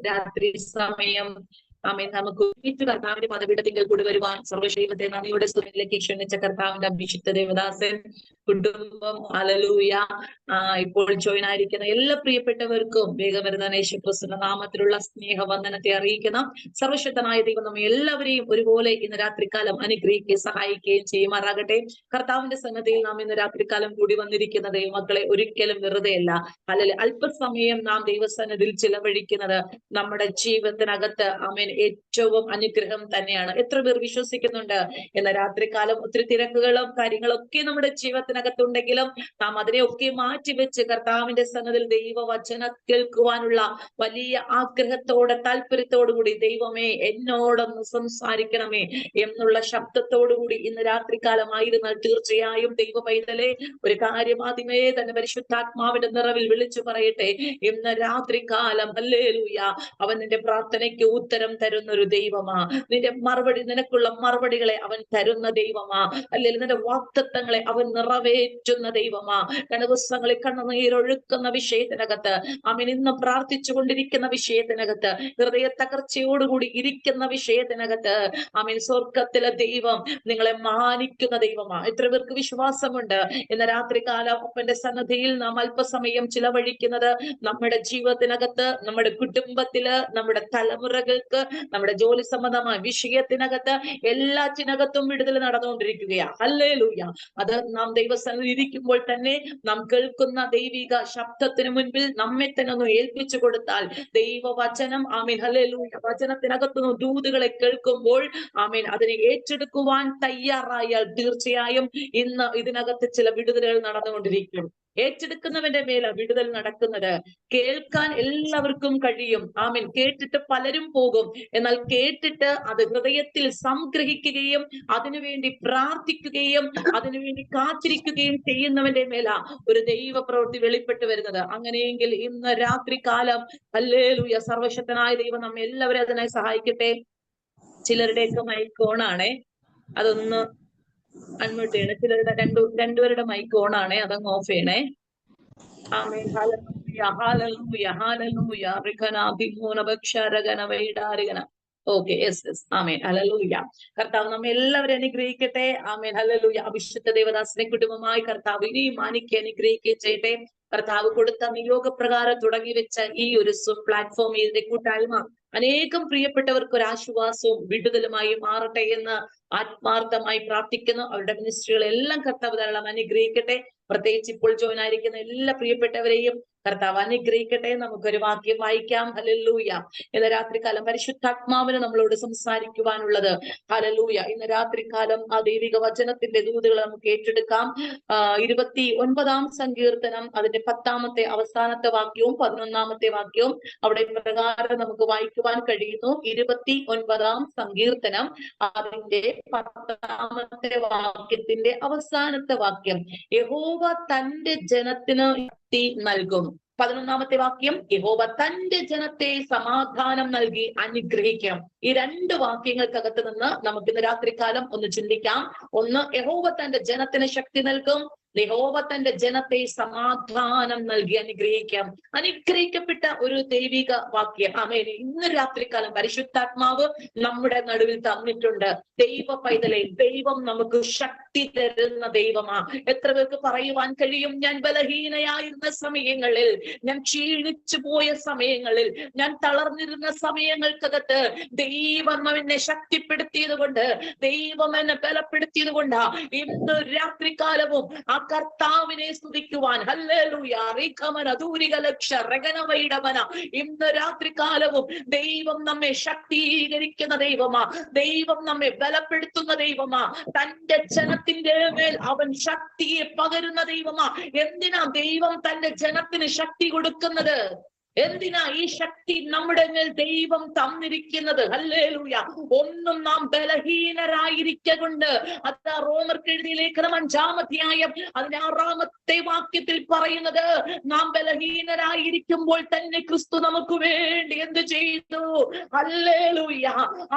രാത്രി സമയം ആമേൻ നമുക്ക് ഒരുമിച്ച് കർത്താവിന്റെ പദപീഠത്തിങ്കൽ കൂടി വരുവാൻ സർവ്വശൈവത്തെ നന്ദിയുടെ സ്തുതിയിലേക്ക് ക്ഷണിച്ച കർത്താവിന്റെ അഭിഷിക്ത ദേവദാസൻ കുടുംബം ഹല്ലേലൂയ. ഇപ്പോൾ ജോയിൻ ആയിരിക്കുന്ന എല്ലാ പ്രിയപ്പെട്ടവർക്കും വേഗവരുന്ന യേശുക്രിസ്തുവിന്റെ നാമത്തിലുള്ള സ്നേഹവന്ദനത്തെ അറിയിക്കുന്ന സർവശക്തനായ ദൈവം നമ്മെ എല്ലാവരെയും ഒരുപോലെ ഇന്ന് രാത്രികാലം അനുഗ്രഹിക്കുകയും സഹായിക്കുകയും ചെയ്യുമാറാകട്ടെ. കർത്താവിന്റെ സന്നദ്ധയിൽ നാം ഇന്ന് രാത്രികാലം കൂടി വന്നിരിക്കുന്ന ദൈവമക്കളെ ഒരിക്കലും വെറുതെയല്ല. അല്ലെങ്കിൽ അല്പസമയം നാം ദൈവസന്നിധിയിൽ ചിലവഴിക്കുന്നത് നമ്മുടെ ജീവിതത്തിനകത്ത് ആമേൻ ഏറ്റവും അനുഗ്രഹം തന്നെയാണ്. എത്ര പേർ വിശ്വസിക്കുന്നുണ്ട്? എന്ന രാത്രികാലം ഒത്തിരി തിരക്കുകളും കാര്യങ്ങളൊക്കെ നമ്മുടെ ജീവിതത്തിനകത്തുണ്ടെങ്കിലും നാം അതിനെയൊക്കെ മാറ്റിവെച്ച് കർത്താവിന്റെ സന്നദ്ധയിൽ ദൈവവചനം കേൾക്കുവാനുള്ള വലിയ ആഗ്രഹത്തോടെ താല്പര്യത്തോടുകൂടി ദൈവമേ എന്നോടൊന്ന് സംസാരിക്കണമേ എന്നുള്ള ശബ്ദത്തോടുകൂടി ഇന്ന് രാത്രികാലമായിരുന്നാൽ തീർച്ചയായും ദൈവ പൈതലെ ഒരു കാര്യം ആദ്യമേ തന്നെ പരിശുദ്ധാത്മാവിന്റെ നിറവിൽ വിളിച്ചു പറയട്ടെ. ഇന്ന് രാത്രികാലം ഹല്ലേലൂയ അവൻ നിന്റെ പ്രാർത്ഥനയ്ക്ക് ഉത്തരം തരുന്ന ഒരു ദൈവമാ. നിന്റെ നിനക്കുള്ള മറുപടികളെ അവൻ തരുന്ന ദൈവമാ. അല്ലെങ്കിൽ നിന്റെ വാഗ്ദത്തങ്ങളെ അവൻ നിറവേറ്റുന്ന ദൈവമാ. ദിവസങ്ങളിൽ കണ്ണുനീരൊഴുക്കുന്ന വിഷയത്തിനകത്ത് അവൻ ഇന്ന് പ്രാർത്ഥിച്ചു കൊണ്ടിരിക്കുന്ന വിഷയത്തിനകത്ത് ഹൃദയ തകർച്ചയോടുകൂടി ഇരിക്കുന്ന വിഷയത്തിനകത്ത് അവൻ സ്വർഗത്തിലെ ദൈവം നിങ്ങളെ മാനിക്കുന്ന ദൈവമാ. എത്ര പേർക്ക് വിശ്വാസമുണ്ട്? ഇന്ന് രാത്രികാലം അപ്പന്റെ സന്നദ്ധിയിൽ നാം അല്പസമയം ചിലവഴിക്കുന്നത് നമ്മുടെ ജീവിതത്തിനകത്ത്, നമ്മുടെ കുടുംബത്തില്, നമ്മുടെ തലമുറകൾക്ക്, നമ്മുടെ ജോലി സംബന്ധമായ വിഷയത്തിനകത്ത് എല്ലാറ്റിനകത്തും വിടുതൽ നടന്നുകൊണ്ടിരിക്കുകയാ. ഹല്ലേലൂയ. അത് നാം ദൈവസന്നിധിയിൽ ഇരിക്കുമ്പോൾ തന്നെ നാം കേൾക്കുന്ന ദൈവിക ശബ്ദത്തിന് മുൻപിൽ നമ്മെ തന്നെ ഒന്ന് ഏൽപ്പിച്ചു കൊടുത്താൽ ദൈവവചനം ആമേൻ ഹല്ലേലൂയ വചനത്തിനകത്തുനിന്ന് ദൂതുകളെ കേൾക്കുമ്പോൾ ആമേൻ അതിനെ ഏറ്റെടുക്കുവാൻ തയ്യാറായാൽ തീർച്ചയായും ഇന്ന് ഇതിനകത്ത് ചില വിടുതലുകൾ നടന്നുകൊണ്ടിരിക്കും. ഏറ്റെടുക്കുന്നവന്റെ മേല വിടുതൽ നടക്കുന്നത്. കേൾക്കാൻ എല്ലാവർക്കും കഴിയും. ആമേൻ. കേട്ടിട്ട് പലരും പോകും. എന്നാൽ കേട്ടിട്ട് അത് ഹൃദയത്തിൽ സംഗ്രഹിക്കുകയും അതിനുവേണ്ടി പ്രാർത്ഥിക്കുകയും അതിനുവേണ്ടി കാത്തിരിക്കുകയും ചെയ്യുന്നവന്റെ മേല ഒരു ദൈവ പ്രവൃത്തി വെളിപ്പെട്ട് വരുന്നത്. അങ്ങനെയെങ്കിൽ ഇന്ന് രാത്രികാലം ഹല്ലേലൂയ സർവശക്തനായ ദൈവം നമ്മെ എല്ലാവരും അതിനായി സഹായിക്കട്ടെ. ചിലരുടെയൊക്കെ മൈക്ക് ഓണാണേ, അതൊന്ന് അൺമ്യൂട്ട് ചെയ്യണേ. ചിലരുടെ രണ്ടുപേരുടെ മൈക്ക് ഓണാണേ, അതങ്ങ് ഓഫ് ചെയ്യണേ. ആമേൻ. ഹല്ലേലൂയ ഹല്ലേലൂയ ഹല്ലേലൂയ റിഖനാഭിമൂന ഭക്ഷരഗന വൈഡാരിഗന. ഓക്കെ, യെസ് ആമേൻ ഹല്ലേലൂയ. കർത്താവ് നമ്മെ എല്ലാവരും അനുഗ്രഹിക്കട്ടെ. Amen hallelujah. അഭിഷിക്ത ദേവദാസനെ കുടുംബമായി കർത്താവ് ഇനിയും മാനിക്ക് അനുഗ്രഹിക്കുകയും ചെയ്യട്ടെ. കർത്താവ് കൊടുത്ത നിയോഗപ്രകാരം തുടങ്ങി വെച്ച ഈ ഒരു പ്ലാറ്റ്ഫോം, ഇതിന്റെ കൂട്ടായ്മ അനേകം പ്രിയപ്പെട്ടവർക്ക് ഒരു ആശ്വാസവും വിടുതലുമായി മാറട്ടെ എന്ന് ആത്മാർത്ഥമായി പ്രാർത്ഥിക്കുന്നു. അവരുടെ മിനിസ്ട്രികളെല്ലാം കർത്താവ് ധാരാളം അനുഗ്രഹിക്കട്ടെ. പ്രത്യേകിച്ച് ഇപ്പോൾ ജോയിൻ ആയിരിക്കുന്ന എല്ലാ പ്രിയപ്പെട്ടവരെയും കർത്താവ് അനുഗ്രഹിക്കട്ടെ. നമുക്കൊരു വാക്യം വായിക്കാം. ഹല്ലേലൂയ. ഇന്ന് രാത്രികാലം പരിശുദ്ധാത്മാവിന് നമ്മളോട് സംസാരിക്കുവാനുള്ളത് ഹല്ലേലൂയ. ഇന്ന് രാത്രികാലം ആ ദൈവിക വചനത്തിന്റെ ദൂതുകൾ നമുക്ക് ഏറ്റെടുക്കാം. 29 സങ്കീർത്തനം അതിന്റെ 10 അവസാനത്തെ വാക്യവും 11 വാക്യവും അവിടെ പ്രകാരം നമുക്ക് വായിക്കുവാൻ കഴിയുന്നു. 29 സങ്കീർത്തനം അതിന്റെ 10 വാക്യത്തിന്റെ അവസാനത്തെ വാക്യം, യഹോവ തന്റെ ജനത്തിന് ശക്തി നൽകും. 11 വാക്യം, യഹോവ തന്റെ ജനത്തെ സമാധാനം നൽകി അനുഗ്രഹിക്കും. ഈ 2 വാക്യങ്ങൾക്കകത്ത് നിന്ന് നമുക്ക് ഇന്ന് രാത്രികാലം ഒന്ന് ചിന്തിക്കാം. ഒന്ന്, യഹോവ തന്റെ ജനത്തിന് ശക്തി നൽകും. യഹോവ തന്റെ ജനത്തെ സമാധാനം നൽകി അനുഗ്രഹിക്കാം. അനുഗ്രഹിക്കപ്പെട്ട ഒരു ദൈവിക വാക്യം. ആമേൻ. ഇന്ന് രാത്രികാലം പരിശുദ്ധാത്മാവ് നമ്മുടെ നടുവിൽ തന്നിട്ടുണ്ട്. ദൈവ പൈതലെ, ദൈവം നമുക്ക് ശക്തി തരുന്ന ദൈവമാ. എത്ര പേർക്ക് പറയുവാൻ കഴിയും, ഞാൻ ബലഹീനയായിരുന്ന സമയങ്ങളിൽ, ഞാൻ ക്ഷീണിച്ചു പോയ സമയങ്ങളിൽ, ഞാൻ തളർന്നിരുന്ന സമയങ്ങൾക്കകത്ത് ദൈവം എന്നെ ശക്തിപ്പെടുത്തിയത് കൊണ്ട്, ദൈവം എന്നെ ബലപ്പെടുത്തിയത് കൊണ്ടാ ഇന്ന് രാത്രികാലവും ആ കർത്താവിനെ സ്തുതിക്കുവാൻ ഹല്ലേലൂയ റിഖമന ദൂരികലക്ഷ രഗനവൈഡമന ഇന്ന് രാത്രികാലവും ദൈവം നമ്മെ ശക്തീകരിക്കുന്ന ദൈവമാ. ദൈവം നമ്മെ ബലപ്പെടുത്തുന്ന ദൈവമാ. തന്റെ ജനത്തിന്റെ മേൽ അവൻ ശക്തിയെ പകരുന്ന ദൈവമാ. എന്തിനാ ദൈവം തന്റെ ജനത്തിന് ശക്തി കൊടുക്കുന്നത്? എന്തിനാ ഈ ശക്തി നമ്മുടെ മേൽ ദൈവം തന്നിരിക്കുന്നത്? ഹല്ലേലൂയ. ഒന്നും നാം ബലഹീനരായിരിക്കൊണ്ട്. അത് റോമർക്ക് എഴുതിയ ലേഖനം 5-ാം അധ്യായം അതിന്റെ 6-ാമത്തെ വാക്യത്തിൽ പറയുന്നത്, നാം ബലഹീനരായിരിക്കുമ്പോൾ തന്നെ ക്രിസ്തു നമുക്ക് വേണ്ടി എന്ത് ചെയ്തു? ഹല്ലേലൂയ.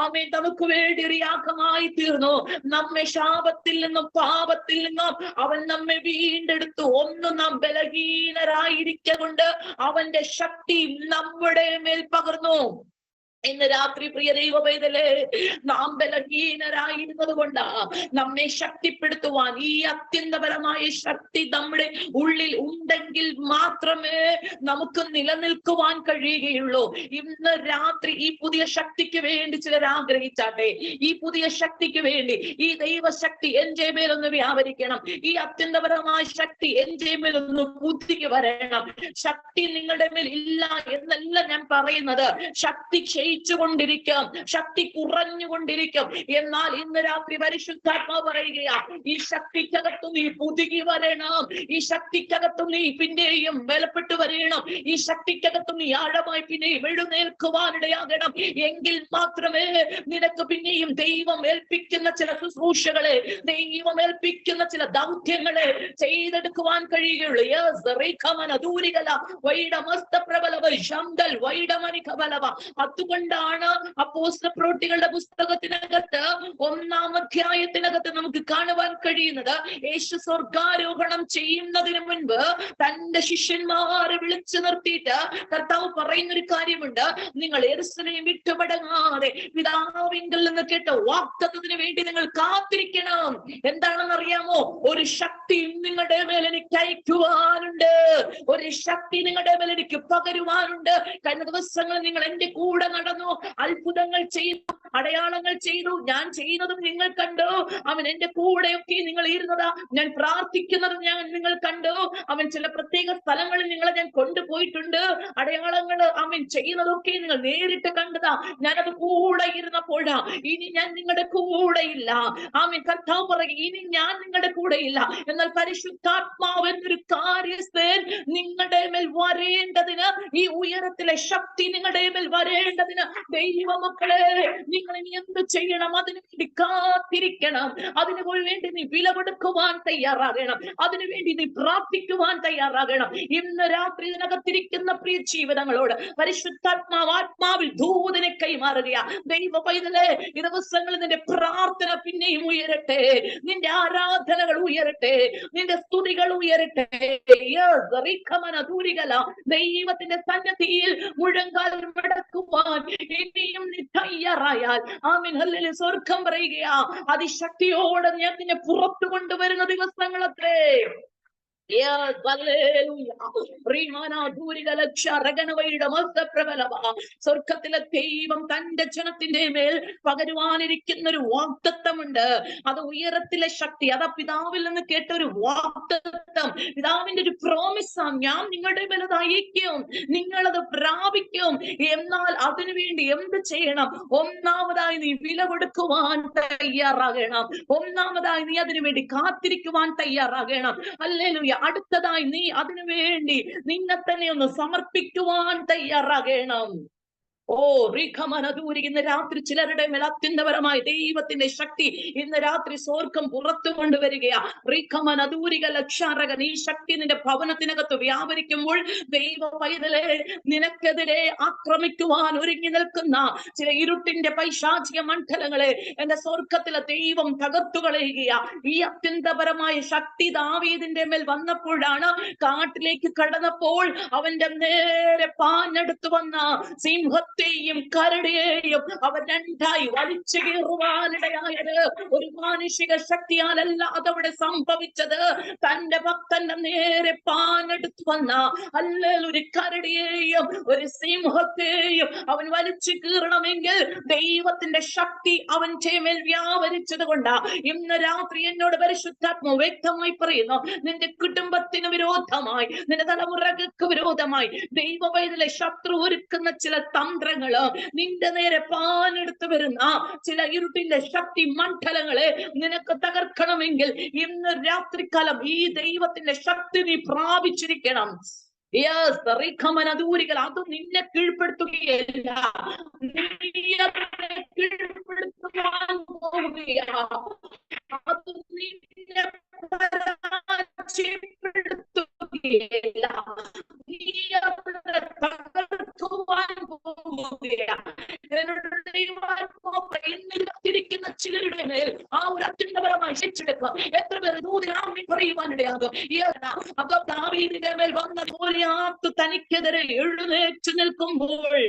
ആമേൻ. നമുക്ക് വേണ്ടി ഒരു യാഗമായി തീർന്നു. നമ്മെ ശാപത്തിൽ നിന്നും പാപത്തിൽ നിന്നും അവൻ നമ്മെ വീണ്ടെടുത്തു. ഒന്നും നാം ബലഹീനരായിരിക്കൊണ്ട് അവന്റെ ശക്തി ശക്തി നമ്മുടെ മേൽ പകർന്നു. ഇന്ന് രാത്രി പ്രിയ ദൈവവേദലേ, നാം ബലഹീനരായിരുന്നത് കൊണ്ട് നമ്മെ ശക്തിപ്പെടുത്തുവാൻ ഈ അത്യന്തപരമായ ശക്തി നമ്മുടെ ഉള്ളിൽ ഉണ്ടെങ്കിൽ മാത്രമേ നമുക്ക് നിലനിൽക്കുവാൻ കഴിയുകയുള്ളൂ. ഇന്ന് രാത്രി ഈ പുതിയ ശക്തിക്ക് വേണ്ടി ചിലർ ആഗ്രഹിച്ചാട്ടെ. ഈ പുതിയ ശക്തിക്ക് വേണ്ടി ഈ ദൈവശക്തി എന്റെ മേലൊന്ന് വ്യാപരിക്കണം. ഈ അത്യന്തപരമായ ശക്തി എന്റെ മേലൊന്ന് പുതിയ വരണം. ശക്തി നിങ്ങളുടെ മേൽ ഇല്ല എന്നല്ല ഞാൻ പറയുന്നത്. ശക്തി ക്ഷയിച്ചുകൊണ്ടിരിക്കും, ശക്തി കുറഞ്ഞുകൊണ്ടിരിക്കും. എന്നാൽ ഇന്ന് രാത്രി പരിശുദ്ധാത്മാവ് പറയുകയാ, ഈ ശക്തിക്കകത്തു നീ പുതുകി വരണം. ഈ ശക്തിക്കകത്തു നീ പിന്നെയും ബലപ്പെട്ടു വരണം. ഈ ശക്തിക്കകത്തു നീ ആഴമായി പിന്നെയും എഴുന്നേൽക്കുവാനിടയാകണം. എങ്കിൽ മാത്രമേ നിനക്ക് പിന്നെയും ദൈവം ഏൽപ്പിക്കുന്ന ചില ശുശ്രൂഷകളെ, ദൈവം ഏൽപ്പിക്കുന്ന ചില ദൗത്യങ്ങളെ ചെയ്തെടുക്കുവാൻ കഴിയുകയുള്ളൂ. അതുകൊണ്ടാണ് അപ്പോസ്തല പ്രവൃത്തികളുടെ പുസ്തകത്തിനകത്ത് 1-ാം അധ്യായത്തിനകത്ത് നമുക്ക് കാണുവാൻ കഴിയുന്നത്, യേശു സ്വർഗാരോഹണം ചെയ്യുന്നതിന് മുൻപ് തന്റെ ശിഷ്യന്മാരെ വിളിച്ചു നിർത്തിയിട്ട് കർത്താവ് പറയുന്നൊരു കാര്യമുണ്ട്. നിങ്ങൾ യെരൂശലേം വിട്ടുമടങ്ങാതെ പിതാവിങ്കൽ നിന്ന് കേട്ട വാഗ്ദത്തത്തിന് വേണ്ടി നിങ്ങൾ കാത്തിരിക്കണം. എന്താണെന്ന് അറിയാമോ? ഒരു ശക്തി നിങ്ങളുടെ മേൽ എനിക്ക് അയക്കുവാനുണ്ട്. ഒരു ശക്തി നിങ്ങളുടെ മേൽ എനിക്ക് പകരുവാനുണ്ട്. കഴിഞ്ഞ ദിവസങ്ങളിൽ നിങ്ങൾ എന്റെ കൂടെ നടന്നു, അത്ഭുതങ്ങൾ ചെയ്തു, അടയാളങ്ങൾ ചെയ്തു. ഞാൻ ചെയ്യുന്നതും നിങ്ങൾ കണ്ടു. അവൻ എന്റെ കൂടെയൊക്കെ നിങ്ങൾ ഇരുന്നതാ. ഞാൻ പ്രാർത്ഥിക്കുന്നതും നിങ്ങൾ കണ്ടു. അവൻ ചില പ്രത്യേക സ്ഥലങ്ങളിൽ നിങ്ങളെ ഞാൻ കൊണ്ടുപോയിട്ടുണ്ട്. അടയാളങ്ങൾ അവൻ ചെയ്യുന്നതൊക്കെ നിങ്ങൾ നേരിട്ട് കണ്ടതാ. ഞാനത് കൂടെ ഇരുന്നപ്പോഴാ. ഇനി ഞാൻ നിങ്ങളുടെ കൂടെ ഇല്ല. അവൻ കർത്താവ് പറയും, ഇനി ഞാൻ നിങ്ങളുടെ കൂടെ ഇല്ല. എന്നാൽ പരിശുദ്ധാത്മാവ് എന്നൊരു കാര്യസ്ഥൻ നിങ്ങളുടെ മേൽ വരേണ്ടതിന്, ഈ ഉയരത്തിലെ ശക്തി നിങ്ങളുടെ മേൽ വരേണ്ടതിന് ദൈവമക്കളെ, നിങ്ങൾ ഇനി എന്ത് ചെയ്യണം? അതിനുവേണ്ടി കാത്തിരിക്കണം. അതിനു വേണ്ടി നീ വില കൊടുക്കുവാൻ തയ്യാറാകണം. അതിനുവേണ്ടി നീ പ്രാർത്ഥിക്കുവാൻ തയ്യാറാകണം. ഇന്ന് രാത്രി ഇതിനകത്തിരിക്കുന്ന പ്രിയ ജീവിതങ്ങളോട് പരിശുദ്ധാത്മാവ് ആത്മാവിൽ ദൂതനെ കൈമാറുകയാ. ദൈവ പൈതലേ, ഈ ദിവസങ്ങളിൽ നിന്റെ പ്രാർത്ഥന പിന്നെയും ഉയരട്ടെ, നിന്റെ ആരാധനകൾ ഉയരട്ടെ, നിന്റെ സ്തുതികൾ ഉയരട്ടെ. ദൈവത്തിന്റെ സന്നിധിയിൽ മുഴങ്കാൽ മടക്കുവാൻ ഇനിയും നീ തയ്യാറായാൽ, ആമേൻ, ഹല്ലേലൂയ, സ്വർഗ്ഗം പറയുകയാ, അതിശക്തിയോടെ ഞാൻ നിന്നെ പുറത്തു കൊണ്ടുവരുന്ന ദിവസങ്ങളത്രേ. സ്വർഗത്തിലെ ദൈവം തന്റെ ജനത്തിന്റെ മേൽ പകരുവാനിരിക്കുന്ന ഒരു വാഗ്ദത്തമുണ്ട്. അത് ഉയരത്തിലെ ശക്തി. അത് പിതാവിൽ നിന്ന് കേട്ട ഒരു വാഗ്ദത്തം, പിതാവിന്റെ ഒരു പ്രോമിസാണ്. ഞാൻ നിങ്ങളുടെ മേൽ അത് അയക്കും, നിങ്ങളത് പ്രാപിക്കും. എന്നാൽ അതിനുവേണ്ടി എന്ത് ചെയ്യണം? ഒന്നാമതായി നീ വില കൊടുക്കുവാൻ തയ്യാറാകണം. ഒന്നാമതായി നീ അതിനുവേണ്ടി കാത്തിരിക്കുവാൻ തയ്യാറാകണം. ഹല്ലേലൂയ. അടുത്തതായി നീ അതിനു വേണ്ടി നിന്നെ തന്നെ ഒന്ന് സമർപ്പിക്കുവാൻ തയ്യാറാകണം. ഓ റീഖമനദൂരി, ഇന്ന് രാത്രി ചിലരുടെ മേൽ അത്യന്തപരമായ ദൈവത്തിന്റെ ശക്തി ഇന്ന് രാത്രി സ്വർഗം പുറത്തു കൊണ്ടുവരികയാ. റീഖമനദൂരിക ലക്ഷാരകൻ, ഈ ശക്തി നിന്റെ ഭവനത്തിനകത്ത് വ്യാപരിക്കുമ്പോൾ ദൈവ പൈതലേ, നിനക്കെതിരെ ആക്രമിക്കുവാൻ ഒരുങ്ങി നിൽക്കുന്ന ചില ഇരുട്ടിന്റെ പൈശാചിക മണ്ഡലങ്ങളെ എന്റെ സ്വർഗത്തിലെ ദൈവം തകർത്തു കളയുകയാ. ഈ അത്യന്തപരമായ ശക്തി ദാവീദിന്റെ മേൽ വന്നപ്പോഴാണ്. കാട്ടിലേക്ക് കടന്നപ്പോൾ അവന്റെ നേരെ പാഞ്ഞെടുത്തു വന്ന സിംഹത്തെ യും കരടിയെയും അവൻ രണ്ടായി വലിച്ചു കീറുവാനിടയായത് ഒരു മാനുഷിക ശക്തിയാലല്ല അതവിടെ സംഭവിച്ചത്. തന്റെ ഭക്തന്റെ നേരെ പാഞ്ഞെടുത്തു വന്ന ഒരു കരടിയെയും ഒരു സിംഹത്തെയും അവൻ വലിച്ചു കീറണമെങ്കിൽ ദൈവത്തിന്റെ ശക്തി അവന്റെ മേൽ വ്യാപരിച്ചത് കൊണ്ടാ. ഇന്ന് രാത്രി എന്നോട് പരിശുദ്ധാത്മാവ് വ്യക്തമായി പറയുന്നു, നിന്റെ കുടുംബത്തിന് വിരോധമായി, നിന്റെ തലമുറകൾക്ക് വിരോധമായി ദൈവവൈദ്യലെ ശത്രു ഒരുക്കുന്ന ചില തന്ത്രങ്ങള്, നിന്റെ നേരെ പാഞ്ഞെടുത്തു വരുന്ന ചില ഇരുട്ടിന്റെ ശക്തി മണ്ഡലങ്ങളെ നിനക്ക് തകർക്കണമെങ്കിൽ ഇന്ന് രാത്രികാലം ഈ ദൈവത്തിന്റെ ശക്തി നീ പ്രാപിച്ചിരിക്കണം. ദൂരികൾ അത് നിന്നെ കീഴ്പ്പെടുത്തുകയല്ല, കീഴ്പ്പെടുത്തുവാൻ പോവുകയാ. അത് നിന്നെ പരാജയപ്പെടുത്തുകയല്ല, നീ അവിടെ തകർക്കുവാൻ പോവുകയാ. ിരിക്കുന്ന ചിലരുടെ മേൽ ആ ഒരു അത്യുന്നതപരമായി ശിക്ഷെടുക്കുക. എത്ര പേർ ദൂതനാമി പറയുവാനിടയാകും. അപ്പൊ ദാവീദിന്റെ മേൽ വന്ന ഗോലിയാത്ത് തനിക്കെതിരെ എഴുന്നേറ്റ് നിൽക്കുമ്പോൾ,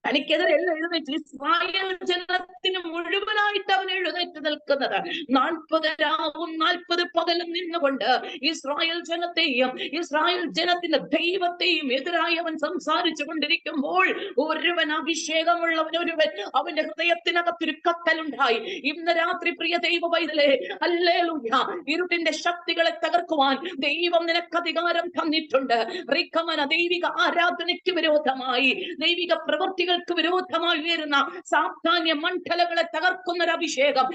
തനിക്കെതിരെ എഴുന്നേറ്റ് ഇസ്രായേൽ ജനത്തിന് മുഴുവനായിട്ട് അവൻ എഴുന്നേറ്റ് നിൽക്കുന്നത് 40 രാവും 40 പകലും നിന്നുകൊണ്ട് ഇസ്രായേൽ ജനത്തെയും ഇസ്രായേൽ ജനത്തിന്റെ ദൈവത്തെയും എതിരായി അവൻ സംസാരിച്ചു കൊണ്ടിരിക്കുമ്പോൾ ഒരുവൻ അഭിഷേകമുള്ളവൻ, ഒരുവൻ അവന്റെ ഹൃദയത്തിനകത്തൊരു കത്തലുണ്ടായി. ഇന്ന് രാത്രി പ്രിയ ദൈവ പൈതലേ, ഹല്ലേലൂയ, ഇരുട്ടിന്റെ ശക്തികളെ തകർക്കുവാൻ ദൈവം നിനക്ക് അധികാരം തന്നിട്ടുണ്ട്. റിക്കമന ദൈവിക ആരാധനയ്ക്ക് വിരോധമായി, ദൈവിക പ്രവൃത്തികൾക്ക് വിരോധമായി ഉയരുന്ന സാധാന്യ മണ്ഡലങ്ങളെ തകർക്കുന്ന ഒരു അഭിഷേകം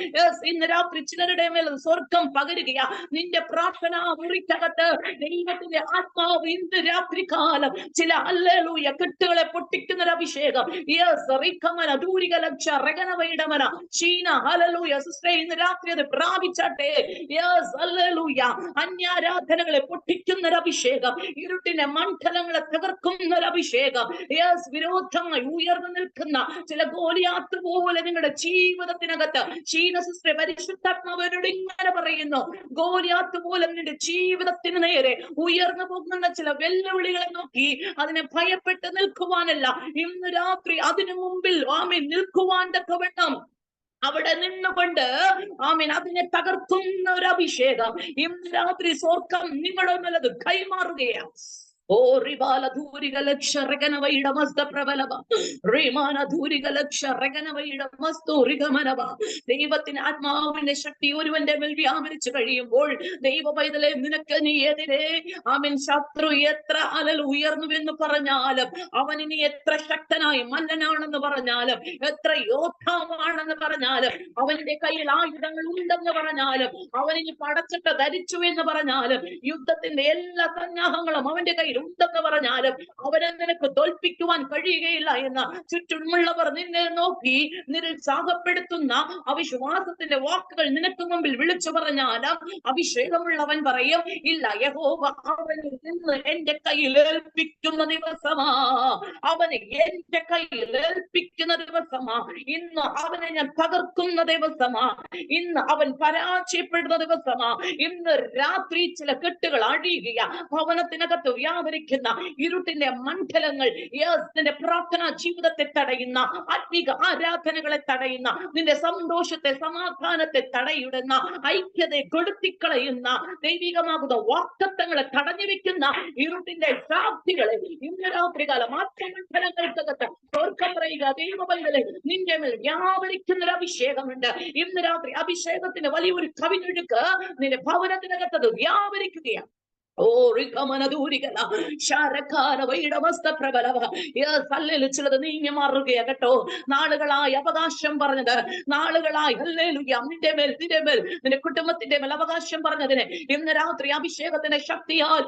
ഇന്ന് രാത്രി ചിലരുടെ മേൽ സ്വർഗം പകരുകയാ. നിന്റെ പ്രാർത്ഥനാ മുറിക്കകത്ത് ദൈവത്തിന്റെ ആത്മാവ് ഇന്ന് രാത്രി കാലം ചില ഹല്ലേലൂയ കെട്ടുകളെ പൊട്ടിക്കുന്ന ഒരു അഭിഷേകം. ഇന്ന് രാത്രി അത് പ്രാപിച്ചാട്ടെ. അന്യാരാധനകളെ പൊട്ടിക്കുന്ന ഒരു അഭിഷേകം, ഇരുട്ടിന്റെ മണ്ഡലങ്ങളെ തകർക്കുന്ന ഒരു അഭിഷേകം. വിരോധമായി ഉയർന്നു നിൽക്കുന്ന ചില ഗോലിയാത്ത് പോലെ നിങ്ങളുടെ ജീവിതത്തിനകത്ത് ക്ഷീണസിസ്റ്റർ പരിശുദ്ധാത്മാവരോട് ഇങ്ങനെ പറയുന്നു, ഗോലിയാത്ത് പോലെ നിന്റെ ജീവിതത്തിന് നേരെ ഉയർന്നു പോകുന്ന ചില വെല്ലുവിളികളെ നോക്കി അതിനെ ഭയപ്പെട്ട് നിൽക്കുവാനല്ല, ഇന്ന് രാത്രി അതിനു മുമ്പിൽ ആമേൻ നിൽക്കുവാൻ തക്കവണ്ണം അവിടെ നിന്നുകൊണ്ട് ആമേൻ അതിനെ തകർക്കുന്ന ഒരു അഭിഷേകം ഇന്ന് രാത്രി സ്വർഗം നിങ്ങളുടെ നല്ലത് കൈമാറുകയാണ്. ഓ റിബാല ധൂരിക ലക്ഷ രഗനവൈട മസ്ത പ്രബലവ റിമാന ധൂരിക ലക്ഷ രഗനവൈട മസ്തു റിഗമനവ. ദൈവത്തിന് ആത്മാവിന്റെ ശക്തി ഒരുവന്റെ മേൽ വ്യാപരിച്ചു കഴിയുമ്പോൾ ദൈവ പൈതലേ, നിനക്ക് നീ എതിരെ ആമേൻ ശത്രു എത്ര അലൽ ഉയർന്നുവെന്ന് പറഞ്ഞാലും, അവൻ ഇനി എത്ര ശക്തനായി മല്ലനാണെന്ന് പറഞ്ഞാലും, എത്ര യോദ്ധാവാണെന്ന് പറഞ്ഞാലും, അവന്റെ കയ്യിൽ ആയുധങ്ങൾ ഉണ്ടെന്ന് പറഞ്ഞാലും, അവൻ ഇനി പടച്ചട്ട ധരിച്ചു എന്ന് പറഞ്ഞാലും, യുദ്ധത്തിന്റെ എല്ലാ സന്നാഹങ്ങളും അവന്റെ കയ്യിൽ ഉണ്ടെന്ന് പറഞ്ഞാലും അവനെ നിനക്ക് തോൽപ്പിക്കുവാൻ കഴിയുകയില്ല എന്ന് ചുറ്റുമുള്ളവർ നിന്നെ നോക്കി നിരുത്സാഹപ്പെടുത്തുന്ന അവിശ്വാസത്തിന്റെ വാക്കുകൾ നിനക്ക് മുമ്പിൽ വിളിച്ചു പറഞ്ഞാലും, അഭിഷേകമുള്ളവൻ പറയും, ഇല്ല, യഹോവ അവനിൽ നിന്ന് എന്റെ കയ്യിൽ ഏൽപ്പിക്കുന്ന ദിവസമാ, അവനെ എന്റെ കയ്യിൽ ഏൽപ്പിക്കുന്ന ദിവസമാ, ഇന്ന് അവനെ ഞാൻ തകർക്കുന്ന ദിവസമാ, ഇന്ന് അവൻ പരാജയപ്പെടുന്ന ദിവസമാ. ഇന്ന് രാത്രി ചില കെട്ടുകൾ അഴിയുക, ഭവനത്തിനകത്ത് വ്യാപരിക്കുന്ന ഇരുട്ടിന്റെ മണ്ഡലങ്ങൾ, നിന്റെ പ്രാർത്ഥനാ ജീവിതത്തെ തടയുന്ന, ആത്മീക ആരാധനകളെ തടയുന്ന, നിന്റെ സന്തോഷത്തെ സമാധാനത്തെ തടയിടുന്ന, ഐക്യതയെ കൊടുത്തിക്കളയുന്ന, ദൈവികമാകുന്ന വാക്തത്വങ്ങളെ തടഞ്ഞു വെക്കുന്ന ഇരുട്ടിന്റെ ശാബ്ദികളെ ഇന്ന് രാത്രികാലം ആത്മമണ്ഡലങ്ങൾക്കകത്ത് സ്വർഗം പറയുക. ദൈവപൈതലേ, നിന്റെ മേൽ വ്യാപരിക്കുന്ന ഒരു അഭിഷേകമുണ്ട്. ഇന്ന് രാത്രി അഭിഷേകത്തിന് വലിയൊരു കവിഞ്ഞൊഴുക്ക് നിന്റെ ഭവനത്തിനകത്തത് വ്യാപരിക്കുകയാണ്. ചിലത് നീങ്ങി മാറുകയാ കേട്ടോ. നാളുകളായി അവകാശം പറഞ്ഞത്, നാളുകളായി നിന്റെ മേൽ നിന്റെ കുടുംബത്തിന്റെ മേൽ അവകാശം പറഞ്ഞതിന് ഇന്ന് രാത്രി അഭിഷേകത്തിന്റെ ശക്തിയാൽ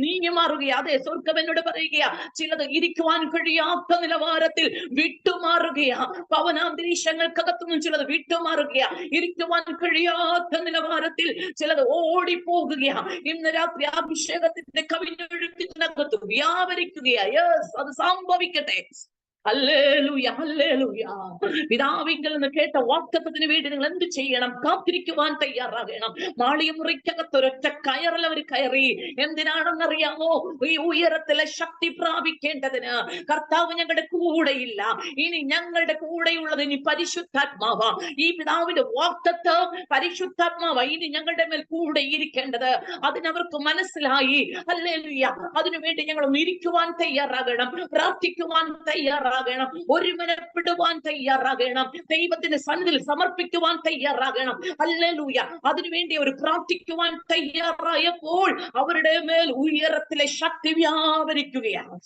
നീങ്ങി മാറുകയാ. അതെ, സ്വർഗ്ഗം എന്നോട് പറയുകയാ, ചിലത് ഇരിക്കുവാൻ കഴിയാത്ത നിലവാരത്തിൽ വിട്ടുമാറുകയാ. ഭവനാന്തരീക്ഷങ്ങൾക്കകത്തുനിന്നും ചിലത് വിട്ടുമാറുകയാ. ഇരിക്കുവാൻ കഴിയാത്ത നിലവാരത്തിൽ ചിലത് ഓടിപ്പോകുകയാ. ഇന്ന് രാത്രി അഭിഷേകത്തിന്റെ കവിഞ്ഞൊഴുക്കിനകത്ത് വ്യാപരിക്കുകയാ. യെസ്, അത് സംഭവിക്കട്ടെ. Hallelujah, hallelujah. പിതാവിങ്കിൽ നിന്ന് കേട്ട വാഗ്ദത്തത്തിന് വേണ്ടി നിങ്ങൾ എന്ത് ചെയ്യണം? കാത്തിരിക്കുവാൻ തയ്യാറാകണം. മാളികമുറിക്കകത്ത് ഒരൊറ്റ കയറിൽ അവർ കയറി. എന്തിനാണെന്നറിയാമോ? ഈ ഉയരത്തിലെ ശക്തി പ്രാപിക്കേണ്ടതിന്. കർത്താവ് ഞങ്ങളുടെ കൂടെയില്ല, ഇനി ഞങ്ങളുടെ കൂടെയുള്ളത് ഇനി പരിശുദ്ധാത്മാവ. ഈ പിതാവിന്റെ വാഗ്ദത്തം പരിശുദ്ധാത്മാവ ഇനി ഞങ്ങളുടെ മേൽ കൂടെ ഇരിക്കേണ്ടത്. അതിനവർക്ക് മനസ്സിലായി. ഹല്ലേലൂയ. അതിനുവേണ്ടി ഞങ്ങൾ ഇരിക്കുവാൻ തയ്യാറാകണം, പ്രാർത്ഥിക്കുവാൻ തയ്യാറാകണം, ഒരുമനപ്പെടുവാൻ തയ്യാറാകണം, ദൈവത്തിന്റെ സന്നിധിയിൽ സമർപ്പിക്കുവാൻ തയ്യാറാകണം. ഹല്ലേലൂയ. അതിനുവേണ്ടി അവർ പ്രാർത്ഥിക്കുവാൻ തയ്യാറായപ്പോൾ അവരുടെ മേൽ ഉയരത്തിലെ ശക്തി വ്യാപരിക്കുകയാണ്.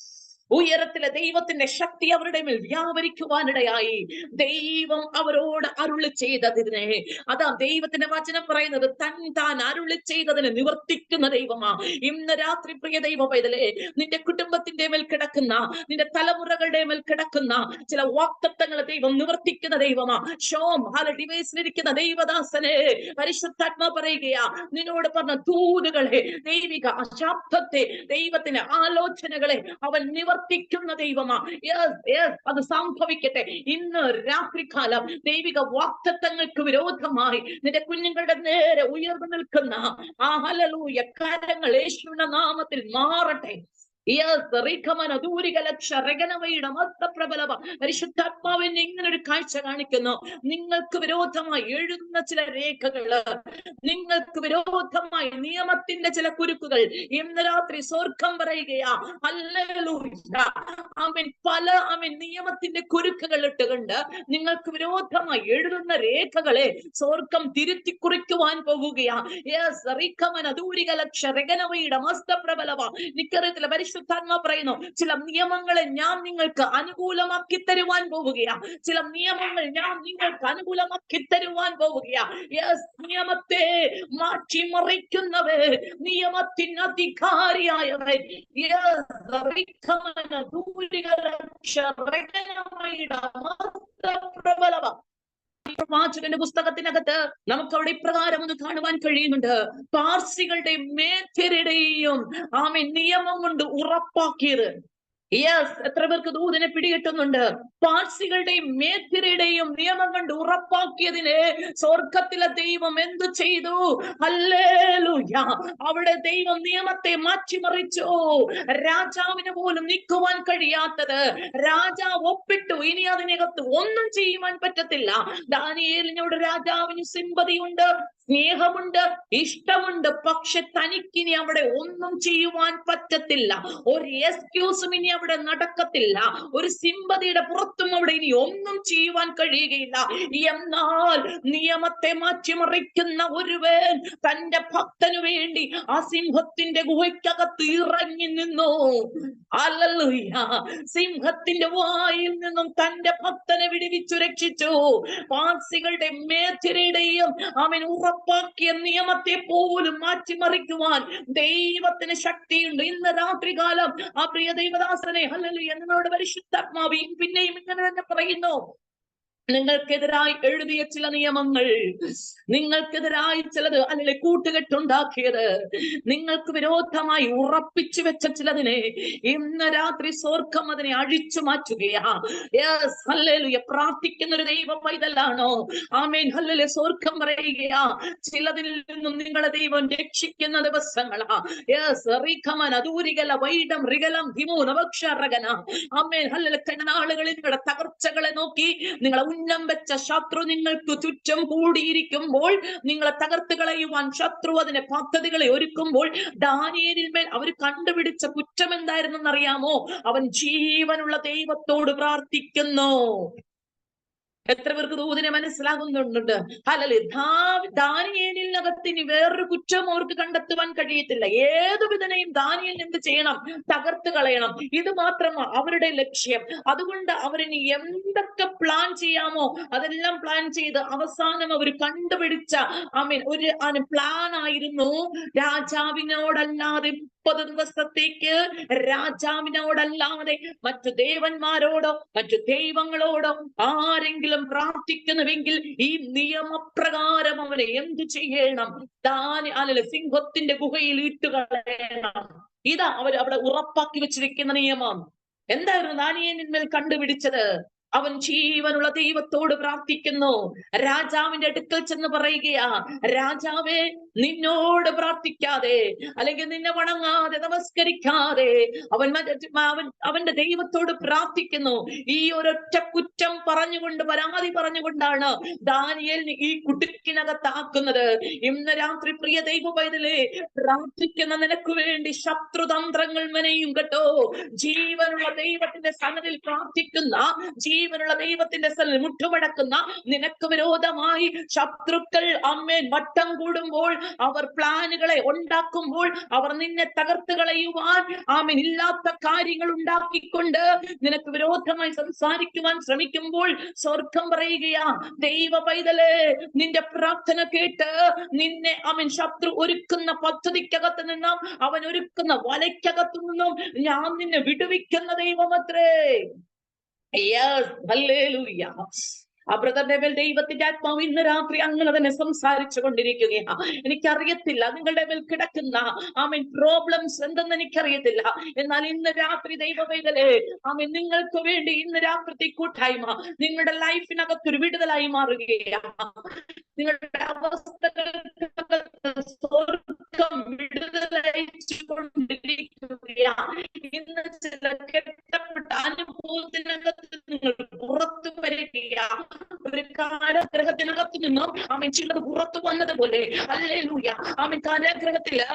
ഉയരത്തിലെ ദൈവത്തിന്റെ ശക്തി അവരുടെ മേൽ വ്യാപരിക്കുവാനിടയായി. ദൈവം അവരോട് അരുളി ചെയ്തതിനെ, അതാ ദൈവത്തിന്റെ വചനം പറയുന്നത്, താൻ അരുളി ചെയ്തതിനെ നിവർത്തിക്കുന്ന ദൈവമാ. ഇന്ന് രാത്രി പ്രിയ ദൈവ പൈതലേ, നിന്റെ കുടുംബത്തിന്റെ മേൽ കിടക്കുന്ന, നിന്റെ തലമുറകളുടെ മേൽ കിടക്കുന്ന ചില വാഗ്ദത്തങ്ങൾ ദൈവം നിവർത്തിക്കുന്ന ദൈവമാ. ഡിവൈസിലിരിക്കുന്ന ദൈവദാസനെ പരിശുദ്ധാത്മാ പറയുകയാ, നിന്നോട് പറഞ്ഞ ദൂതുകളെ, ദൈവിക ശബ്ദത്തെ, ദൈവത്തിന്റെ ആലോചനകളെ അവൻ പ്രവർത്തിക്കുന്ന ദൈവമാ. അത് സംഭവിക്കട്ടെ. ഇന്ന് രാത്രികാലം ദൈവിക വാഗ്ദത്തങ്ങൾക്ക് വിരോധമായി നിന്റെ കുഞ്ഞുങ്ങളുടെ നേരെ ഉയർന്നു നിൽക്കുന്ന ആ ഹല്ലേലൂയ കരങ്ങൾ യേശുവിന്റെ നാമത്തിൽ മാറട്ടെ. പരിശുദ്ധാത്മാവിനെ ഇങ്ങനെ ഒരു കാഴ്ച കാണിക്കുന്നു. നിങ്ങൾക്ക് വിരോധമായി എഴുതുന്ന ചില രേഖകള്, നിങ്ങൾക്ക് വിരോധമായി നിയമത്തിന്റെ ചില കുരുക്കുകൾ ഇന്ന് രാത്രി സ്വർഗം പറയുകയാ. ഹല്ലേലൂയ. ആമേൻ. പല നിയമത്തിന്റെ കുരുക്കുകൾ ഇട്ടുകൊണ്ട് നിങ്ങൾക്ക് വിരോധമായി എഴുതുന്ന രേഖകളെ സ്വർഗം തിരുത്തി കുറിക്കുവാൻ പോവുകയാ. നിക്കറിയത്തില്ല. പരിശുദ്ധാത്മാ പറയുന്നു, ചില നിയമങ്ങളെ ഞാൻ നിങ്ങൾക്ക് അനുകൂലമാക്കി തരുവാൻ പോവുകയാ. ചില നിയമങ്ങൾ ഞാൻ നിങ്ങൾക്ക് അനുകൂലമാക്കി തരുവാൻ പോവുകയാ. നിയമത്തെ മാറ്റിമറിക്കുന്നവർ, നിയമത്തിന് അധികാരിയായവൻ, പ്രവാചകന്റെ പുസ്തകത്തിനകത്ത് നമുക്ക് അവിടെ ഇപ്രകാരം ഒന്ന് കാണുവാൻ കഴിയുന്നുണ്ട്. പാർസികളുടെയും മേദ്യരുടെയും നിയമം കൊണ്ട് ഉറപ്പാക്കിയത്. എത്ര പേർക്ക് ദൂതനെ പിടികിട്ടുന്നുണ്ട്? പാർസികളുടെയും മേദ്യരുടെയും നിയമം കൊണ്ട് ഉറപ്പാക്കിയതിന് സ്വർഗത്തിലെ ദൈവം എന്തു ചെയ്തു? ഹല്ലേലൂയ. അവിടെ ദൈവം നിയമത്തെ മാറ്റിമറിച്ചു. രാജാവിന് പോലും നീക്കുവാൻ കഴിയാത്തത് രാജാവ് ഒപ്പിട്ടു. ഇനി അതിനകത്ത് ഒന്നും ചെയ്യുവാൻ പറ്റത്തില്ല. ദാനിയേലിനോട് രാജാവിന് സിമ്പതിയുണ്ട്, സ്നേഹമുണ്ട്, ഇഷ്ടമുണ്ട്. പക്ഷെ തനിക്കിനി അവിടെ ഒന്നും ചെയ്യുവാൻ പറ്റത്തില്ല. ഒരു എക്സ്ക്യൂസും ഇനി അവിടെ നടക്കത്തില്ല. ഒരു സിമ്പതിയുടെ പുറത്തും അവിടെ ഇനി ഒന്നും ചെയ്യുവാൻ കഴിയുകയില്ല. എന്നാൽ നിയമത്തെ മാറ്റിമറിക്കുന്ന ഒരുവൻ തന്റെ ഭക്തനു വേണ്ടി ആ സിംഹത്തിന്റെ ഗുഹയ്ക്കകത്ത് ഇറങ്ങി നിന്നു. ഹല്ലേലൂയ. സിംഹത്തിന്റെ വായിൽ നിന്നും തന്റെ ഭക്തനെ വിടുവിച്ചു രക്ഷിച്ചു. പാർസികളുടെ മേദ്യരുടെയും അവൻ ഉറപ്പാക്കിയ നിയമത്തെ പോലും മാറ്റിമറിക്കുവാൻ ദൈവത്തിന് ശക്തിയുണ്ട്. ഇന്ന് രാത്രികാലം ആ പ്രിയ ദൈവദാസനെ ഹല്ലേലൂയ എന്നോട് പരിശുദ്ധാത്മാവ് പിന്നെയും ഇങ്ങനെ തന്നെ പറയുന്നു. നിങ്ങൾക്കെതിരായി എഴുതിയ ചില നിയമങ്ങൾ, നിങ്ങൾക്കെതിരായി ചിലത് അല്ലെങ്കിൽ കൂട്ടുകെട്ടുണ്ടാക്കിയത്, നിങ്ങൾക്ക് വിരോധമായി ഉറപ്പിച്ചു വെച്ച ചിലതിനെ ഇന്ന് രാത്രി സ്വർഗം അതിനെ അഴിച്ചു മാറ്റുകയാ. ഹല്ലേലൂയ. പ്രാർത്ഥിക്കുന്ന ഒരു ദൈവ പൈതലാണോ? ആമേൻ. ഹല്ലേലൂയ. സ്വർഗം പറയുകയാ, ചിലതിൽ നിന്നും നിങ്ങളെ ദൈവം രക്ഷിക്കുന്ന ദിവസങ്ങളാ. ആമേൻ. ഹല്ലേലൂയ. കണ്ണാളുകളിൽ നിങ്ങളുടെ തകർച്ചകളെ നോക്കി നിങ്ങളെ ഉന്നം വെച്ച ശത്രു നിങ്ങൾക്ക് ചുറ്റും കൂടിയിരിക്കുമ്പോൾ, നിങ്ങളെ തകർത്ത് കളയുവാൻ ശത്രു അതിന്റെ പദ്ധതികളെ ഒരുക്കുമ്പോൾ, ദാനിയേലിന്മേൽ അവർ കണ്ടുപിടിച്ച കുറ്റം എന്തായിരുന്നെന്നറിയാമോ? അവൻ ജീവനുള്ള ദൈവത്തോട് പ്രാർത്ഥിക്കുന്നു. എത്ര പേർക്ക് ദൂതിനെ മനസ്സിലാകുന്നുണ്ട്? ഹല്ലേലൂയ. ദാനിയേലിനകത്ത് ഇനി വേറൊരു കുറ്റം അവർക്ക് കണ്ടെത്തുവാൻ കഴിയത്തില്ല. ഏതുവിധനെയും ദാനിയേൽ എന്ത് ചെയ്യണം? തകർത്ത് കളയണം. ഇത് മാത്രമാണ് അവരുടെ ലക്ഷ്യം. അതുകൊണ്ട് അവരിനി എന്തൊക്കെ പ്ലാൻ ചെയ്യാമോ അതെല്ലാം പ്ലാൻ ചെയ്ത് അവസാനം അവർ കണ്ടുപിടിച്ച ഒരു പ്ലാൻ ആയിരുന്നു, രാജാവിനോടല്ലാതെ 30 ദിവസത്തേക്ക് രാജാവിനോടല്ലാതെ മറ്റു ദേവന്മാരോടോ മറ്റു ദൈവങ്ങളോടോ ആരെങ്കിലും പ്രാർത്ഥിക്കുന്നുവെങ്കിൽ ഈ നിയമപ്രകാരം അവനെ എന്തു ചെയ്യണം? സിംഹത്തിന്റെ ഗുഹയിൽ ഇട്ടുകളയണം. ഇതാ അവർ അവിടെ ഉറപ്പാക്കി വെച്ചിരിക്കുന്ന നിയമം. എന്തായിരുന്നു ദാനിയേലിന്മേൽ കണ്ടുപിടിച്ചത്? അവൻ ജീവനുള്ള ദൈവത്തോട് പ്രാർത്ഥിക്കുന്നു. രാജാവിന്റെ അടുക്കൽ ചെന്ന് പറയുകയാ, രാജാവേ, നിന്നോട് പ്രാർത്ഥിക്കാതെ അല്ലെങ്കിൽ നിന്നെ വണങ്ങാതെ നമസ്കരിക്കാതെ അവന്റെ ദൈവത്തോട് പ്രാർത്ഥിക്കുന്നു. ഈ ഒരൊറ്റ കുറ്റം പറഞ്ഞുകൊണ്ട്, പരാതി പറഞ്ഞുകൊണ്ടാണ് ദാനിയേലിനെ ഈ കുടുക്കിനകത്താക്കുന്നത്. ഇന്ന് രാത്രി പ്രിയ ദൈവ പൈതലേ, പ്രാർത്ഥിക്കുന്ന നിനക്ക് വേണ്ടി ശത്രുതന്ത്രങ്ങൾ മെനയും കേട്ടോ. ജീവനുള്ള ദൈവത്തിന്റെ സന്നദ്ധിയിൽ പ്രാർത്ഥിക്കുന്ന, ജീവനുള്ള ദൈവത്തിന്റെ സ്ഥലം മുട്ടുമടക്കുന്ന നിനക്ക് വിരോധമായി ശത്രുക്കൾ വട്ടം കൂടുമ്പോൾ, അവർ പ്ലാനുകളെ ഉണ്ടാക്കുമ്പോൾ, അവർ നിന്നെ തകർത്ത് കളയുവാൻ ഇല്ലാത്ത കാര്യങ്ങൾ ഉണ്ടാക്കിക്കൊണ്ട് നിനക്ക് വിരോധമായി സംസാരിക്കുവാൻ ശ്രമിക്കുമ്പോൾ, സ്വർഗം പറയുകയാ, ദൈവ പൈതലേ, നിന്റെ പ്രാർത്ഥന കേട്ട് നിന്നെ ശത്രു ഒരുക്കുന്ന പദ്ധതിക്കകത്ത് നിന്നും, അവൻ ഒരുക്കുന്ന വലയ്ക്കകത്തു നിന്നും ഞാൻ നിന്നെ വിടുവിക്കുന്ന ദൈവമത്രേ. ഹല്ലേലൂയ. ആ ബ്രദറിന്റെ മേൽ ദൈവത്തിന്റെ ആത്മാവ് ഇന്ന് രാത്രി അങ്ങനെ തന്നെ സംസാരിച്ചു കൊണ്ടിരിക്കുകയാണ്. എനിക്കറിയത്തില്ല നിങ്ങളുടെ മേൽ കിടക്കുന്ന പ്രോബ്ലംസ് എന്തെന്ന് എനിക്കറിയത്തില്ല. എന്നാൽ ഇന്ന് രാത്രി ദൈവവേദലേ നിങ്ങൾക്ക് വേണ്ടി ഇന്ന് രാത്രി കൂട്ടായ്മ നിങ്ങളുടെ ലൈഫിനകത്തൊരു വിടുതലായി മാറുകയാണ്. നിങ്ങളുടെ അവസ്ഥകൾക്ക് സ്വർഗം വിടുതലയച്ചുകൊണ്ടിരിക്കുകയാണ്. ഇന്ന് ചില കെട്ടപ്പെട്ട അനുഭവത്തിനകത്ത് നിങ്ങൾ പുറത്തു വരികയാണ്. ഒരു കാരാഗ്രഹത്തിനകത്ത് നിന്നും ചിലത് പുറത്തു വന്നതുപോലെ ഹല്ലേലൂയ കാരാഗ്രഹത്തില്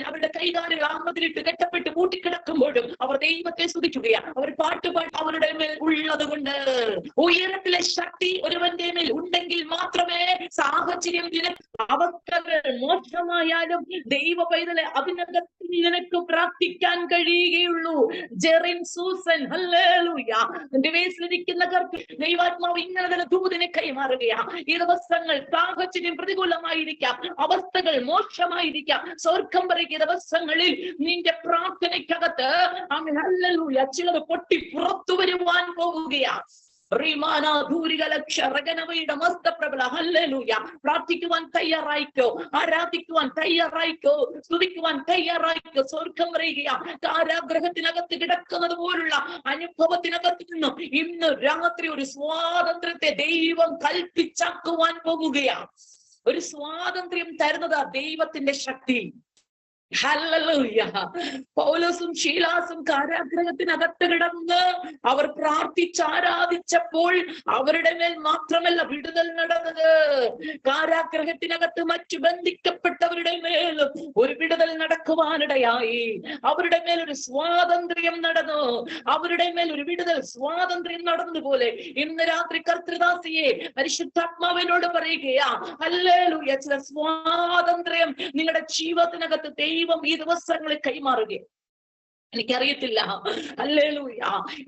അവരുടെ കൈകാലുകൾ ആമതിലിട്ട് കെട്ടപ്പെട്ട് കൂട്ടിക്കിടക്കുമ്പോഴും അവർ ദൈവത്തെ സ്തുതിക്കുകയാണ്. അവർ പാട്ടുപാട്ട് അവരുടെ മേൽ ഉള്ളത് കൊണ്ട്. ഉയരത്തിലെ ശക്തി ഒരുവന്റെ മേൽ ഉണ്ടെങ്കിൽ മാത്രമേ സാഹചര്യം അവസ്ഥകൾ മോശമായാലും ദൈവ പൈതലെ അതിനകത്ത് നിനക്ക് പ്രാർത്ഥിക്കാൻ കഴിയുകയുള്ളൂ. ജെറിൻ സൂസൻ ഹല്ലേലൂയ ഡിവൈസിലിരിക്കുന്ന ദൈവാത്മാവ് ഇങ്ങനെ തന്നെ ദൂതനെ കൈമാറുകയാണ്. ഈ ദിവസങ്ങൾ സാഹചര്യം പ്രതികൂലമായിരിക്കാം, അവസ്ഥകൾ മോശമായിരിക്കാം. സ്വർഗം പറയുന്ന ദിവസങ്ങളിൽ നിന്റെ പ്രാർത്ഥനയ്ക്കകത്ത് ഹല്ലേലൂയ ചിലത് പൊട്ടി പുറത്തു വരുവാൻ പോവുകയാണ്. പ്രാർത്ഥിക്കുവാൻ തയ്യാറായിക്കോ, ആരാധിക്കുവാൻ തയ്യാറായിക്കോ, സ്തുതിക്കുവാൻ തയ്യാറായിക്കോ. സ്വർഗം പറയുകയാ കാരാഗ്രഹത്തിനകത്ത് കിടക്കുന്നത് പോലുള്ള അനുഭവത്തിനകത്ത് നിന്നും ഇന്ന് രാത്രി ഒരു സ്വാതന്ത്ര്യത്തെ ദൈവം കൽപ്പിച്ചാക്കുവാൻ പോകുകയാണ്. ഒരു സ്വാതന്ത്ര്യം തരുന്നത് ദൈവത്തിന്റെ ശക്തി. ഹല്ലേലൂയ. പൗലോസും ശീലാസും കാരാഗ്രഹത്തിനകത്ത് കിടന്ന് അവർ പ്രാർത്ഥിച്ച് ആരാധിച്ചപ്പോൾ അവരുടെ മേൽ മാത്രമല്ല വിടുതൽ നടന്നത്, കാരാഗ്രഹത്തിനകത്ത് മറ്റു ബന്ധിക്കപ്പെട്ടവരുടെ മേലും ഒരു വിടുതൽ നടക്കുവാനിടയായി. അവരുടെ മേൽ ഒരു സ്വാതന്ത്ര്യം നടന്നു. അവരുടെ മേൽ ഒരു വിടുതൽ സ്വാതന്ത്ര്യം നടന്നതുപോലെ ഇന്ന് രാത്രി കർത്തൃദാസിയെ പരിശുദ്ധാത്മാവിനോട് പറയുകയാ ഹല്ലേലൂയ ചില സ്വാതന്ത്ര്യം നിങ്ങളുടെ ജീവിതത്തിനകത്ത് ദൈവം ഈ ദിവസങ്ങളിൽ കൈമാറുകയും. എനിക്കറിയത്തില്ല ഹല്ലേലൂയ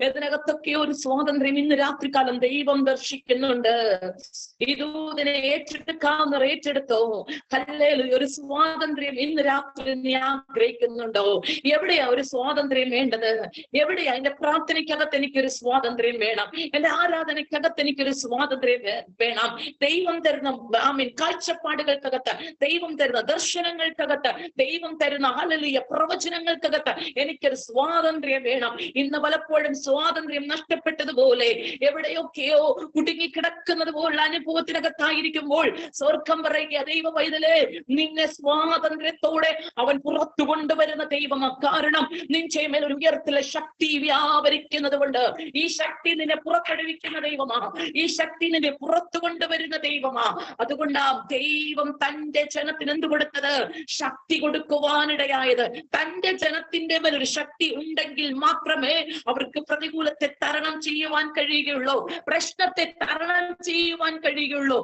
ഇതിനകത്തൊക്കെ ഒരു സ്വാതന്ത്ര്യം ഇന്ന് രാത്രികാലം ദൈവം ദർശിക്കുന്നുണ്ട്. ഇതിനെ ഏറ്റെടുക്കാവുന്നവർ ഏറ്റെടുത്തോ. ഹല്ലേലൂയ ഒരു സ്വാതന്ത്ര്യം ഇന്ന് രാത്രി നീ ആഗ്രഹിക്കുന്നുണ്ടോ? എവിടെയാ ഒരു സ്വാതന്ത്ര്യം വേണ്ടത്? എവിടെയാ എന്റെ പ്രാർത്ഥനയ്ക്കകത്ത് എനിക്കൊരു സ്വാതന്ത്ര്യം വേണം, എന്റെ ആരാധനയ്ക്കകത്ത് എനിക്കൊരു സ്വാതന്ത്ര്യം വേണം. ദൈവം തരുന്ന കാഴ്ചപ്പാടുകൾക്കകത്ത്, ദൈവം തരുന്ന ദർശനങ്ങൾക്കകത്ത്, ദൈവം തരുന്ന ഹല്ലേലൂയ പ്രവചനങ്ങൾക്കകത്ത് എനിക്കൊരു സ്വാതന്ത്ര്യം വേണം. ഇന്ന് പലപ്പോഴും സ്വാതന്ത്ര്യം നഷ്ടപ്പെട്ടതുപോലെ എവിടെയൊക്കെയോ കുടുങ്ങിക്കിടക്കുന്നത് പോലുള്ള അനുഭവത്തിനകത്തായിരിക്കുമ്പോൾ സ്വർഗം പറയുക ദൈവ പൈതലേ നിന്നെ സ്വാതന്ത്ര്യത്തോടെ അവൻ പുറത്തു കൊണ്ടുവരുന്ന ദൈവമാ. കാരണം നിന്റെ മേൽ ഒരു ഉയർത്തിലെ ശക്തി വ്യാപരിക്കുന്നത് കൊണ്ട് ഈ ശക്തി നിന്നെ പുറപ്പെടുവിക്കുന്ന ദൈവമാ. ഈ ശക്തി നിന്നെ പുറത്തു കൊണ്ടുവരുന്ന ദൈവമാ. അതുകൊണ്ട് ദൈവം തന്റെ ജനത്തിന് എന്ത് കൊടുത്തത്? ശക്തി കൊടുക്കുവാനിടയായത്. തന്റെ ജനത്തിന്റെ മേൽ ഒരു ശക്തി ഉണ്ടെങ്കിൽ മാത്രമേ അവർക്ക് പ്രതികൂലത്തെ തരണം ചെയ്യുവാൻ കഴിയുകയുള്ളൂ, പ്രശ്നത്തെ തരണം ചെയ്യുവാൻ കഴിയുകയുള്ളൂ,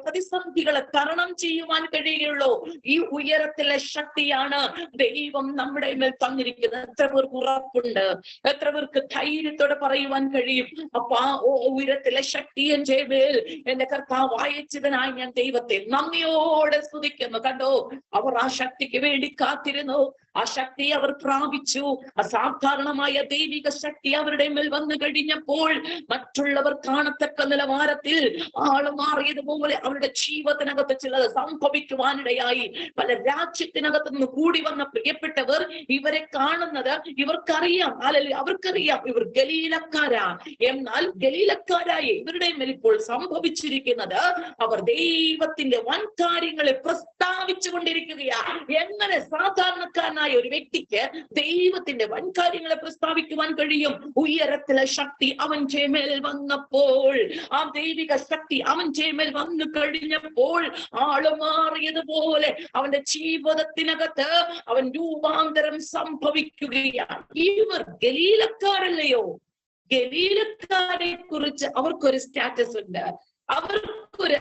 പ്രതിസന്ധികളെ തരണം ചെയ്യുവാൻ കഴിയുകയുള്ളൂ. ഈ ഉയരത്തിലെ ശക്തിയാണ് ദൈവം നമ്മുടെ മേൽ തന്നിരിക്കുന്നത്. എത്ര പേർക്ക് ഉറപ്പുണ്ട്? എത്ര പേർക്ക് ധൈര്യത്തോടെ പറയുവാൻ കഴിയും അപ്പാ ഉയരത്തിലെ ശക്തി എന്റെ മേൽ എന്റെ കർത്താവ് അയച്ചതിനായി ഞാൻ ദൈവത്തെ നന്ദിയോടെ സ്തുതിക്കുന്നു. കണ്ടോ, അവർ ആ ശക്തിക്ക് വേണ്ടി കാത്തിരുന്നു. ആ ശക്തി അവർ പ്രാപിച്ചു. അസാധാരണമായ ദൈവിക ശക്തി അവരുടെ മേൽ വന്നു കഴിഞ്ഞപ്പോൾ മറ്റുള്ളവർ കാണത്തക്ക നിലവാരത്തിൽ ആള് മാറിയതുപോലെ അവരുടെ ജീവിതത്തിനകത്ത് ചിലത് സംഭവിക്കുവാനിടയായി. പല രാജ്യത്തിനകത്ത് നിന്ന് കൂടി വന്ന പ്രിയപ്പെട്ടവർ ഇവരെ കാണുന്നത് ഇവർക്കറിയാം, അവർക്കറിയാം ഇവർ ഗലീലക്കാരാ. എന്നാൽ ഗലീലക്കാരായ ഇവരുടെ മേൽ ഇപ്പോൾ സംഭവിച്ചിരിക്കുന്നത് അവർ ദൈവത്തിന്റെ വൻ കാര്യങ്ങളെ പ്രസ്താവിച്ചു കൊണ്ടിരിക്കുകയാ. എങ്ങനെ സാധാരണക്കാരനായ ഒരു വ്യക്തിക്ക് ദൈവത്തിന്റെ വൻ കാര്യങ്ങളെ പ്രസ്താവിക്കുവാൻ കഴിയും? ഉയരത്തിലെ ശക്തി അവന്റെ മേൽ വന്നപ്പോൾ, ആ ദൈവിക ശക്തി അവന്റെ മേൽ വന്നു കഴിഞ്ഞപ്പോൾ ആള് മാറിയതുപോലെ അവന്റെ ജീവിതത്തിനകത്ത് അവൻ രൂപാന്തരം സംഭവിക്കുകയാണ്. ഇവർ ഗലീലക്കാരല്ലയോ? ഗലീലക്കാരെ കുറിച്ച് അവർക്കൊരു സ്റ്റാറ്റസ് ഉണ്ട്, അവർക്കൊരു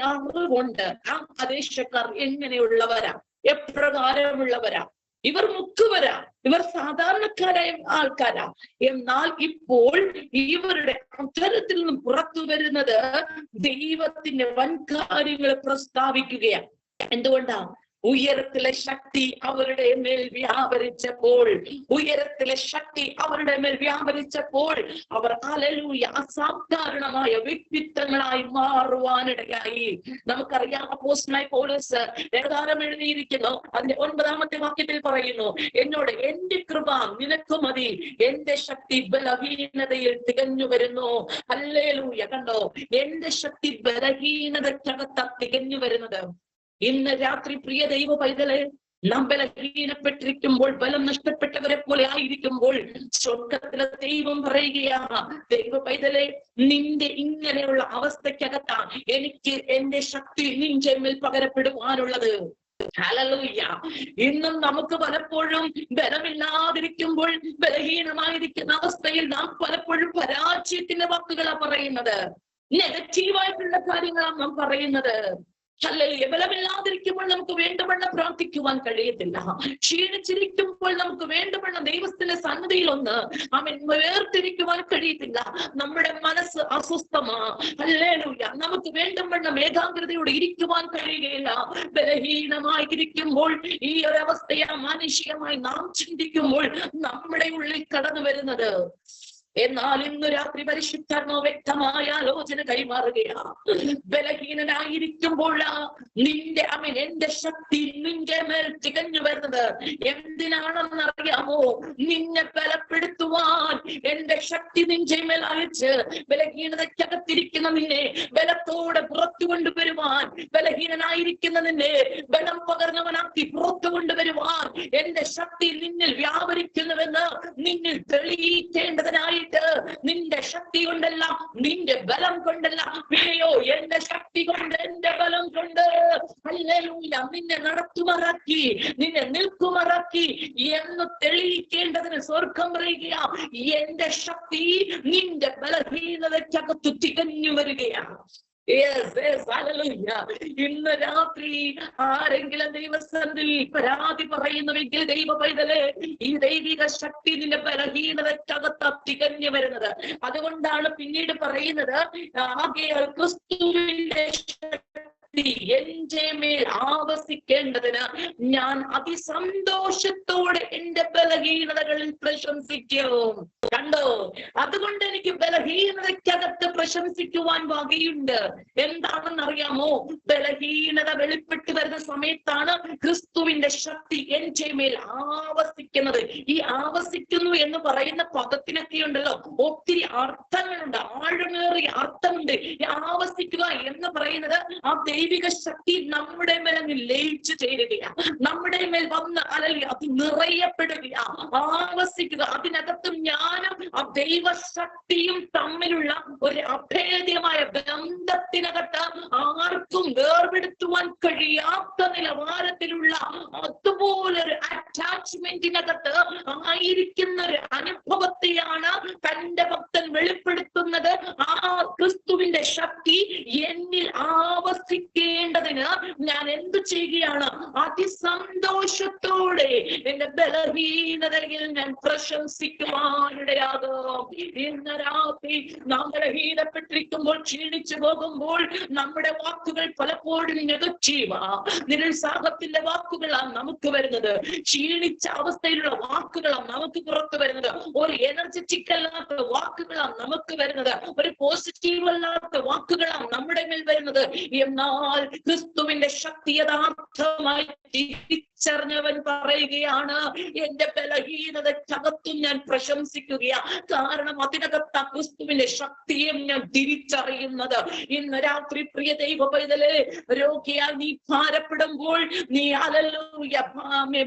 അറിവുണ്ട്. ആ പ്രദേശക്കാർ എങ്ങനെയുള്ളവരാ, എപ്രകാരമുള്ളവരാ? ഇവർ മുക്കുവരാ, ഇവർ സാധാരണക്കാരായ ആൾക്കാരാ. എന്നാൽ ഇപ്പോൾ ഇവരുടെ അക്ഷരത്തിൽ നിന്നും പുറത്തു വരുന്നത് ദൈവത്തിന്റെ വൻ കാര്യങ്ങളെ പ്രസ്താവിക്കുകയാണ്. എന്തുകൊണ്ടാ? ഉയരത്തിലെ ശക്തി അവരുടെ മേൽ വ്യാപരിച്ചപ്പോൾ, ഉയരത്തിലെ ശക്തി അവരുടെ മേൽ വ്യാപരിച്ചപ്പോൾ അവർ ഹല്ലേലൂയ അസാധാരണമായ വ്യക്തിത്വങ്ങളായി മാറുവാനിടയായി. നമുക്കറിയാം, അപ്പോസ്തലനായ പൗലോസ് ഏതാനും എഴുതിയിരിക്കുന്നു. അതിന്റെ 9-ാമത്തെ വാക്യത്തിൽ പറയുന്നു, എന്നോട് എന്റെ കൃപ നിനക്ക് മതി, എന്റെ ശക്തി ബലഹീനതയിൽ തികഞ്ഞു വരുന്നു. ഹല്ലേലൂയ. കണ്ടോ, എന്റെ ശക്തി ബലഹീനതയ്ക്കകത്ത് തികഞ്ഞു വരുന്നത്. ഇന്ന് രാത്രി പ്രിയ ദൈവ പൈതലെ, നാം ബലഹീനപ്പെട്ടിരിക്കുമ്പോൾ, ബലം നഷ്ടപ്പെട്ടവരെ പോലെ ആയിരിക്കുമ്പോൾ, സ്വർഗത്തിലെ ദൈവം പറയുകയാണ്, ദൈവ പൈതലെ, നിന്റെ ഇങ്ങനെയുള്ള അവസ്ഥയ്ക്കകത്താ എനിക്ക് എന്റെ ശക്തി നിന്റെ മേൽ പകരപ്പെടുവാനുള്ളത്. ഹല്ലേലൂയ. ഇന്നും നമുക്ക് പലപ്പോഴും ബലമില്ലാതിരിക്കുമ്പോൾ, ബലഹീനമായിരിക്കുന്ന അവസ്ഥയിൽ നാം പലപ്പോഴും പരാജയത്തിന്റെ വാക്കുകളാണ് പറയുന്നത്, നെഗറ്റീവായിട്ടുള്ള കാര്യങ്ങളാണ് നാം പറയുന്നത്. ഹല്ലേലൂയ. ബലമില്ലാതിരിക്കുമ്പോൾ നമുക്ക് വേണ്ടവണ്ണം പ്രാർത്ഥിക്കുവാൻ കഴിയത്തില്ല. ക്ഷീണിച്ചിരിക്കുമ്പോൾ നമുക്ക് വേണ്ടവണ്ണം ദൈവത്തിന്റെ സന്നിധിയിൽ ഒന്ന് വേർതിരിക്കുവാൻ കഴിയത്തില്ല. നമ്മുടെ മനസ്സ് അസ്വസ്ഥമാ. ഹല്ലേലൂയ. നമുക്ക് വേണ്ടവണ്ണം ഏകാഗ്രതയോടെ ഇരിക്കുവാൻ കഴിയുകയില്ല. ബലഹീനമായിരിക്കുമ്പോൾ, ഈ ഒരവസ്ഥയെ മാനുഷികമായി നാം ചിന്തിക്കുമ്പോൾ നമ്മുടെ ഉള്ളിൽ കടന്നു വരുന്നത്. എന്നാൽ ഇന്ന് രാത്രി പരിശുദ്ധാത്മാവ് വ്യക്തമായ ആലോചന കൈമാറുകയാണ്. ബലഹീനനായിരിക്കുമ്പോൾ നിന്റെ എന്റെ ശക്തി നിന്റെ മേൽ തികഞ്ഞു വരുന്നത് എന്തിനാണെന്നറിയാമോ? നിന്നെ ബലപ്പെടുത്തുവാൻ എന്റെ ശക്തി നിന്റെ മേൽ അയച്ച് ബലഹീനതയ്ക്കകത്തിരിക്കുന്ന നിന്നെ ബലത്തോടെ പുറത്തു കൊണ്ടുവരുവാൻ, ബലഹീനനായിരിക്കുന്ന നിന്നെ ബലം പകർന്നവനാക്കി പുറത്തു കൊണ്ടുവരുവാൻ എന്റെ ശക്തി നിന്നിൽ വ്യാപരിക്കുന്നുവെന്ന് നിന്നിൽ തെളിയിക്കേണ്ടതിനായി, നിന്റെ ശക്തി കൊണ്ടല്ല, നിന്റെ ബലം കൊണ്ടല്ല, പിന്നെയോ എന്റെ ശക്തി കൊണ്ട്, എന്റെ ബലം കൊണ്ട് ഹല്ലേലൂയ നിന്നെ നടത്തുമാറാക്കി, നിന്നെ നിൽക്കുമാറാക്കി എന്ന് തെളിയിക്കേണ്ടതിന് സ്വർഗം പറയുകയാ, എന്റെ ശക്തി നിന്റെ ബലഹീനതയ്ക്കകത്ത് തികഞ്ഞു വരികയാണ്. ഇന്ന് രാത്രി ആരെങ്കിലും ദൈവസന്നിധിയിൽ പരാതി പറയുന്നുവെങ്കിൽ ദൈവ പൈതലേ, ഈ ദൈവിക ശക്തി നിന്റെ ബലഹീനതയ്ക്കകത്ത് തികഞ്ഞു വരുന്നത്. അതുകൊണ്ടാണ് പിന്നീട് പറയുന്നത്, ആകയാൽ ക്രിസ്തുവിന്റെ എന്റെ മേൽ ആവസിക്കേണ്ടതിന് ഞാൻ അതിസന്തോഷത്തോടെ എന്റെ ബലഹീനതകളിൽ പ്രശംസിക്കും. കണ്ടോ, അതുകൊണ്ട് എനിക്ക് ബലഹീനതയ്ക്കകത്ത് പ്രശംസിക്കുവാൻ വകയുണ്ട്. എന്താണെന്നറിയാമോ? ബലഹീനത വെളിപ്പെട്ട് വരുന്ന സമയത്താണ് ക്രിസ്തുവിന്റെ ശക്തി എന്റെ മേൽ ആവസിക്കുന്നത്. ഈ ആവസിക്കുന്നു എന്ന് പറയുന്ന പദത്തിനൊക്കെ ഉണ്ടല്ലോ ഒത്തിരി അർത്ഥങ്ങളുണ്ട്, ആഴമേറിയ അർത്ഥമുണ്ട്. ഈ ആവസിക്കുക എന്ന് പറയുന്നത് ആ ദൈവിക ശക്തി നമ്മുടെ മേൽ അങ്ങ് ലയിച്ചു ചേരുകയാണ്, നമ്മുടെ മേൽ വന്ന് അത് നിറയപ്പെടുകയാ. ആവസിക്കുക, അതിനകത്തും ഞാനും ആ ദൈവശക്തിയും തമ്മിലുള്ള ഒരു അഭേദ്യമായ ബന്ധത്തിനകത്ത് ആർക്കും വേർപെടുത്തുവാൻ കഴിയാത്ത നിലവാരത്തിലുള്ള അതുപോലൊരു അറ്റാച്ച്മെന്റിനകത്ത് ആയിരിക്കുന്ന ഒരു അനുഭവത്തെയാണ് തന്റെ ഭക്തൻ വെളിപ്പെടുത്തുന്നത്. ആ ക്രിസ്തുവിന്റെ ശക്തി എന്നിൽ ആവസിക്കേണ്ടതിന് ഞാൻ എന്തു ചെയ്യുകയാണ്? അതിസന്തോഷത്തോടെ എന്റെ ബലഹീനതയിൽ ഞാൻ പ്രശംസിക്കുവാനിടയാകും. ഇന്ന് രാത്രി നാം ബലഹീനപ്പെട്ടിരിക്കുമ്പോൾ, ക്ഷീണിച്ചു പോകുമ്പോൾ നമ്മുടെ വാക്കുകൾ പലപ്പോഴും നെഗറ്റീവാ, നിരുത്സാഹത്തിന്റെ വാക്കുകളാണ് നമുക്ക് വരുന്നത്, ക്ഷീണിച്ച അവസ്ഥയിലുള്ള വാക്കുകളാണ് നമുക്ക് പുറത്തു വരുന്നത്, ഒരു എനർജറ്റിക് അല്ലാത്ത വാക്കുകളാണ് നമുക്ക് വരുന്നത്, ഒരു പോസിറ്റീവ് അല്ലാത്ത വാക്കുകളാണ് നമ്മുടെ മേൽ വരുന്നത്. എന്നാൽ ക്രിസ്തുവിന്റെ ശക്തി യഥാർത്ഥമായി തിരിച്ചറിഞ്ഞവൻ പറയുകയാണ്, എന്റെ ബലഹീനതയ്ക്കകത്തും ഞാൻ പ്രശംസിക്കുകയാ. കാരണം അതിനകത്ത് ക്രിസ്തുവിന്റെ ശക്തിയും ഞാൻ തിരിച്ചറിയുന്നത്. ഇന്ന് രാത്രി പ്രിയ ദൈവ പൈതലേ, രോഗിയാൽ നീ ഭാരപ്പെടുമ്പോൾ, നീ ഹല്ലേലൂയ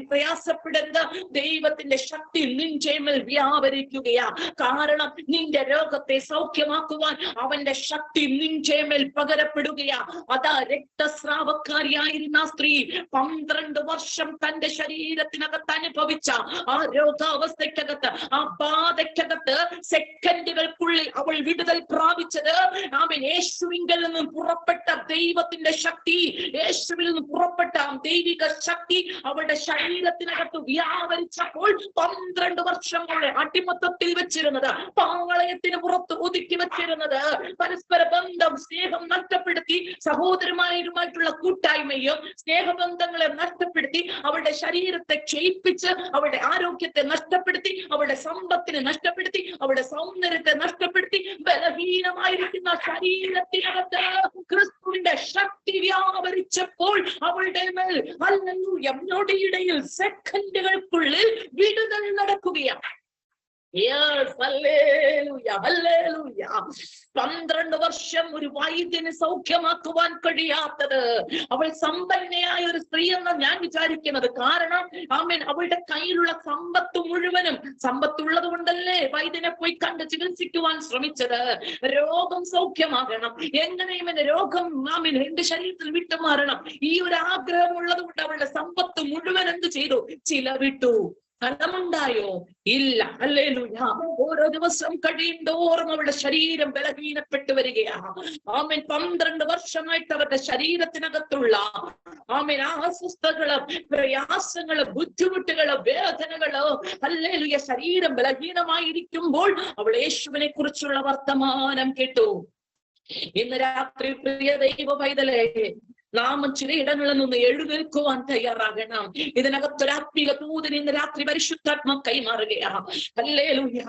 പ്രയാസപ്പെടരുത്. ദൈവത്തിന്റെ ശക്തി നിന്റെ മേൽ വ്യാപരിക്കുകയാ. കാരണം നിന്റെ രോഗത്തെ സൗഖ്യമാക്കുവാൻ അവന്റെ ശക്തി നിന്റെ മേൽ പകരപ്പെടുകയാ. അതാ രക്തസ്രാവക്കാരിയായിരുന്ന സ്ത്രീ 12 വർഷം തന്റെ ശരീരത്തിനകത്ത് അനുഭവിച്ച ആ രോഗാവസ്ഥയ്ക്കകത്ത്, ആ ബാധയ്ക്കകത്ത് സെക്കൻഡുകൾക്കുള്ളിൽ അവൾ വിടുതൽ പ്രാപിച്ചത് അവൻ യേശുവിങ്കിൽ നിന്നും പുറപ്പെട്ട ദൈവത്തിന്റെ ശക്തി, യേശുവിൽ നിന്ന് പുറപ്പെട്ട ദൈവിക ശക്തി അവളുടെ ശരീരത്തിനകത്ത് വ്യാപരിച്ചപ്പോൾ 12 വർഷം കൊണ്ട് അടിമത്തത്തിൽ വെച്ചിരുന്നത്, പാളയത്തിന് പുറത്ത് ഒതുക്കി വെച്ചിരുന്നത്, പരസ്പര ബന്ധം സ്നേഹം നഷ്ടപ്പെടുത്തി സഹോദരന്മാരുമായിട്ടുള്ള കൂട്ടായ്മയും സ്നേഹബന്ധങ്ങളെ നഷ്ടപ്പെടുത്തി, അവളുടെ ശരീരത്തെ ക്ഷയിപ്പിച്ച്, അവളുടെ ആരോഗ്യത്തെ നഷ്ടപ്പെടുത്തി, അവളുടെ സമ്പത്തിനെ നഷ്ടപ്പെടുത്തി, അവളുടെ സൗന്ദര്യത്തെ നഷ്ടപ്പെടുത്തി, ബലഹീനമായിരിക്കുന്ന ശരീരത്തിനകത്ത് ക്രിസ്തുവിന്റെ ശക്തി വ്യാപരിച്ചപ്പോൾ അവളുടെ മേൽ ഹല്ലേലൂയ ഞൊടിയിടയിൽ സെക്കൻഡുകൾക്കുള്ളിൽ വിടുതൽ നടക്കുകയാണ്. 12 വർഷം ഒരു വൈദ്യന് സൗഖ്യമാക്കുവാൻ കഴിയാത്തത് അവൾ സമ്പന്നയായ ഒരു സ്ത്രീ എന്ന് ഞാൻ വിചാരിക്കുന്നത്. കാരണം ആമേൻ, അവളുടെ കയ്യിലുള്ള സമ്പത്ത് മുഴുവനും, സമ്പത്തുള്ളത് കൊണ്ടല്ലേ വൈദ്യനെ പോയി കണ്ട് ചികിത്സിക്കുവാൻ ശ്രമിച്ചത്. രോഗം സൗഖ്യമാകണം, എങ്ങനെയും എന്റെ രോഗം ആമേൻ എന്റെ ശരീരത്തിൽ വിട്ടുമാറണം, ഈ ഒരു ആഗ്രഹം ഉള്ളത് കൊണ്ട് അവളുടെ സമ്പത്ത് മുഴുവൻ എന്ത് ചെയ്തു? ചിലവിട്ടു. ഫലമുണ്ടായോ? ഇല്ല. ഹല്ലേലൂയ. ഓരോ ദിവസം കഴിയുന്തോറും അവരുടെ ശരീരം ബലഹീനപ്പെട്ടു വരികയാണ്. ആമേൻ. 12 വർഷമായിട്ട് അവരുടെ ശരീരത്തിനകത്തുള്ള ആമേൻ അസ്വസ്ഥതകള്, പ്രയാസങ്ങള്, ബുദ്ധിമുട്ടുകള്, വേദനകള്, ഹല്ലേലൂയ, ശരീരം ബലഹീനമായിരിക്കുമ്പോൾ അവൾ യേശുവിനെ കുറിച്ചുള്ള വർത്തമാനം കേട്ടു. ഇന്ന് രാത്രി പ്രിയ ദൈവ പൈതലേ, നാം ചിലയിടങ്ങളിൽ നിന്ന് എഴുന്നേൽക്കുവാൻ തയ്യാറാകണം. ഇതിനകത്തൊരാത്മീക ദൂതൻ ഇന്ന് രാത്രി പരിശുദ്ധാത്മ കൈമാറുകയാണ്. ഹല്ലേലൂയ.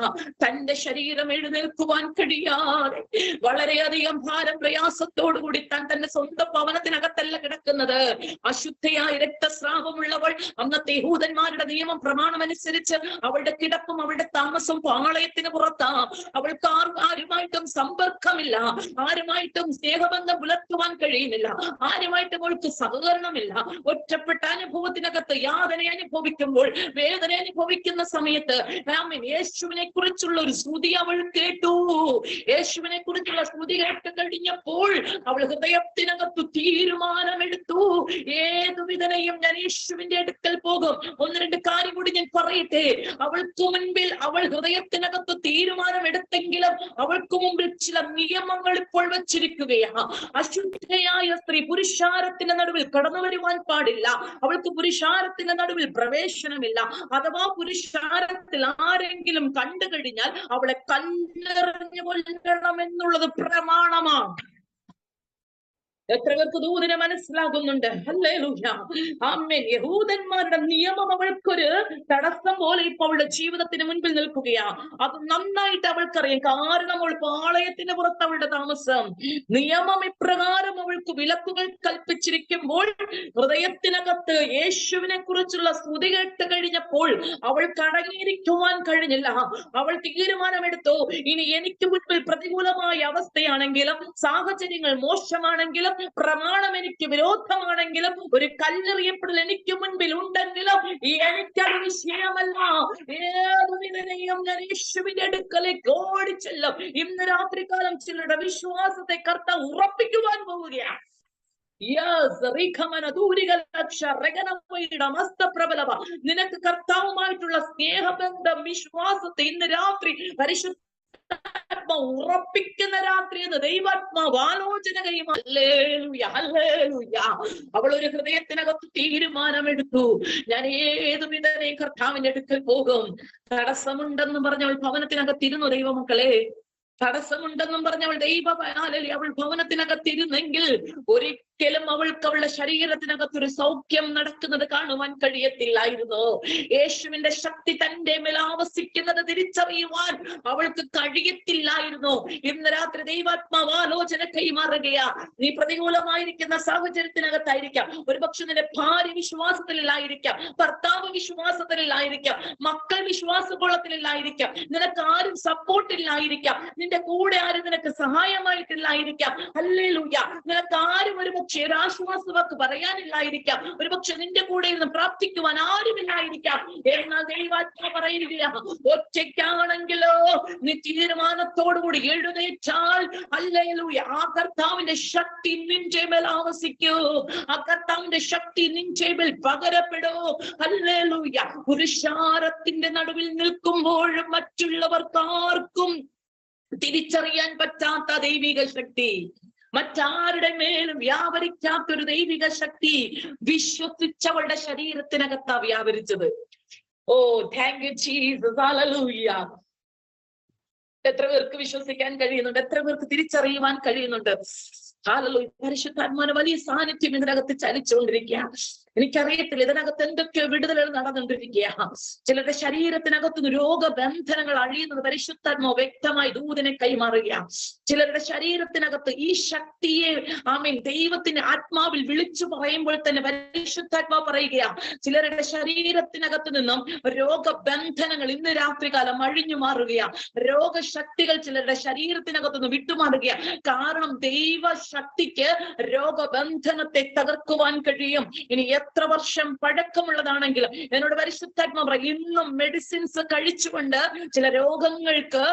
തന്റെ ശരീരം എഴുന്നേൽക്കുവാൻ കഴിയാതെ വളരെയധികം ഭാരം പ്രയാസത്തോടുകൂടി തന്റെ സ്വന്തം ഭവനത്തിനകത്തല്ല കിടക്കുന്നത്. അശുദ്ധയായ രക്തസ്രാവമുള്ളവൾ, അന്നത്തെ യഹൂദന്മാരുടെ നിയമം പ്രമാണമനുസരിച്ച് അവളുടെ കിടപ്പും അവളുടെ താമസം പാളയത്തിന് പുറത്താ. അവൾക്ക് ആരുമായിട്ടും സമ്പർക്കമില്ല, ആരുമായിട്ടും സ്നേഹബന്ധം പുലർത്തുവാൻ കഴിയുന്നില്ല, ആരുമായിട്ടും അവൾക്ക് സഹകരണമില്ല. ഒറ്റപ്പെട്ട അനുഭവത്തിനകത്ത് യാതന അനുഭവിക്കുമ്പോൾ, വേദന അനുഭവിക്കുന്ന സമയത്ത് യേശുവിനെ കുറിച്ചുള്ള ഒരു സ്തുതി അവൾ കേട്ടു. യേശുവിനെ കുറിച്ചുള്ള സ്തുതി കേട്ട് കഴിഞ്ഞപ്പോൾ അവൾ ഹൃദയത്തിനകത്ത് തീരുമാനമെടുത്തു, ഏതുവിധനെയും ഞാൻ യേശുവിന്റെ അടുക്കൽ പോകും. 1-2 കാര്യം കൂടി ഞാൻ പറയട്ടെ. അവൾക്ക് മുൻപിൽ അവൾ ഹൃദയത്തിനകത്ത് തീരുമാനമെടുത്തെങ്കിലും അവൾക്ക് മുമ്പിൽ ചില നിയമങ്ങൾ ഇപ്പോൾ വെച്ചിരിക്കുകയാണ്. അശുദ്ധയായ സ്ത്രീ പുരുഷാരത്തിന്റെ നടുവിൽ കടന്നു വരുവാൻ പാടില്ല. അവൾക്ക് പുരുഷാരത്തിന്റെ നടുവിൽ പ്രവേശനമില്ല. അഥവാ പുരുഷാരത്തിൽ ആരെങ്കിലും കണ്ടു കഴിഞ്ഞാൽ അവളെ കല്ലെറിഞ്ഞു കൊല്ലണം എന്നുള്ളത് പ്രമാണമാണ്. എത്ര പേർക്ക് ദൂതനെ മനസ്സിലാകുന്നുണ്ട്? ഹല്ലേലൂയ. ആമേൻ. യഹൂദന്മാരുടെ നിയമം അവൾക്കൊരു തടസ്സം പോലെ ഇപ്പൊ അവളുടെ ജീവിതത്തിന് മുൻപിൽ നിൽക്കുകയാണ്. അത് നന്നായിട്ട് അവൾക്കറിയാം. കാരണം അവൾ പാളയത്തിന് പുറത്ത് അവളുടെ താമസം. നിയമം ഇപ്രകാരം അവൾക്ക് വിലക്കുകൾ കൽപ്പിച്ചിരിക്കുമ്പോൾ ഹൃദയത്തിനകത്ത് യേശുവിനെ കുറിച്ചുള്ള സ്തുതി കേട്ട് കഴിഞ്ഞപ്പോൾ അവൾക്ക് അടങ്ങിയിരിക്കുവാൻ കഴിഞ്ഞില്ല. അവൾ തീരുമാനമെടുത്തു, ഇനി എനിക്ക് മുൻപിൽ പ്രതികൂലമായ അവസ്ഥയാണെങ്കിലും, സാഹചര്യങ്ങൾ മോശമാണെങ്കിലും, പ്രമാണം എനിക്ക് വിരോധമാണെങ്കിലും, ഒരു കല്ലെറിയപ്പെടൽ എനിക്ക് മുൻപിൽ ഉണ്ടെങ്കിലും എനിക്കത് വിഷയമല്ല. ഏതുവിധനെയും ഞാൻ യേശുവിന്റെ അടുക്കലേക്ക് ഓടിച്ചെല്ലും. ഇന്ന് രാത്രികാലം ചിലരുടെ വിശ്വാസത്തെ കർത്താവ് ഉറപ്പിക്കുവാൻ പോവുകയാണ്. നിനക്ക് കർത്താവുമായിട്ടുള്ള സ്നേഹബന്ധം, വിശ്വാസത്തെ ഇന്ന് രാത്രി പരിശുദ്ധ ഉറപ്പിക്കുന്ന രാത്രി എന്ന് ദൈവാത്മാവ് ആലോചന അവൾ ഒരു ഹൃദയത്തിനകത്ത് തീരുമാനമെടുത്തു, ഞാൻ ഏതുവിധനെയും കർത്താവിന്റെ അടുക്കൽ പോകും. തടസ്സമുണ്ടെന്ന് പറഞ്ഞവൾ ഭവനത്തിനകത്തിരുന്നു. ദൈവമക്കളെ, തടസ്സമുണ്ടെന്നും പറഞ്ഞവൾ അവൾ ഭവനത്തിനകത്തിരുന്നെങ്കിൽ ഒരിക്കലും അവൾക്ക് അവളുടെ ശരീരത്തിനകത്തൊരു സൗഖ്യം നടക്കുന്നത് കാണുവാൻ കഴിയത്തില്ലായിരുന്നു. യേശുവിന്റെ ശക്തി തന്റെ മേൽ ആവസിക്കുന്നത് തിരിച്ചറിയുവാൻ അവൾക്ക് കഴിയത്തില്ലായിരുന്നു. ഇന്ന് രാത്രി ദൈവാത്മാവ് ആലോചന കൈമാറുകയാ. നീ പ്രതികൂലമായിരിക്കുന്ന സാഹചര്യത്തിനകത്തായിരിക്കാം. ഒരുപക്ഷെ നിന്റെ ഭാര്യ വിശ്വാസത്തിലായിരിക്കാം, ഭർത്താവ് വിശ്വാസത്തിലായിരിക്കാം, മക്കൾ വിശ്വാസക്കുളത്തിലായിരിക്കാം, നിനക്ക് ആരും സപ്പോർട്ടില്ലായിരിക്കാം, നിന്റെ കൂടെ ആരും നിനക്ക് സഹായമായിട്ടില്ലായിരിക്കാം. ഹല്ലേലൂയ. നിനക്ക് ആരും ഒരുപക്ഷെ ഒരു ആശ്വാസവാക്ക് പറയാനില്ലായിരിക്കാം, ഒരുപക്ഷെ നിന്റെ കൂടെ ഇരുന്ന് പ്രാർത്ഥിക്കുവാൻ ആരുമില്ലായിരിക്കാം. എന്നാൽ ദൈവാത്മാവ് പറയുകയാണ്, ഒറ്റയ്ക്കാണെങ്കിലോ നീ തീരുമാനത്തോടുകൂടി എഴുന്നേറ്റാൽ ഹല്ലേലൂയ, ആ കർത്താവിന്റെ ശക്തി നിന്റെ മേൽ ആവസിക്കൂ, ആ കർത്താവിന്റെ ശക്തി നിന്റെ മേൽ പകരപ്പെടൂ. ഹല്ലേലൂയ. പുരുഷാരത്തിന്റെ നടുവിൽ നിൽക്കുമ്പോഴും മറ്റുള്ളവർക്കാർക്കും തിരിച്ചറിയാൻ പറ്റാത്ത ദൈവിക ശക്തി, മറ്റാരുടെ മേലും വ്യാപരിക്കാത്തൊരു ദൈവിക ശക്തി വിശ്വസിച്ചവളുടെ ശരീരത്തിനകത്താ വ്യാപരിച്ചത്. ഓ, താങ്ക് യു ജീസസ്. ഹല്ലേലൂയ. എത്ര പേർക്ക് വിശ്വസിക്കാൻ കഴിയുന്നുണ്ട്? എത്ര പേർക്ക് തിരിച്ചറിയുവാൻ കഴിയുന്നുണ്ട്? ഹല്ലേലൂയ. പരിശുദ്ധാത്മാവിന്റെ വലിയ സാന്നിധ്യം ഇതിനകത്ത് ചലിച്ചുകൊണ്ടിരിക്കുക. എനിക്കറിയത്തില്ല, ഇതിനകത്ത് എന്തൊക്കെയോ വിടുതലുകൾ നടന്നുകൊണ്ടിരിക്കുക. ചിലരുടെ ശരീരത്തിനകത്ത് രോഗബന്ധനങ്ങൾ അഴിയുന്നത് പരിശുദ്ധാത്മാവ് വ്യക്തമായി ദൂതനെ കൈമാറുക. ചിലരുടെ ശരീരത്തിനകത്ത് ഈ ശക്തിയെ ദൈവത്തിന്റെ ആത്മാവിൽ വിളിച്ചു പറയുമ്പോൾ തന്നെ പരിശുദ്ധാത്മാവ് പറയുക, ചിലരുടെ ശരീരത്തിനകത്ത് നിന്നും രോഗബന്ധനങ്ങൾ ഇന്ന് രാത്രികാലം അഴിഞ്ഞു മാറുകയാ. രോഗശക്തികൾ ചിലരുടെ ശരീരത്തിനകത്ത് നിന്ന് വിട്ടുമാറുക. കാരണം ദൈവശക്തിക്ക് രോഗബന്ധനത്തെ തകർക്കുവാൻ കഴിയും. ഇനി എത്ര വർഷം പഴക്കമുള്ളതാണെങ്കിലും എന്നോട് പരിശുദ്ധാത്മാവ് പറയും, ഇന്നും മെഡിസിൻസ് കഴിച്ചുകൊണ്ട് ചില രോഗങ്ങൾക്ക്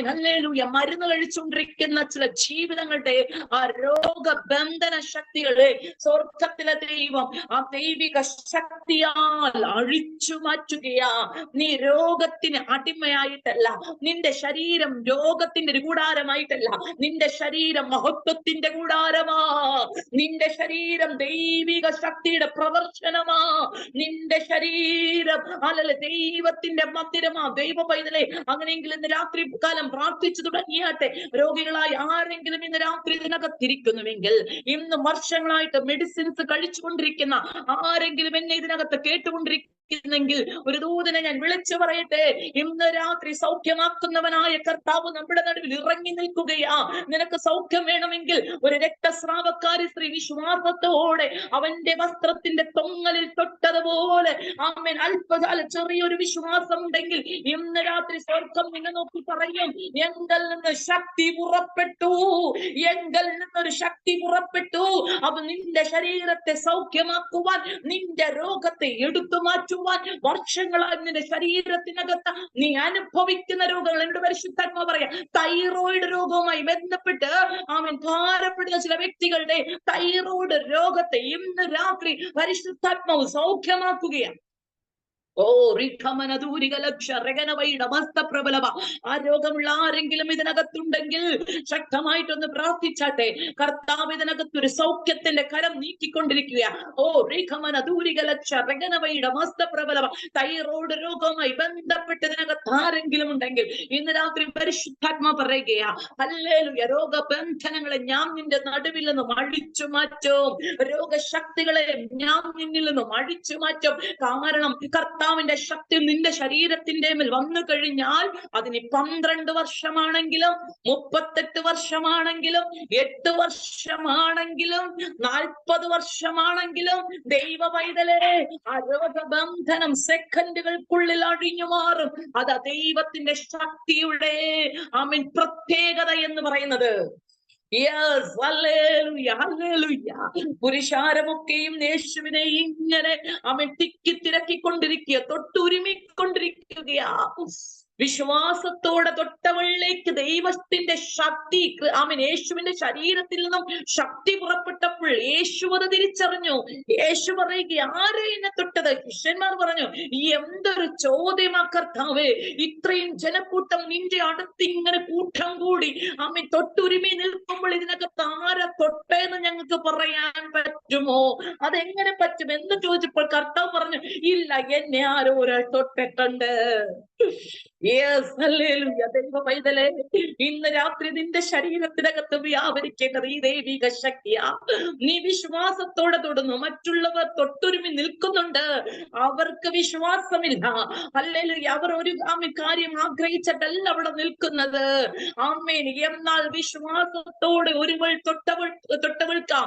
ഹല്ലേലൂയ മരുന്ന് കഴിച്ചുകൊണ്ടിരിക്കുന്ന ചില ജീവിതങ്ങളുടെ ആ രോഗബന്ധന ശക്തികളെ സ്വർഗത്തിലെ ദൈവം ആ ദൈവിക ശക്തിയാൽ അഴിച്ചു മാറ്റുകയാ. നീ രോഗത്തിന് അടിമയായിട്ടല്ല, നിന്റെ ശരീരം രോഗത്തിന്റെ കൂടാരമായിട്ടല്ല, നിന്റെ ശരീരം മഹത്വത്തിന്റെ കൂടാരമാ, നിന്റെ ശരീരം ദൈവിക ശക്തിയുടെ പ്രദർശനമാ, നിന്റെ ശരീരം ദൈവത്തിന്റെ മന്ദിരമാ. ദൈവ പൈതലേ, അങ്ങനെയെങ്കിൽ ഇന്ന് രാത്രി കാലം പ്രാർത്ഥിച്ചു തുടങ്ങിയാട്ടെ. രോഗികളായി ആരെങ്കിലും ഇന്ന് രാത്രി ഇതിനകത്തിരിക്കുന്നുവെങ്കിൽ, ഇന്ന് വർഷങ്ങളായിട്ട് മെഡിസിൻസ് കഴിച്ചുകൊണ്ടിരിക്കുന്ന ആരെങ്കിലും എന്നെ ഇതിനകത്ത് കേട്ടുകൊണ്ടിരിക്കുന്നെങ്കിൽ ഒരു ദൂതനെ ഞാൻ വിളിച്ചു പറയട്ടെ. ഇന്ന് രാത്രി സൗഖ്യമാക്കുന്നവനായ കർത്താവ് നമ്മുടെ നടുവിൽ ഇറങ്ങി നിൽക്കുകയാ. നിനക്ക് സൗഖ്യം വേണമെങ്കിൽ ഒരു രക്തസ്രാവക്കാരി സ്ത്രീ വിശ്വാസത്തോടെ അവന്റെ വസ്ത്രത്തിന്റെ തൊങ്ങലിൽ തൊട്ടതുപോലെ അല്പകാല ചെറിയൊരു വിശ്വാസം ഉണ്ടെങ്കിൽ ഇന്ന് രാത്രി സ്വർഗം നിന്നെ നോക്കി പറയും, എങ്കിൽ നിന്ന് ശക്തി പുറപ്പെട്ടു, എങ്കിൽ നിന്നൊരു ശക്തി പുറപ്പെട്ടു. അത് നിന്റെ ശരീരത്തെ സൗഖ്യമാക്കുവാൻ, നിന്റെ രോഗത്തെ എടുത്തു മാറ്റുവാൻ, വർഷങ്ങളായി നിന്റെ ശരീരത്തിനകത്ത് നീ അനുഭവിക്കുന്ന രോഗങ്ങൾ, എന്നോട് പരിശുദ്ധാത്മാവ് പറയാം, തൈറോയിഡ് രോഗവുമായി ബന്ധപ്പെട്ട് ഭാരപ്പെടുന്ന ചില വ്യക്തികളുടെ തൈറോയിഡ് രോഗത്തെ ഇന്ന് രാത്രി പരിശുദ്ധാത്മാവ് സൗഖ്യമാക്കുകയാണ്. ആ രോഗമുള്ള ആരെങ്കിലും ഇതിനകത്തുണ്ടെങ്കിൽ ശക്തമായിട്ടൊന്ന് പ്രാർത്ഥിച്ചാട്ടെ. കർത്താവ് ഇതിനകത്തൊരു സൗഖ്യത്തിന്റെ കരം നീക്കിക്കൊണ്ടിരിക്കുക. തൈറോയ്ഡ് രോഗവുമായി ബന്ധപ്പെട്ട് ഇതിനകത്ത് ആരെങ്കിലും ഉണ്ടെങ്കിൽ ഇന്ന് രാത്രി പരിശുദ്ധാത്മാ പറയുകയാ, ഹല്ലേലൂയ, രോഗബന്ധനങ്ങളെ ഞാൻ നിന്റെ നടുവിൽ നിന്നും അഴിച്ചു മാറ്റും, രോഗശക്തികളെ ഞാൻ നിന്നിൽ നിന്നും അഴിച്ചു മാറ്റും. കാരണം കർത്താവിന്റെ ശക്തി നിന്റെ ശരീരത്തിന്റെ മേൽ വന്നു കഴിഞ്ഞാൽ അതിന് 12 വർഷമാണെങ്കിലും 38 വർഷമാണെങ്കിലും 8 വർഷമാണെങ്കിലും 40 വർഷമാണെങ്കിലും ദൈവ പൈതലേ, ആ രോഗബന്ധനം സെക്കൻഡുകൾക്കുള്ളിൽ അഴിഞ്ഞു മാറും. അതാ ദൈവത്തിന്റെ ശക്തിയുടെ പ്രത്യേകത എന്ന് പറയുന്നത്. Yes, hallelujah, hallelujah. പുരുഷാരമൊക്കെയും യേശുവിനെ ഇങ്ങനെ തിക്കി തിരക്കിക്കൊണ്ടിരിക്കുക, തൊട്ടുരുമിക്കൊണ്ടിരിക്കുകയാ. വിശ്വാസത്തോടെ തൊട്ടവളിലേക്ക് ദൈവത്തിന്റെ ശക്തി യേശുവിന്റെ ശരീരത്തിൽ നിന്നും ശക്തി പുറപ്പെട്ടപ്പോൾ യേശു അത് തിരിച്ചറിഞ്ഞു. യേശു പറയുക, ആരെ എന്നെ തൊട്ടത്? ശിഷ്യന്മാർ പറഞ്ഞു, എന്തൊരു ചോദ്യമാ കർത്താവേ, ഇത്രയും ജനക്കൂട്ടം നിന്റെ അടുത്ത് ഇങ്ങനെ കൂട്ടം കൂടി തൊട്ടുരുമി നിൽക്കുമ്പോൾ ഇതിനകത്ത് ആരെ തൊട്ടേന്ന് ഞങ്ങൾക്ക് പറയാൻ പറ്റുമോ? അതെങ്ങനെ പറ്റും എന്ന് ചോദിച്ചപ്പോൾ കർത്താവ് പറഞ്ഞു, ഇല്ല, എന്നെ ആരോ ഒരാൾ തൊട്ടിട്ടുണ്ട്. Yes, hallelujah. ദൈവ പൈതലേ, ഇന്ന് രാത്രി നിന്റെ ശരീരത്തിനകത്ത് വ്യാപരിക്കേണ്ടത് ഈ ദൈവിക ശക്തിയാ. നീ വിശ്വാസത്തോടെ തൊടുന്നു, മറ്റുള്ളവർ തൊട്ടുരുമി നിൽക്കുന്നുണ്ട്, അവർക്ക് വിശ്വാസമില്ല. ഹല്ലേലൂയ. അവർ ഒരു കാര്യം ആഗ്രഹിച്ചിട്ടല്ല അവിടെ നിൽക്കുന്നത്. ആമേൻ. എന്നാൽ വിശ്വാസത്തോടെ ഒരുവൾ തൊട്ടവൾക്ക്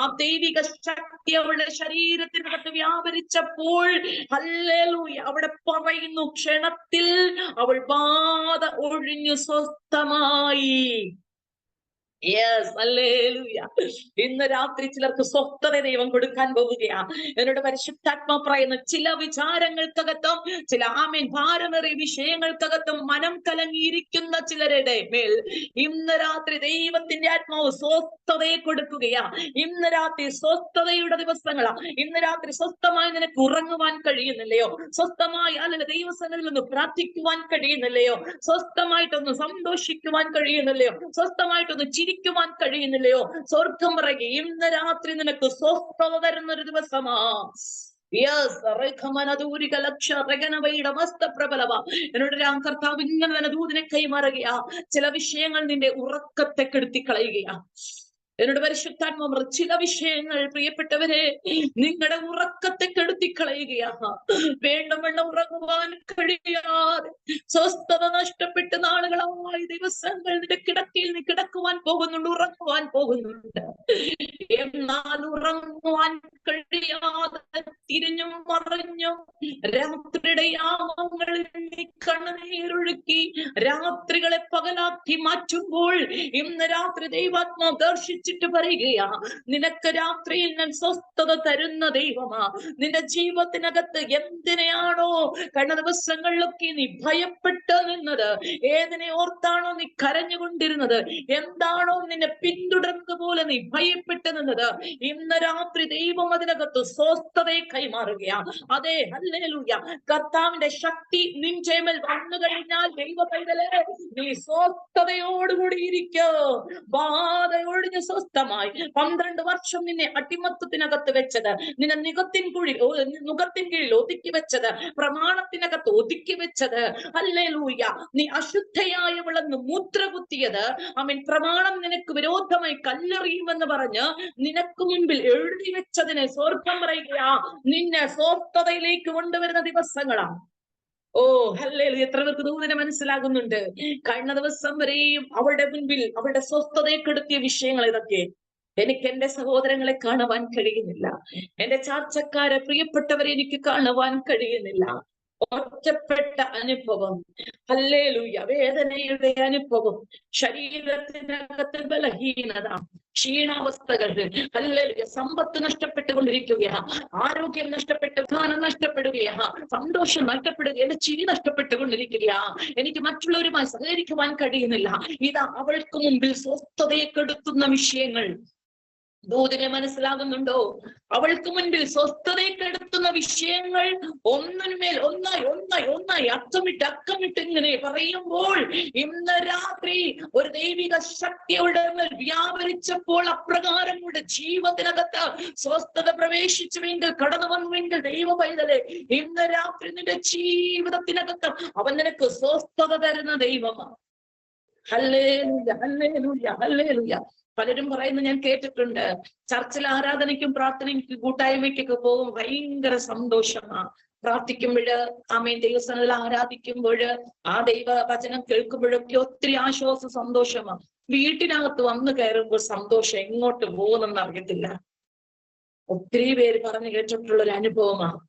ആ ദൈവിക ശക്തി അവളുടെ ശരീരത്തിനകത്ത് വ്യാപരിച്ചപ്പോൾ, ഹല്ലേലൂയ, അവിടെ പറയുന്നു, ക്ഷണത്തിൽ അവൾ ബാധ ഒഴിഞ്ഞു സ്വസ്ഥമായി. Yes, hallelujah. ഇന്ന് രാത്രി ചിലർക്ക് സ്വസ്ഥത ദൈവം കൊടുക്കാൻ പോവുകയാ. എന്നോട് പരിശുദ്ധാത്മാ പറയുന്നു, ചില വിചാരങ്ങൾക്കകത്തും ചില ഭാരമേറിയ വിഷയങ്ങൾക്കകത്തും മനം കലങ്ങിയിരിക്കുന്ന ചിലരുടെ മേൽ ഇന്ന് രാത്രി ദൈവത്തിന്റെ ആത്മാവ് സ്വസ്ഥതയെ കൊടുക്കുകയാ. ഇന്ന് രാത്രി സ്വസ്ഥതയുടെ ദിവസങ്ങളാ. ഇന്ന് രാത്രി സ്വസ്ഥമായി നിനക്ക് ഉറങ്ങുവാൻ കഴിയുന്നില്ലയോ? സ്വസ്ഥമായി ദൈവസന്നിധിയിൽ നിന്ന് പ്രാർത്ഥിക്കുവാൻ കഴിയുന്നില്ലയോ? സ്വസ്ഥമായിട്ടൊന്ന് സന്തോഷിക്കുവാൻ കഴിയുന്നില്ലയോ? സ്വസ്ഥമായിട്ടൊന്ന് ചിരിക്കുവാൻ കഴിയുന്നില്ലയോ? സ്വർഗം പറയുക, ഇന്ന് രാത്രി നിനക്ക് സ്വസ്ഥത തരുന്നൊരു ദിവസമാ. എന്നോട് കർത്താവ് ഇങ്ങനെ തന്നെ ദൂതനെ കൈമാറുകയാ. ചില വിഷയങ്ങൾ നിന്റെ ഉറക്കത്തെ കെടുത്തി കളയുകയാ. എന്നോട് പരിശുദ്ധാത്മാവ് ചില വിഷയങ്ങൾ പ്രിയപ്പെട്ടവരെ നിങ്ങളുടെ ഉറക്കത്തെ കെടുത്തിക്കളയുകയാണ്. വേണ്ടവണ്ണം ഉറങ്ങുവാൻ കഴിയാതെ സ്വസ്ഥത നഷ്ടപ്പെട്ട് നാളുകളായി ദിവസങ്ങൾ നിന്റെ കിടക്കയിൽ നീ കിടക്കുവാൻ പോകുന്നുണ്ട്, ഉറങ്ങുവാൻ പോകുന്നുണ്ട്. എന്നാൽ ഉറങ്ങുവാൻ കഴിയാതെ തിരിഞ്ഞും മറിഞ്ഞും രാത്രിയുടെ യാമങ്ങളിൽ നീ കണ്ണുനീരൊഴുക്കി രാത്രികളെ പകലാക്കി മാറ്റുമ്പോൾ ഇന്ന് രാത്രി ദൈവാത്മാവ് ദർശിച്ചിട്ട് പറയുകയാ, നിനക്ക് രാത്രിയിൽ ഞാൻ സ്വസ്ഥത തരുന്ന ദൈവമാ. നിന്റെ ജീവിതത്തിനകത്ത് എന്തിനെയാണോ കഴിഞ്ഞ ദിവസങ്ങളിലൊക്കെ നീ ഭയപ്പെട്ട് നിന്നത്, ഏതിനെ ഓർത്താണോ നീ കരഞ്ഞുകൊണ്ടിരുന്നത്, എന്താണോ നിന്നെ പിന്തുടർന്നത് പോലെ നീ ഭയപ്പെട്ട് നിന്നത്, ഇന്ന് രാത്രി ദൈവം അതിനകത്ത് സ്വസ്ഥതയെ കൈമാറുകയാണ്. അതെ, ഹല്ലേലൂയ. കർത്താവിന്റെ ശക്തി നിന്റെ മേൽ വന്നു കഴിഞ്ഞാൽ ദൈവ പൈതലേ നീ സ്വസ്ഥതയോടുകൂടി ഇരിക്കോ. ബാധയൊഴിഞ്ഞ് സ്വസ്ഥമായി 12 വർഷം നിന്നെ അടിമത്തത്തിനകത്ത് വെച്ചത്, നിന്നെ നുകത്തിൻ കീഴിൽ ഒതുക്കി വെച്ചത്, പ്രമാണത്തിനകത്ത് ഒതുക്കി വെച്ചത്, ഹല്ലേലൂയ, നീ അശുദ്ധയായവളെന്ന് മൂത്ര കുത്തിയത്, പ്രമാണം നിനക്ക് വിരോധമായി കല്ലെറിയുമെന്ന് പറഞ്ഞ് നിനക്ക് മുൻപിൽ എഴുതി വെച്ചതിനെ സ്വർഗം പറയുകയാ, നിന്നെ സ്വസ്ഥതയിലേക്ക് കൊണ്ടുവരുന്ന ദിവസങ്ങളാണ്. ഓ ഹല്ലേലൂയ. എത്ര പേർക്ക് ദൂതനെ മനസ്സിലാകുന്നുണ്ട്? കഴിഞ്ഞ ദിവസം വരെയും അവളുടെ മുൻപിൽ അവളുടെ സ്വസ്ഥതയെ കെടുത്തിയ വിഷയങ്ങൾ ഇതൊക്കെ. എനിക്ക് എന്റെ സഹോദരങ്ങളെ കാണുവാൻ കഴിയുന്നില്ല, എന്റെ ചാർച്ചക്കാരെ പ്രിയപ്പെട്ടവരെ എനിക്ക് കാണുവാൻ കഴിയുന്നില്ല. ഒറ്റപ്പെട്ട അനുഭവം, ഹല്ലേലൂയ, വേദനയുടെ അനുഭവം, ശരീരത്തിനകത്ത് ബലഹീനത, ക്ഷീണാവസ്ഥകൾ, ഹല്ലേലൂയ, സമ്പത്ത് നഷ്ടപ്പെട്ടുകൊണ്ടിരിക്കുകയാ, ആരോഗ്യം നഷ്ടപ്പെട്ട്, സ്ഥാനം നഷ്ടപ്പെടുകയാ, സന്തോഷം നഷ്ടപ്പെടുക, എന്റെ ചിരി നഷ്ടപ്പെട്ടുകൊണ്ടിരിക്കുകയാ, എനിക്ക് മറ്റുള്ളവരുമായി സഹകരിക്കുവാൻ കഴിയുന്നില്ല. ഇതാ അവൾക്ക് മുമ്പിൽ സ്വസ്ഥതയെ കെടുത്തുന്ന വിഷയങ്ങൾ. ദൂതനെ മനസ്സിലാകുന്നുണ്ടോ? അവൾക്ക് മുൻപിൽ സ്വസ്ഥതയെ കെടുത്തുന്ന വിഷയങ്ങൾ ഒന്നിനുമേൽ ഒന്നായി അക്കമിട്ട് ഇങ്ങനെ പറയുമ്പോൾ ഇന്ന് രാത്രി ഒരു ദൈവിക ശക്തിയുടെ മേൽ വ്യാപരിച്ചപ്പോൾ അപ്രകാരമുള്ള ജീവിതത്തിനകത്ത് സ്വസ്ഥത പ്രവേശിച്ചുവെങ്കിൽ, കടന്നു വന്നുവെങ്കിൽ ദൈവ പൈതലേ, ഇന്ന് രാത്രി നിന്റെ ജീവിതത്തിനകത്ത് അവൻ നിനക്ക് സ്വസ്ഥത തരുന്ന ദൈവമാണ്. ഹല്ലേലൂയ, ഹല്ലേലൂയ, ഹല്ലേലൂയ. പലരും പറയുന്നത് ഞാൻ കേട്ടിട്ടുണ്ട്, ചർച്ചിൽ ആരാധനയ്ക്കും പ്രാർത്ഥനയ്ക്കും കൂട്ടായ്മയ്ക്കൊക്കെ പോകും, ഭയങ്കര സന്തോഷമാണ്. പ്രാർത്ഥിക്കുമ്പോഴ്, ദൈവസ്ഥാനത്തിൽ ആരാധിക്കുമ്പോഴ്, ആ ദൈവ വചനം കേൾക്കുമ്പോഴൊക്കെ ഒത്തിരി ആശ്വാസം, സന്തോഷമാണ്. വീട്ടിനകത്ത് വന്നു കയറുമ്പോൾ സന്തോഷം എങ്ങോട്ട് പോകുന്നെന്ന് അറിയത്തില്ല. ഒത്തിരി പേര് പറഞ്ഞു കേട്ടിട്ടുള്ള ഒരു അനുഭവമാണ്.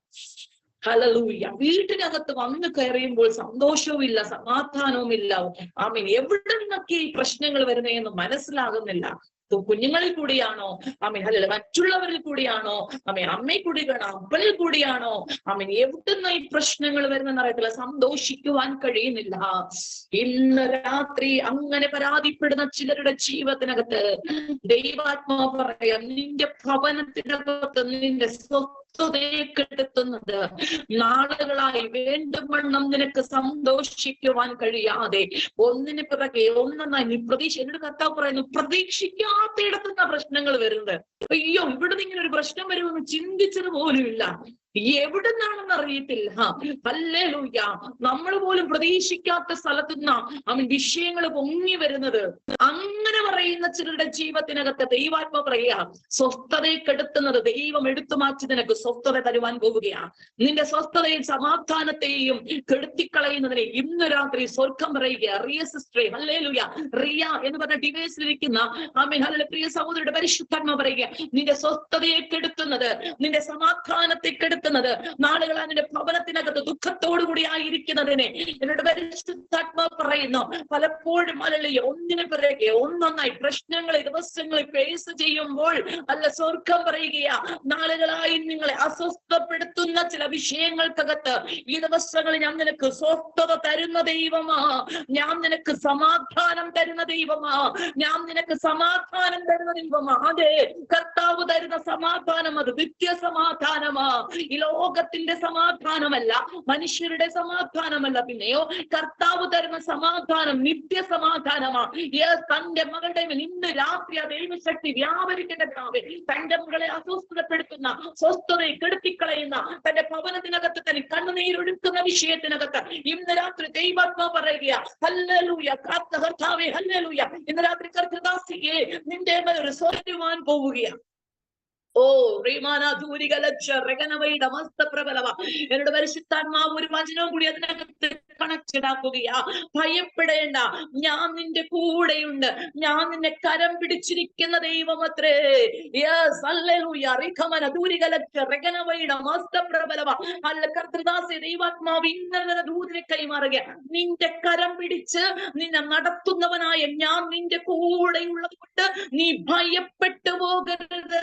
ഹല്ലേലൂയ. വീട്ടിനകത്ത് വന്നു കയറിയുമ്പോൾ സന്തോഷവും ഇല്ല, സമാധാനവും ഇല്ല. എവിടെ നിന്നൊക്കെ ഈ പ്രശ്നങ്ങൾ വരുന്നതെന്ന് മനസ്സിലാകുന്നില്ല. കുഞ്ഞുങ്ങളിൽ കൂടിയാണോ, അല്ല മറ്റുള്ളവരിൽ കൂടിയാണോ, അമ്മയിൽ കൂടിയാണോ, അപ്പനിൽ കൂടിയാണോ, എവിടുന്ന ഈ പ്രശ്നങ്ങൾ വരുന്നെന്ന് അറിയത്തില്ല, സന്തോഷിക്കുവാൻ കഴിയുന്നില്ല. ഇന്ന് രാത്രി അങ്ങനെ പരാതിപ്പെടുന്ന ചിലരുടെ ജീവിതത്തിനകത്ത് ദൈവാത്മാവ് പറയാം, നിന്റെ ഭവനത്തിനകത്ത് നിന്റെ സ്വസ്ഥതയെ കെടുത്തുന്നത് നാളുകളായി വേണ്ടുവണ്ണം നിനക്ക് സന്തോഷിക്കുവാൻ കഴിയാതെ ഒന്നിന് പിറകെ ഒന്നായി നീ എന്നോട് കർത്താവ് പറയുന്നു, പ്രതീക്ഷിക്കാത്തയിടത്തുന്ന പ്രശ്നങ്ങൾ വരുന്നത്. അയ്യോ, ഇവിടുന്ന് ഇങ്ങനെ ഒരു പ്രശ്നം വരുമെന്ന് ചിന്തിച്ചത് പോലുമില്ല, എവിടുന്നാണെന്ന് അറിയത്തില്ല. ഹല്ലേലൂയ. നമ്മൾ പോലും പ്രതീക്ഷിക്കാത്ത സ്ഥലത്തുനിന്ന് വിഷയങ്ങൾ പൊങ്ങി വരുന്നത്. അങ്ങനെ പറയുന്ന ചിലരുടെ ജീവിതത്തിനകത്ത് ദൈവാത്മ പറയാ, സ്വസ്ഥതയെ കെടുത്തുന്നത് ദൈവം എടുത്തു മാറ്റി നിനക്ക് സ്വസ്ഥത തരുവാൻ പോവുകയാണ്. നിന്റെ സ്വസ്ഥതയും സമാധാനത്തെയും കെടുത്തിക്കളയുന്നതിനെ ഇന്ന് രാത്രി സ്വർഗം പറയുക. റിയ സിസ്റ്ററെ, ഹല്ലേലൂയ, റിയ എന്ന് പറഞ്ഞ ഡിവൈസിലിരിക്കുന്ന പ്രിയ സഹോദരിയുടെ പരിശുദ്ധാത്മ പറയുക, നിന്റെ സ്വസ്ഥതയെ കെടുത്തുന്നത്, നിന്റെ സമാധാനത്തെ കെടുത്തുന്നത്, നാളുകളാ നിന്റെ ഭവനത്തിനകത്ത് ദുഃഖത്തോടുകൂടി ആയിരിക്കുന്നതിനെ എന്നോട് പരിശുദ്ധാത്മാ പറയുന്നു. പലപ്പോഴും അല്ലല്ലോ ഒന്നിനു പിറകെ ഒന്നൊന്നായി പ്രശ്നങ്ങളെ ദിവസങ്ങളെ ഫേസ് ചെയ്യുമ്പോൾ അല്ല സ്വർഗം പറയുകയാ, നാളുകളായി നിങ്ങളെ അസ്വസ്ഥപ്പെടുത്തുന്ന ചില വിഷയങ്ങൾക്കകത്ത് ഈ ദിവസങ്ങളിൽ ഞാൻ നിനക്ക് സ്വസ്ഥത തരുന്ന ദൈവമാ, ഞാൻ നിനക്ക് സമാധാനം തരുന്ന ദൈവമാ, ഞാൻ നിനക്ക് സമാധാനം തരുന്ന ദൈവമാ. അതെ, കർത്താവ് തരുന്ന സമാധാനം അത് നിത്യസമാധാനമാ. ഈ ലോകത്തിന്റെ സമാധാനമല്ല, മനുഷ്യരുടെ സമാധാനമല്ല, പിന്നെയോ കർത്താവ് തരുന്ന സമാധാനം നിത്യസമാധാനമാണ്. തന്റെ മകളുടെ ആമേൻ ഇന്ന് രാത്രി ആ ദൈവശക്തി വ്യാപരിക്കേണ്ട കർത്താവേ. തന്റെ മകളെ അസ്വസ്ഥതപ്പെടുത്തുന്ന, സ്വസ്ഥതയെ കെടുത്തിക്കളയുന്ന, തന്റെ ഭവനത്തിനകത്ത് തന്നെ കണ്ണുനീരൊഴുക്കുന്ന വിഷയത്തിനകത്ത് ഇന്ന് രാത്രി ദൈവാത്മാ പറയുക, ഹല്ലേലൂയ, കർത്താവേ ഹല്ലേലൂയ. ഇന്ന് രാത്രി കർത്തൃദാസിയെ നിന്റെ മേൽ ഒരു സ്വരുവാൻ പോവുകയാണ്. ഓ എന്നോട് പരിശുദ്ധാത്മാവ് ഒരു വചനവും കൂടി അതിനകത്ത് കണക്റ്റഡ് ആക്കുകയാ. ഭയപ്പെടേണ്ട, ഞാൻ നിന്റെ കൂടെയുണ്ട്, ഞാൻ നിന്നെ കരം പിടിച്ചിരിക്കുന്ന ദൈവമത്രേ. Yes hallelujah. കർത്തൃദാസി ദൈവാത്മാവ് ഇന്നലെ ദൂതനെ കൈമാറുക. നിന്റെ കരം പിടിച്ച് നിന്നെ നടത്തുന്നവനായ ഞാൻ നിന്റെ കൂടെയുള്ളത് കൊണ്ട് നീ ഭയപ്പെട്ടു പോകരുത്.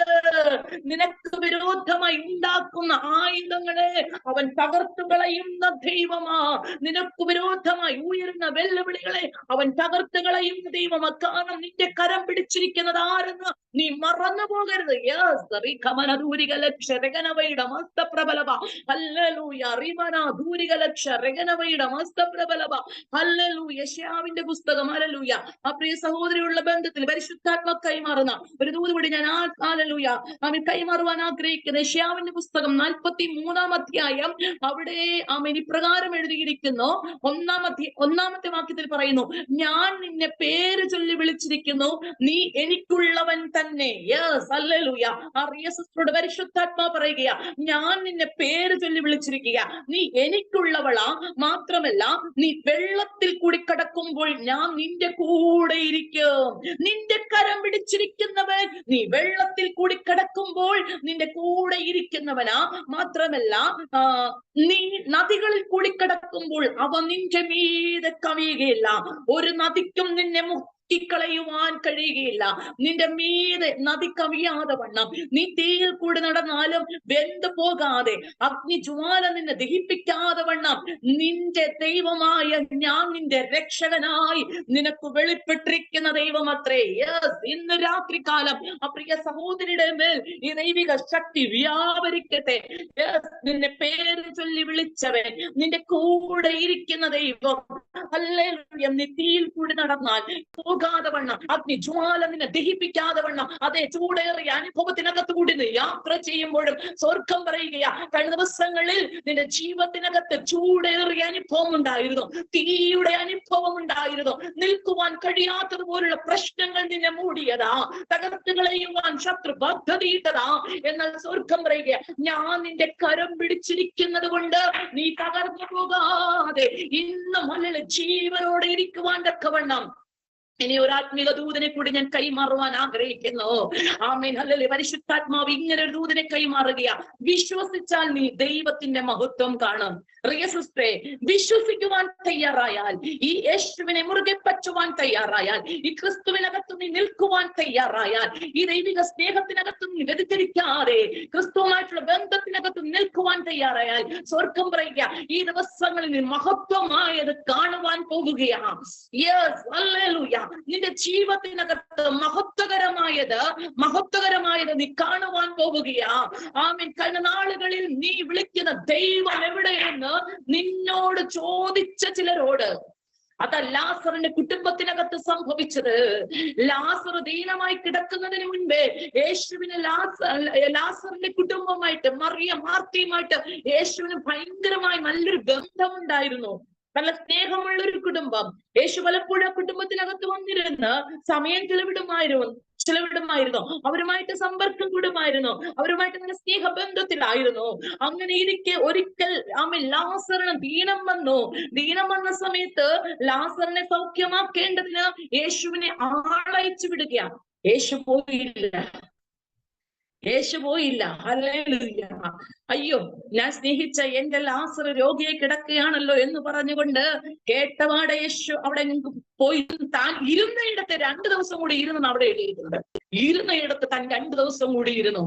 നിനക്ക് വിരോധമായി ഉണ്ടാക്കുന്ന ആയുധങ്ങളെ അവൻ തകർത്തു കളയുന്ന ദൈവമാ. നിനക്ക് വിരോധമായി ഉയരുന്ന വെല്ലുവിളികളെ അവൻ തകർത്തു കളയുന്ന ദൈവമാ. കാരണം നിന്റെ കരം പിടിച്ചിരിക്കുന്നത് ആരെന്ന് നീ മറന്നു പോകരുത്. യശയാവിന്റെ പുസ്തകം ഹല്ലേലൂയ. ആ പ്രിയ സഹോദരിയുള്ള ബന്ധത്തിൽ പരിശുദ്ധാത്മ കൈമാറുന്ന ഒരു ദൂതുകൂടി ഞാൻ ഹല്ലേലൂയ അവൻ കൈമാറുവാൻ ആഗ്രഹിക്കുന്ന യശയാവിന്റെ പുസ്തകം 43-ാം അധ്യായം. അവിടെ അവൻ ഇപ്രകാരം എഴുതിയിരിക്കുന്നു. ഒന്നാമത്തെ വാക്യത്തിൽ പറയുന്നു, ഞാൻ നിന്നെ പേര് ചൊല്ലി വിളിച്ചിരിക്കുന്നു, നീ എനിക്കുള്ളവൻ തന്നെ. Yes hallelujah. അറിയ സിസ്റ്ററോട് പരിശുദ്ധാത്മാ പറയുകയാ, ഞാൻ നിന്നെ പേര് ചൊല്ലി വിളിച്ചിരിക്കുക, നീ എനിക്കുള്ളവളാ. മാത്രമല്ല നീ വെള്ളത്തിൽ കൂടി കടക്കുമ്പോൾ ഞാൻ നിന്റെ കൂടെ ഇരിക്കും. നിന്റെ കരം പിടിച്ചിരിക്കുന്നവൻ നീ വെള്ളത്തിൽ കൂടി കടക്കുമ്പോൾ നിന്റെ കൂടെ ഇരിക്കുന്നവനാ. മാത്രമല്ല നീ നദികളിൽ കൂടി കടക്കുമ്പോൾ അവ നിന്റെ മീതെ കവിയുകയില്ല. ഒരു നദിക്കും നിന്നെ കളയുവാൻ കഴിയുകയില്ല. നിന്റെ മീതെ നദി കവിയാതെ വണ്ണം നീ തീയിൽ കൂടി നടന്നാലും വെന്തു പോകാതെ, അഗ്നിജ്വാല നിന്നെ ദഹിപ്പിക്കാതെ വണ്ണം നിന്റെ ദൈവമായ ഞാൻ നിന്റെ രക്ഷകനായി നിനക്ക് വെളിപ്പെട്ടിരിക്കുന്ന ദൈവമത്രേ. യെസ്, ഇന്ന് രാത്രികാലം ആ പ്രിയ സഹോദരിയുടെ മേൽ ഈ ദൈവിക ശക്തി വ്യാപരിക്കട്ടെ. നിന്നെ പേര് ചൊല്ലി വിളിച്ചവൻ, നിന്റെ കൂടെ ഇരിക്കുന്ന ദൈവം. ഹല്ലേലൂയ. നീ തീയിൽ കൂടി നടന്നാൽ പോകാതെ വണ്ണം, അഗ്നിജ്വാല നിന്നെ ദഹിപ്പിക്കാതെ വണ്ണം, അതേ ചൂടേറിയ അനുഭവത്തിനകത്ത് കൂടി യാത്ര ചെയ്യുമ്പോഴും സ്വർഗം പറയുകയാ, കഴിഞ്ഞ ദിവസങ്ങളിൽ നിന്റെ ജീവിതത്തിനകത്ത് ചൂടേറിയ അനുഭവം ഉണ്ടായിരുന്നു, തീയുടെ അനുഭവം ഉണ്ടായിരുന്നു, നിൽക്കുവാൻ കഴിയാത്തതുപോലുള്ള പ്രശ്നങ്ങൾ നിന്നെ മൂടിയതാ, തകർത്ത് കളയുവാൻ ശത്രു പദ്ധതിയിട്ടതാ. എന്നാൽ സ്വർഗം പറയുക, ഞാൻ നിന്റെ കരം പിടിച്ചിരിക്കുന്നത് കൊണ്ട് നീ തകർന്നു പോകാതെ ഇന്ന് മുന്നിൽ ജീവനോടെ ഇരിക്കുവാൻ തക്കവണ്ണം ഇനി ഒരു ആത്മീക ദൂതനെ കൂടി ഞാൻ കൈമാറുവാൻ ആഗ്രഹിക്കുന്നു. Amen hallelujah. പരിശുദ്ധാത്മാവ് ഇങ്ങനെ ഒരു ദൂതനെ കൈമാറുകയാ. വിശ്വസിച്ചാൽ നീ ദൈവത്തിന്റെ മഹത്വം കാണും. റിയ സിസ്റ്ററെ, വിശ്വസിക്കുവാൻ തയ്യാറായാൽ, ഈ യേശുവിനെ മുറുകെ പറ്റുവാൻ തയ്യാറായാൽ, ഈ ക്രിസ്തുവിനകത്ത് നീ നിൽക്കുവാൻ തയ്യാറായാൽ, ഈ ദൈവിക സ്നേഹത്തിനകത്ത് നീ വ്യതിചലിക്കാതെ ക്രിസ്തുവുമായിട്ടുള്ള ബന്ധത്തിനകത്ത് നിൽക്കുവാൻ തയ്യാറായാൽ, സ്വർഗം പറയുക, ഈ ദിവസങ്ങളിൽ മഹത്വമായത് കാണുവാൻ പോകുകയാണ്. Yes hallelujah. നിന്റെ ജീവിതത്തിനകത്ത് മഹത്വകരമായത് നീ കാണുവാൻ പോവുകയാ. ആമേൻ. കഴിഞ്ഞ നാളുകളിൽ നീ വിളിക്കുന്ന ദൈവം എവിടെയെന്ന് നിന്നോട് ചോദിച്ച ചിലരോട്, അതാ ലാസറിന്റെ കുടുംബത്തിനകത്ത് സംഭവിച്ചത്. ലാസർ ദീനമായി കിടക്കുന്നതിന് മുൻപേ യേശുവിന് ലാസറിന്റെ കുടുംബമായിട്ട്, മറിയം മാർത്തയുമായിട്ട് യേശുവിന് ഭയങ്കരമായി നല്ലൊരു ബന്ധമുണ്ടായിരുന്നു. നല്ല സ്നേഹമുള്ളൊരു കുടുംബം. യേശു പലപ്പോഴും ആ കുടുംബത്തിനകത്ത് വന്നിരുന്ന് സമയം ചിലവിടുമായിരുന്നു, അവരുമായിട്ട് സമ്പർക്കം കൂടുമായിരുന്നു, അവരുമായിട്ട് നല്ല സ്നേഹബന്ധത്തിലായിരുന്നു. അങ്ങനെ ഇരിക്കെ ഒരിക്കൽ ലാസറിന് ദീനം വന്ന സമയത്ത് ലാസറിനെ സൗഖ്യമാക്കേണ്ടതിന് യേശുവിനെ ആളയച്ചു വിടുകയാണ്. യേശു പോയില്ല. ഹല്ലേലൂയ. അയ്യോ, ഞാൻ സ്നേഹിച്ച എന്റെ ലാസർ രോഗിയെ കിടക്കുകയാണല്ലോ എന്ന് പറഞ്ഞുകൊണ്ട് കേട്ടപാടെ യേശു അവിടെ പോയി താൻ ഇരുന്നയിടത്ത് 2 ദിവസം കൂടി ഇരുന്നു. അവിടെ എഴുതിയിട്ടുണ്ട്, ഇരുന്നയിടത്ത് താൻ 2 ദിവസം കൂടി ഇരുന്നു.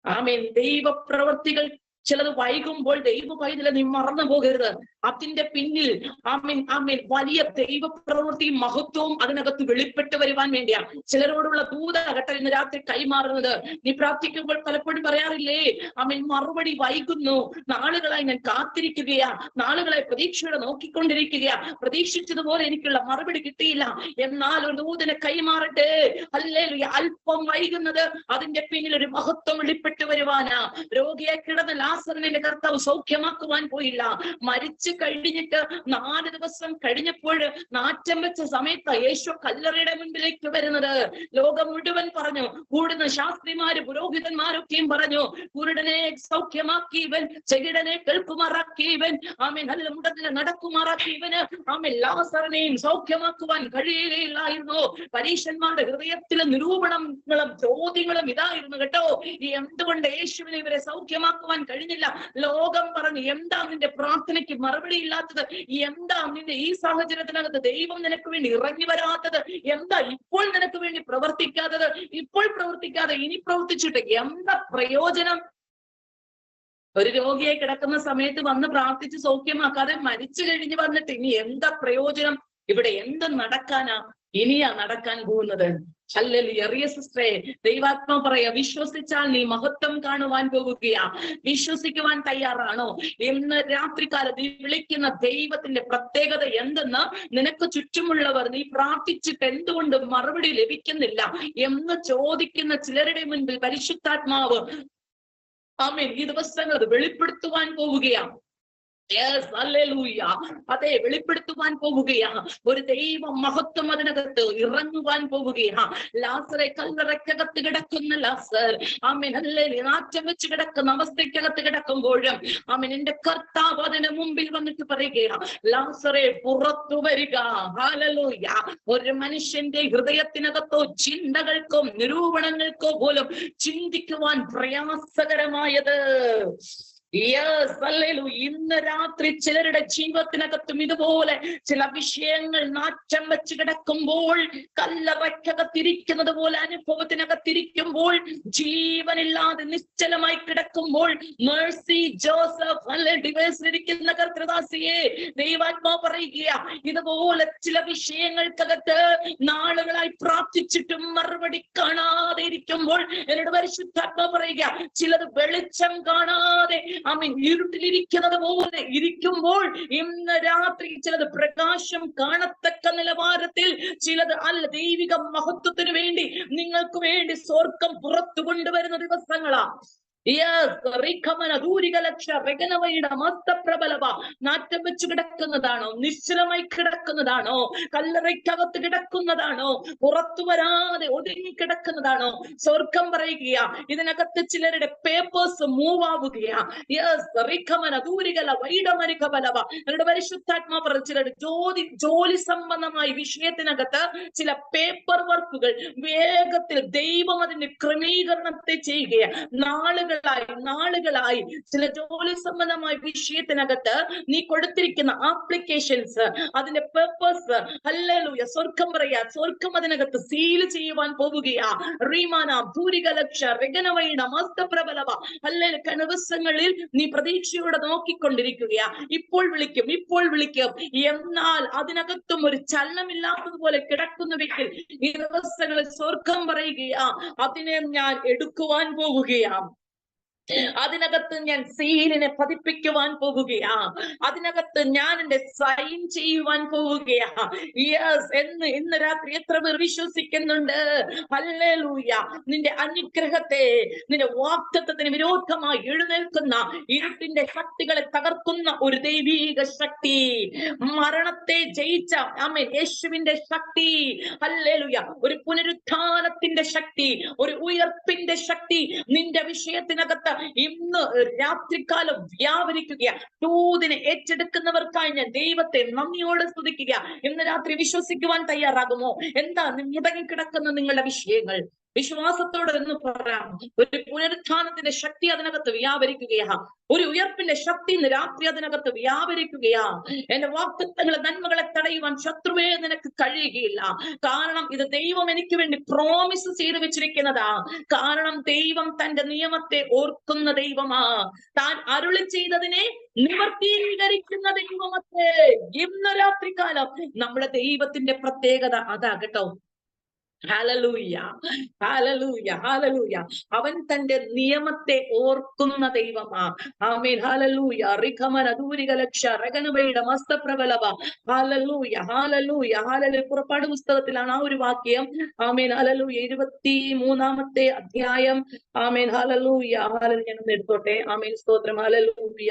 ആമേൻ. ദൈവപ്രവർത്തികൾ ചിലത് വൈകുമ്പോൾ ദൈവ പൈതലെ നീ മറന്നു പോകരുത്. അതിന്റെ പിന്നിൽ ആമേൻ വലിയ ദൈവ പ്രവൃത്തിയും മഹത്വവും അതിനകത്ത് വെളിപ്പെട്ട് വരുവാൻ വേണ്ടിയാണ്. ചിലരോടുള്ള ദൂതകട്ടെ ഇന്ന് രാത്രി കൈമാറുന്നത്. നീ പ്രാർത്ഥിക്കുമ്പോൾ പലപ്പോഴും പറയാറില്ലേ, മറുപടി വൈകുന്നു, നാളുകളായി ഞാൻ കാത്തിരിക്കുകയാ, നാളുകളായി പ്രതീക്ഷയോടെ നോക്കിക്കൊണ്ടിരിക്കുകയാ, പ്രതീക്ഷിച്ചതുപോലെ എനിക്കുള്ള മറുപടി കിട്ടിയില്ല. എന്നാൽ ഒരു ദൂതനെ കൈമാറട്ടെ. ഹല്ലേലൂയ. അല്പം വൈകുന്നത് അതിന്റെ പിന്നിൽ ഒരു മഹത്വം വെളിപ്പെട്ട് വരുവാനാ. രോഗിയെ കിടന്ന ലാസറിനെ കർത്താവ് സൗഖ്യമാക്കുവാൻ പോയില്ല. മരിച്ചു കഴിഞ്ഞിട്ട് 4 ദിവസം കഴിഞ്ഞപ്പോൾ നാറ്റം വെച്ച സമയത്ത് യേശു കല്ലറയുടെ മുൻപിലേക്ക് വരുന്നത്. ലോകം മുഴുവൻ പറഞ്ഞു, കൂടുന്ന ശാസ്ത്രിമാര് പുരോഹിതന്മാരൊക്കെയും പറഞ്ഞു, കുരുടനെ സൗഖ്യമാക്കിയവൻ, ചെകിടനെ കേൾക്കുമാറാക്കിയവൻ, നല്ല മുടനെ നടക്കുമാറാക്കിയവന് ലാസറിനെയും സൗഖ്യമാക്കുവാൻ കഴിയുകയില്ലായിരുന്നു. പരീശന്മാരുടെ ഹൃദയത്തിലെ നിരൂപണങ്ങളും ചോദ്യങ്ങളും ഇതായിരുന്നു കേട്ടോ, എന്തുകൊണ്ട് യേശുവിനെ ഇവരെ സൗഖ്യമാക്കുവാൻ കഴിഞ്ഞില്ല? ലോകം പറഞ്ഞു, എന്താ നിന്റെ പ്രാർത്ഥനയ്ക്ക് മറുപടി ഇല്ലാത്തത്? എന്താ നിന്റെ ഈ സാഹചര്യത്തിനകത്ത് ദൈവം നിനക്ക് വേണ്ടി ഇറങ്ങി വരാത്തത്? എന്താ ഇപ്പോൾ നിനക്ക് വേണ്ടി പ്രവർത്തിക്കാത്തത്? ഇപ്പോൾ പ്രവർത്തിക്കാതെ ഇനി പ്രവർത്തിച്ചിട്ട് എന്താ പ്രയോജനം? ഒരു രോഗിയെ കിടക്കുന്ന സമയത്ത് വന്ന് പ്രാർത്ഥിച്ച് സൗഖ്യമാക്കാതെ മരിച്ചു കഴിഞ്ഞ് വന്നിട്ട് ഇനി എന്താ പ്രയോജനം? ഇവിടെ എന്ത് നടക്കാനാ ഇനിയാ നടക്കാൻ പോകുന്നത്? ഹല്ലേലൂയ. റിയ സിസ്റ്ററെ, ദൈവാത്മാ പറയാ, വിശ്വസിച്ചാൽ നീ മഹത്വം കാണുവാൻ പോകുകയാ. വിശ്വസിക്കുവാൻ തയ്യാറാണോ? ഇന്ന് രാത്രികാലത്ത് വിളിക്കുന്ന ദൈവത്തിന്റെ പ്രത്യേകത എന്തെന്ന് നിനക്ക് ചുറ്റുമുള്ളവർ നീ പ്രാർത്ഥിച്ചിട്ട് എന്തുകൊണ്ട് മറുപടി ലഭിക്കുന്നില്ല എന്ന് ചോദിക്കുന്ന ചിലരുടെ മുൻപിൽ പരിശുദ്ധാത്മാവ് ഈ ദിവസങ്ങൾ അത് വെളിപ്പെടുത്തുവാൻ പോവുകയാണ്. അതെ, വെളിപ്പെടുത്തുവാൻ പോവുകയാ. ഒരു ദൈവ മഹത്വം അതിനകത്ത് ഇറങ്ങുവാൻ പോവുകയാ. ലാസറെ, കല്ലറയ്ക്കകത്ത് കിടക്കുന്ന ലാസർ, നാറ്റം വെച്ച് കിടക്കുന്ന അവസ്ഥയ്ക്കകത്ത് കിടക്കുമ്പോഴും എന്റെ കർത്താവ് അതിന് മുമ്പിൽ വന്നിട്ട് പറയുകയാ, ലാസറെ പുറത്തു വരിക. ഹല്ലേലൂയ. ഒരു മനുഷ്യന്റെ ഹൃദയത്തിനകത്തോ ചിന്തകൾക്കോ നിരൂപണങ്ങൾക്കോ പോലും ചിന്തിക്കുവാൻ പ്രയാസകരമായത്. ഇന്ന് രാത്രി ചിലരുടെ ജീവിതത്തിനകത്തും ഇതുപോലെ ചില വിഷയങ്ങൾ നാറ്റം വെച്ച് കിടക്കുമ്പോൾ, കല്ലറയ്ക്കകത്തിരിക്കുന്നത് പോലെ അനുഭവത്തിനകത്തിരിക്കുമ്പോൾ, ജീവനില്ലാതെ നിശ്ചലമായി കിടക്കുമ്പോൾ, മേഴ്സി ജോസഫ് ഡിവേഴ്സിലിരിക്കുന്ന കർത്തൃദാസിയെ ദൈവാത്മാ പറയുക, ഇതുപോലെ ചില വിഷയങ്ങൾക്കകത്ത് നാളുകളായി പ്രാർത്ഥിച്ചിട്ടും മറുപടി കാണാതെ ഇരിക്കുമ്പോൾ എന്നോട് പരിശുദ്ധാത്മാ പറയുക, ചിലത് വെളിച്ചം കാണാതെ ഇരുട്ടിലിരിക്കുന്നത് പോലെ ഇരിക്കുമ്പോൾ ഇന്ന് രാത്രി ചിലത് പ്രകാശം കാണത്തക്ക നിലവാരത്തിൽ, ചിലത് ദൈവിക മഹത്വത്തിന് വേണ്ടി നിങ്ങൾക്ക് വേണ്ടി സ്വർഗം പുറത്തു കൊണ്ടുവരുന്ന ദിവസങ്ങളാ. നാറ്റം വെച്ച് കിടക്കുന്നതാണോ? നിശ്ചലമായി കിടക്കുന്നതാണോ? കല്ലറയ്ക്കകത്ത് കിടക്കുന്നതാണോ? പുറത്തു വരാതെ ഒതുങ്ങി കിടക്കുന്നതാണോ? സ്വർഗം പറയുകയാ, ഇതിനകത്ത് ചിലരുടെ പേപ്പേഴ്സ് മൂവ് ആവുകയാ. എന്നോട് പരിശുദ്ധാത്മാ പറഞ്ഞു, ചിലരുടെ ജോലി സംബന്ധമായ വിഷയത്തിനകത്ത് ചില പേപ്പർ വർക്കുകൾ വേഗത്തിൽ ദൈവം അതിന്റെ ക്രമീകരണത്തെ ചെയ്യുകയാ. നാളുകളായി ചില ജോലി സംബന്ധമായ വിഷയത്തിനകത്ത് നീ കൊടുത്തിരിക്കുന്ന ആപ്ലിക്കേഷൻസ്, അതിന്റെ പേപ്പേഴ്സ്, ഹല്ലേലൂയ, സ്വർഗം പറയാ, സ്വർഗം അതിനകത്ത് സീൽ ചെയ്യുവാൻ പോവുകയാ. റീമാന ഭൂരികലക്ഷ രഗനവൈണ മസ്തപ്രബലവ. ഹല്ലേലൂയ. ദിവസങ്ങളിൽ നീ പ്രതീക്ഷയോടെ നോക്കിക്കൊണ്ടിരിക്കുകയാ. ഇപ്പോൾ വിളിക്കും, ഇപ്പോൾ വിളിക്കും. എന്നാൽ അതിനകത്തും ഒരു ചലനമില്ലാത്തതുപോലെ കിടക്കുന്നുവെങ്കിൽ ഈ ദിവസങ്ങളിൽ സ്വർഗം പറയുകയാ, അതിനെ ഞാൻ എടുക്കുവാൻ പോവുകയാണ്. അതിനകത്ത് ഞാൻ സീലിനെ പതിപ്പിക്കുവാൻ പോവുകയാ. അതിനകത്ത് ഞാൻ എന്റെ സൈൻ ചെയ്യുവാൻ പോവുകയാ. എന്ന് ഇന്ന് രാത്രി എത്ര പേർ വിശ്വസിക്കുന്നുണ്ട്? ഹല്ലേലൂയ. നിന്റെ അനുഗ്രഹത്തെ, നിന്റെ വാഗ്ദത്തത്തിന് വിരോധമായി എഴുന്നേൽക്കുന്ന ഇരുട്ടിന്റെ ശക്തികളെ തകർക്കുന്ന ഒരു ദൈവീക ശക്തി, മരണത്തെ ജയിച്ച യേശുവിന്റെ ശക്തി, ഹല്ലേലൂയ, ഒരു പുനരുത്ഥാനത്തിന്റെ ശക്തി, ഒരു ഉയർപ്പിന്റെ ശക്തി നിന്റെ വിഷയത്തിനകത്ത് ഇന്ന് രാത്രികാലം വ്യാപരിക്കുക. ദൂതിനെ ഏറ്റെടുക്കുന്നവർക്കായി ഞാൻ ദൈവത്തെ നന്ദിയോടെ സ്തുതിക്കുക. ഇന്ന് രാത്രി വിശ്വസിക്കുവാൻ തയ്യാറാകുമോ? എന്താ മുടങ്ങിക്കിടക്കുന്ന നിങ്ങളുടെ വിഷയങ്ങൾ? വിശ്വാസത്തോടെ എന്ന് പറയാം. ഒരു പുനരുത്ഥാനത്തിന്റെ ശക്തി അതിനകത്ത് വ്യാപരിക്കുകയാ. ഒരു ഉയർപ്പിന്റെ ശക്തി ഇന്ന് രാത്രി അതിനകത്ത് വ്യാപരിക്കുകയാ. എന്റെ വാഗ്ദത്തങ്ങളെ, നന്മകളെ തടയുവാൻ ശത്രുവേ നിനക്ക് കഴിയുകയില്ല. കാരണം ഇത് ദൈവം എനിക്ക് വേണ്ടി പ്രോമിസ് ചെയ്ത് വെച്ചിരിക്കുന്നതാ. കാരണം ദൈവം തന്റെ നിയമത്തെ ഓർക്കുന്ന ദൈവമാ. താൻ അരുളി ചെയ്തതിനെ നിവർത്തീകരിക്കുന്ന ദൈവമത്തെ. ഇന്ന് രാത്രികാലം നമ്മുടെ ദൈവത്തിന്റെ പ്രത്യേകത അതാ കേട്ടോ. ഹല്ലേലൂയ, ഹല്ലേലൂയ, ഹല്ലേലൂയ. അവൻ തന്റെ നിയമത്തെ ഓർക്കുന്ന ദൈവമാ. ആമേൻ, ഹല്ലേലൂയ. റിഖമന ദൂരികലക്ഷ രഗനവയുടെ മസ്തപ്രബലവ. ഹല്ലേലൂയ, ഹല്ലേലൂയ, ഹല്ലേലൂയ. പുറപ്പാട് പുസ്തകത്തിലാണ് ആ ഒരു വാക്യം. ആമേൻ, ഹല്ലേലൂയ. 23-ാമത്തെ അധ്യായം. ആമേൻ, ഹല്ലേലൂയ, ഹല്ലേലൂയ. ഞാനൊന്ന് എടുത്തോട്ടെ. ആമേൻ, സ്തോത്രം. ഹല്ലേലൂയ.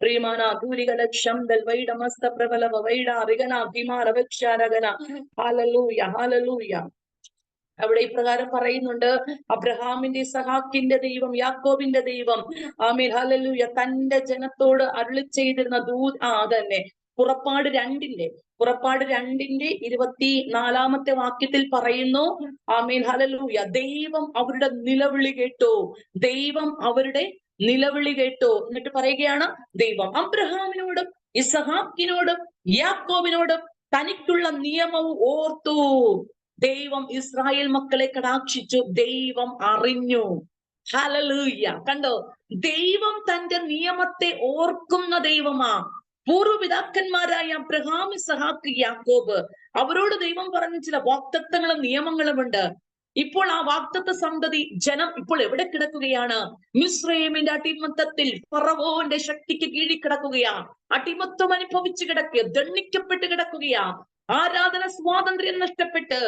റീമാന ദൂരികലക്ഷം ദൽവൈഡ മസ്തപ്രബലവ വൈഡ റിഗന ഭിമാര വക്ഷരഗന. ഹല്ലേലൂയ, ഹല്ലേലൂയ. അവിടെ ഇപ്രകാരം പറയുന്നുണ്ട്, അബ്രഹാമിന്റെ ഇസഹാക്കിന്റെ ദൈവം, യാക്കോബിന്റെ ദൈവം, ആമേൻ, ഹല്ലേലൂയ, തന്റെ ജനത്തോട് അരുളി ചെയ്തിരുന്ന അതന്നെ പുറപ്പാട് 2-ന്റെ 24-ാമത്തെ വാക്യത്തിൽ പറയുന്നു. ആമേൻ, ഹല്ലേലൂയ. ദൈവം അവരുടെ നിലവിളി കേട്ടു. ദൈവം അവരുടെ നിലവിളി കേട്ടു. എന്നിട്ട് പറയുകയാണ്, ദൈവം അബ്രഹാമിനോടും ഇസഹാക്കിനോടും യാക്കോബിനോടും തനിക്കുള്ള നിയമവും ഓർത്തു. ദൈവം ഇസ്രായേൽ മക്കളെ കടാക്ഷിച്ചു. ദൈവം അറിഞ്ഞു. ഹല്ലേലൂയ. കണ്ടോ, ദൈവം തന്റെ നിയമത്തെ ഓർക്കുന്ന ദൈവമാ. പൂർവ്വപിതാക്കന്മാരായ അബ്രഹാം, ഇസഹാക്ക്, യാക്കോബ്, അവരോട് ദൈവം പറഞ്ഞ ചില വാഗ്ദത്തങ്ങളും നിയമങ്ങളും ഉണ്ട്. ഇപ്പോൾ ആ വാഗ്ദത്ത സന്തതി ജനം ഇപ്പോൾ എവിടെ കിടക്കുകയാണ്? മിസ്രയീമിന്റെ അടിമത്തത്തിൽ ഫറവോന്റെ ശക്തിക്ക് കീഴിൽ കിടക്കുകയാ. അടിമത്വം അനുഭവിച്ചു കിടക്കുക, ദണ്ഡിക്കപ്പെട്ട് കിടക്കുകയാ. ആരാധന സ്വാതന്ത്ര്യം നഷ്ടപ്പെട്ട്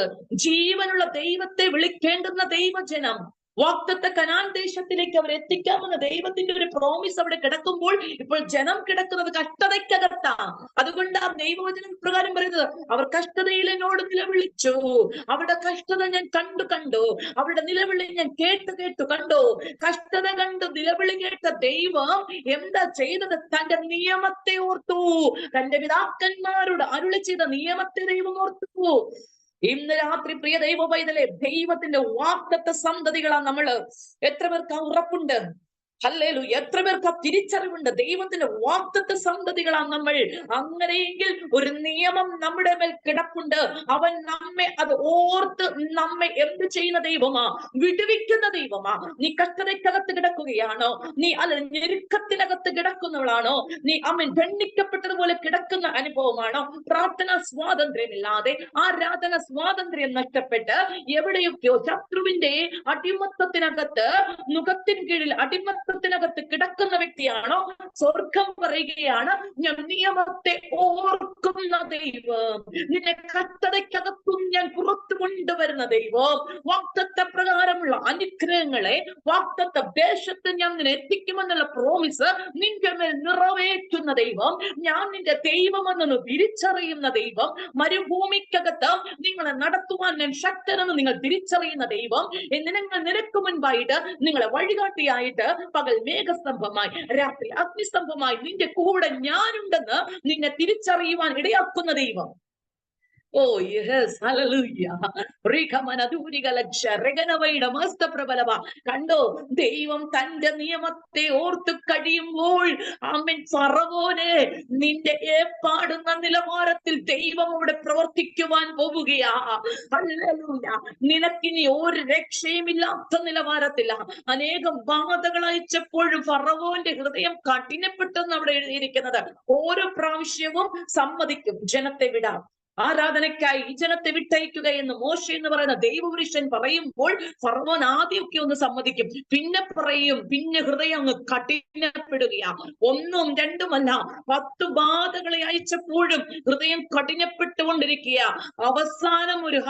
ജീവനുള്ള ദൈവത്തെ വിളിക്കേണ്ടുന്ന ദൈവജനം വാഗ്ദത്ത കനാൻ ദേശത്തിലേക്ക് അവർ എത്തിക്കാമെന്ന ദൈവത്തിന്റെ ഒരു പ്രോമിസ് അവിടെ കിടക്കുമ്പോൾ ഇപ്പോൾ ജനം കിടക്കുന്നത് കഷ്ടതയ്ക്കകത്താ. അതുകൊണ്ട് ആ ദൈവവചനം പ്രകാരം പറയുന്നത്, അവർ കഷ്ടതയിൽ എന്നോട് നിലവിളിച്ചു. അവരുടെ കഷ്ടത ഞാൻ കണ്ടു. അവരുടെ നിലവിളി ഞാൻ കേട്ടു കണ്ടു. കഷ്ടത കണ്ടു നിലവിളി കേട്ട ദൈവം എന്താ ചെയ്തത്? തന്റെ നിയമത്തെ ഓർത്തു. തന്റെ പിതാക്കന്മാരോട് അരുളി ചെയ്ത നിയമത്തെ ദൈവം ഓർത്തു. ഇന്ന് രാത്രി പ്രിയ ദൈവ പൈതലേ, ദൈവത്തിന്റെ വാഗ്ദത്ത സന്തതികളാ നമ്മള്. എത്ര പേർക്ക് ഉറപ്പുണ്ട്? ഹല്ലേലൂയ. എത്ര പേർക്ക് തിരിച്ചറിവുണ്ട്? ദൈവത്തിന്റെ വാഗ്ദത്ത സന്തതികളാ നമ്മൾ. അങ്ങനെയെങ്കിൽ ഒരു നിയമം നമ്മുടെ മേൽ കിടപ്പുണ്ട്. അവൻ നമ്മെ അത് ഓർത്ത് നമ്മെ എന്ത് ചെയ്യുന്ന ദൈവമാ? വിടുവിക്കുന്ന ദൈവമാ. നീ കഷ്ടതയ്ക്കകത്ത് കിടക്കുകയാണോ? നീ അല്ല ഞെരുക്കത്തിനകത്ത് കിടക്കുന്നവളാണോ? നീ ദണ്ഡിക്കപ്പെട്ടതുപോലെ കിടക്കുന്ന അനുഭവമാണോ? പ്രാർത്ഥനാ സ്വാതന്ത്ര്യമില്ലാതെ, ആരാധന സ്വാതന്ത്ര്യം നഷ്ടപ്പെട്ട് എവിടെയൊക്കെയോ ശത്രുവിന്റെ അടിമത്തത്തിനകത്ത്, മുഖത്തിന് കീഴിൽ അടിമത്തത്തിനകത്ത് കിടക്കുന്ന വ്യക്തിയാണോ? സ്വർഗം പറയുകയാണ്, ഞാൻ നിയമത്തെ ഓർക്കുന്ന ദൈവം, നിന്നെ കഷ്ടതയ്ക്കകത്തും ഞാൻ പുറത്തു കൊണ്ടുവരുന്ന ദൈവം, വാഗ്ദത്ത പ്രകാരമുള്ള അനുഗ്രഹങ്ങളെ വാഗ്ദത്ത ദേശത്ത് ഞാൻ നിന്നെ എത്തിക്കുമെന്നുള്ള പ്രോമിസ് നിന്റെ മേൽ നിറവേറ്റുന്ന ദൈവം, ഞാൻ നിന്റെ ദൈവമെന്ന് തിരിച്ചറിയുന്ന ദൈവം, മരുഭൂമിക്കകത്ത് നിങ്ങളെ നടത്തുവാൻ ഞാൻ ശക്തനെന്ന് നിങ്ങൾ തിരിച്ചറിയുന്ന ദൈവം, നിനക്ക് മുൻപായിട്ട് നിങ്ങളെ വഴികാട്ടിയായിട്ട് പകൽ മേഘസ്തംഭമായി, രാത്രി അഗ്നിസ്തംഭമായി നിന്റെ കൂടെ ഞാനുണ്ടെന്ന് നിന്നെ തിരിച്ചറിയുവാൻ ഇടയാക്കുന്ന ദൈവം. Oh yes, hallelujah. കണ്ടോ, ദൈവം തന്റെ നിയമത്തെ ഓർത്ത് കഴിയുമ്പോൾ ആമേൻ, ഫറവോനെ നിന്റെ ഏർപ്പാടുന്ന നിലവാരത്തിൽ ദൈവം അവിടെ പ്രവർത്തിക്കുവാൻ പോവുകയാ. ഹല്ലേലൂയ. നിനക്കിനി ഒരു രക്ഷയുമില്ലാത്ത നിലവാരത്തില അനേകം ബാധകൾ അയച്ചപ്പോഴും ഫറവോന്റെ ഹൃദയം കഠിനപ്പെട്ടെന്ന് അവിടെ എഴുതിയിരിക്കുന്നത്. ഓരോ പ്രാവശ്യവും സമ്മതിക്കും ജനത്തെ വിടാം, ആരാധനയ്ക്കായി ഈ ജനത്തെ വിട്ടയക്കുക എന്ന് മോശ എന്ന് പറയുന്ന ദൈവപുരുഷൻ പറയുമ്പോൾ ഫറവോൻ ആദ്യമൊക്കെ ഒന്ന് സമ്മതിക്കും, പിന്നെ പറയും, പിന്നെ ഹൃദയം അങ്ങ് കഠിനപ്പെടുകയാ. 1ഉം 2ഉമല്ല, 10 ബാധകളെ അയച്ചപ്പോഴും ഹൃദയം കഠിനപ്പെട്ടുകൊണ്ടിരിക്കുക. അവസാനം ഒരു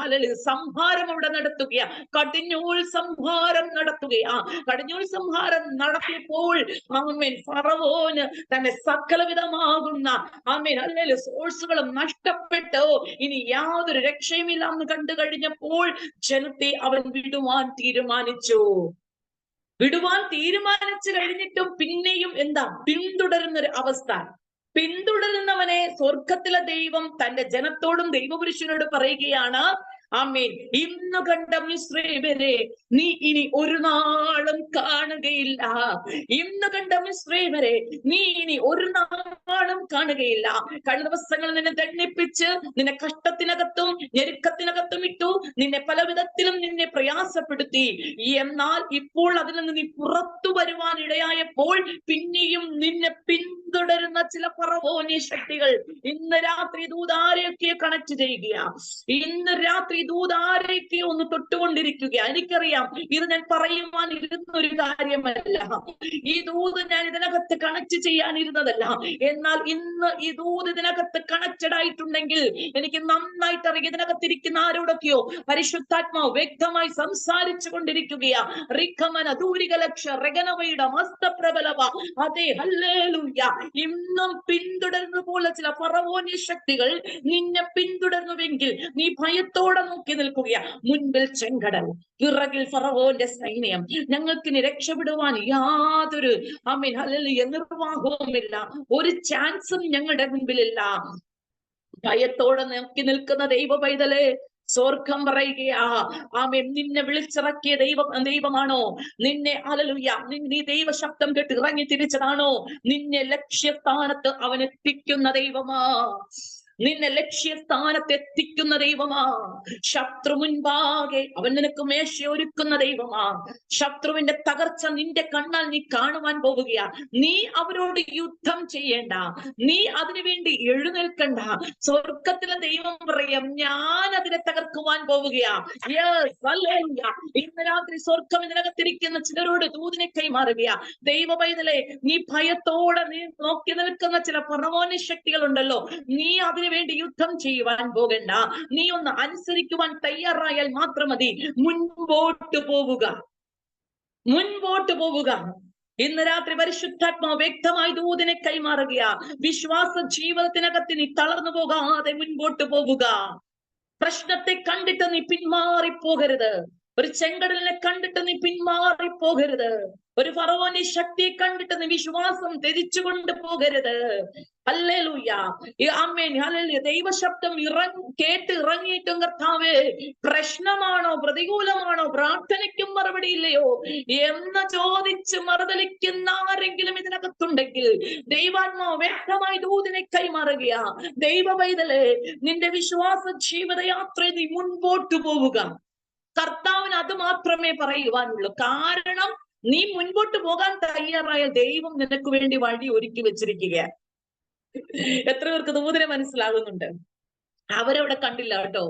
സംഹാരം അവിടെ നടത്തുകയാ, കടിഞ്ഞൂൽ സംഹാരം നടത്തുകയാ. കടിഞ്ഞൂൽ സംഹാരം നടത്തിയപ്പോൾ ആമേൻ, ഫറവോന് തന്റെ സകലവിധമാകുന്ന സോഴ്സുകളും നഷ്ടപ്പെട്ട് ഇനി യാതൊരു രക്ഷയുമില്ല എന്ന് കണ്ടു കഴിഞ്ഞപ്പോൾ ജനത്തെ അവൻ വിടുവാൻ തീരുമാനിച്ചു കഴിഞ്ഞിട്ടും പിന്നെയും എന്താ പിന്തുടരുന്നൊരു അവസ്ഥ. പിന്തുടരുന്നവനെ സ്വർഗത്തിലെ ദൈവം തന്റെ ജനത്തോടും ദൈവപുരുഷനോട് പറയുകയാണ്, ആമേൻ. ഇന്ന് കണ്ട മിസ്രൈമരെ നീ ഇനി ഒരു നാളും കാണുകയില്ല. ഇന്ന് കണ്ട മിസ്രൈമരെ നീ ഇനി ഒരു നാളും കാണുകയില്ല. കഴിഞ്ഞ ദിവസങ്ങളിൽ നിന്നെ ദണ്ഡിപ്പിച്ച് നിന്നെ കഷ്ടത്തിനകത്തും ഞെരുക്കത്തിനകത്തും ഇട്ടു, നിന്നെ പല വിധത്തിലും നിന്നെ പ്രയാസപ്പെടുത്തി. എന്നാൽ ഇപ്പോൾ അതിൽ നിന്ന് നീ പുറത്തു വരുവാൻ ഇടയായപ്പോൾ പിന്നെയും നിന്നെ പിന്തുടരുന്ന ചില ഫറവോന്യ ശക്തികൾ ഇന്ന് രാത്രി ദൂതാരെയൊക്കെ കണക്ട് ചെയ്യുക. ഇന്ന് രാത്രി ദൂതാരെയൊക്കെ ഒന്ന് തൊട്ടുകൊണ്ടിരിക്കുക. എനിക്കറിയാം ഇത് ഞാൻ പറയുവാൻ ഇരുന്ന ഒരു കാര്യമല്ല, ഈ ദൂത് ഞാൻ ഇതിനകത്ത് കണക്ട് ചെയ്യാനിരുന്നതല്ല. എന്നാൽ ഇന്ന് ഈ ദൂത് ഇതിനകത്ത് കണക്റ്റഡ് ആയിട്ടുണ്ടെങ്കിൽ എനിക്ക് നന്നായിട്ട് അറിയാം ഇതിനകത്തിരിക്കുന്ന ആരോടൊക്കെയോ പരിശുദ്ധാത്മാവ് വ്യക്തമായി സംസാരിച്ചു കൊണ്ടിരിക്കുകയാ. റിഖമന ദൂരികലക്ഷ റഗനവയുടെ മസ്തപ്രബലവ. അതെ, ഹല്ലേലൂയ. ഇന്നും പിന്തുടരുന്ന പോലെ ചില ഫറവോന്യ ശക്തികൾ നിന്നെ പിന്തുടർന്നുവെങ്കിൽ നീ ഭയത്തോടെ നോക്കി നിൽക്കുക. മുൻപിൽ ചെങ്കടൽ, പിറകിൽ ഫറവോന്റെ സൈന്യം. ഞങ്ങൾക്കിനി രക്ഷപ്പെടുവാൻ യാതൊരു ആമേൻ ഹല്ലേലൂയ നിർവാഹവുമില്ല, ഒരു ചാൻസും ഞങ്ങളുടെ മുൻപിലില്ല. ഭയത്തോടെ നോക്കി നിൽക്കുന്ന ദൈവ പൈതലേ, സ്വർഗം പറയുകയാ, ആമേൻ. നിന്നെ വിളിച്ചിറക്കിയ ദൈവമാണോ? നിന്നെ ഹല്ലേലൂയ നീ ദൈവ ശബ്ദം കേട്ട് ഇറങ്ങി തിരിച്ചതാണോ? നിന്നെ ലക്ഷ്യസ്ഥാനത്ത് അവൻ എത്തിക്കുന്ന ദൈവമാ. നിന്നെ ലക്ഷ്യസ്ഥാനത്ത് എത്തിക്കുന്ന ദൈവമാ. ശത്രു മുൻപാകെ അവൻ നിനക്ക് മേശ ഒരുക്കുന്ന ദൈവമാ. ശത്രുവിന്റെ തകർച്ച നിന്റെ കണ്ണാൽ നീ കാണുവാൻ പോവുകയാ. നീ അവരോട് യുദ്ധം ചെയ്യേണ്ട, നീ അതിനുവേണ്ടി എഴുന്നേൽക്കണ്ട. സ്വർഗത്തിലെ ദൈവം പറയാം, ഞാൻ അതിനെ തകർക്കുവാൻ പോവുകയാ. ഇന്ന് രാത്രി സ്വർഗം ഇതിനകത്തിരിക്കുന്ന ചിലരോട് ദൂതിനെ കൈമാറുകയാ. ദൈവ പൈതലേ, നീ ഭയത്തോടെ നീ നോക്കി നിൽക്കുന്ന ചില ഫറവോന്യ ശക്തികളുണ്ടല്ലോ, നീ അതിനു വേണ്ടി യുദ്ധം ചെയ്യുവാൻ പോകണ്ട. നീ ഒന്ന് അനുസരിക്കുവാൻ തയ്യാറായാൽ മാത്രം മതി. മുൻപോട്ട് പോവുക, മുൻപോട്ട് പോവുക. ഇന്ന് രാത്രി പരിശുദ്ധാത്മാവ് വ്യക്തമായി ദൂതിനെ കൈമാറുകയാ. വിശ്വാസ ജീവിതത്തിനകത്ത് നീ തളർന്നു പോകാതെ മുൻപോട്ട് പോവുക. പ്രശ്നത്തെ കണ്ടിട്ട് നീ പിന്മാറിപ്പോകരുത്. ഒരു ചെങ്കടലിനെ കണ്ടിട്ട് നീ പിന്മാറിപ്പോകരുത്. ഒരു ഫറവോന്റെ ശക്തിയെ കണ്ടിട്ട് നീ വിശ്വാസം ത്യജിച്ചുകൊണ്ട് പോകരുത്. ഹല്ലേലൂയ, ആമേൻ, ഹല്ലേലൂയ. ദൈവശബ്ദം കേട്ട് ഇറങ്ങിയിട്ടും കർത്താവേ, പ്രശ്നമാണോ, പ്രതികൂലമാണോ, പ്രാർത്ഥനയ്ക്കും മറുപടി ഇല്ലയോ എന്ന് ചോദിച്ച് മറുതലിക്കുന്ന ആരെങ്കിലും ഇതിനകത്തുണ്ടെങ്കിൽ ദൈവാത്മാവ് വ്യക്തമായി ദൂതിനെ കൈമാറുകയാ. ദൈവ പൈതലേ, നിന്റെ വിശ്വാസ ജീവിതയാത്ര നീ മുൻപോട്ട് പോവുക. കർത്താവിന് അത് മാത്രമേ പറയുവാനുള്ളൂ. കാരണം നീ മുൻപോട്ട് പോകാൻ തയ്യാറായ ദൈവം നിനക്ക് വേണ്ടി വഴി ഒരുക്കി വെച്ചിരിക്കുകയാണ്. എത്ര പേർക്ക് ദൂതനെ മനസ്സിലാകുന്നുണ്ട്? അവരവിടെ കണ്ടില്ല കേട്ടോ.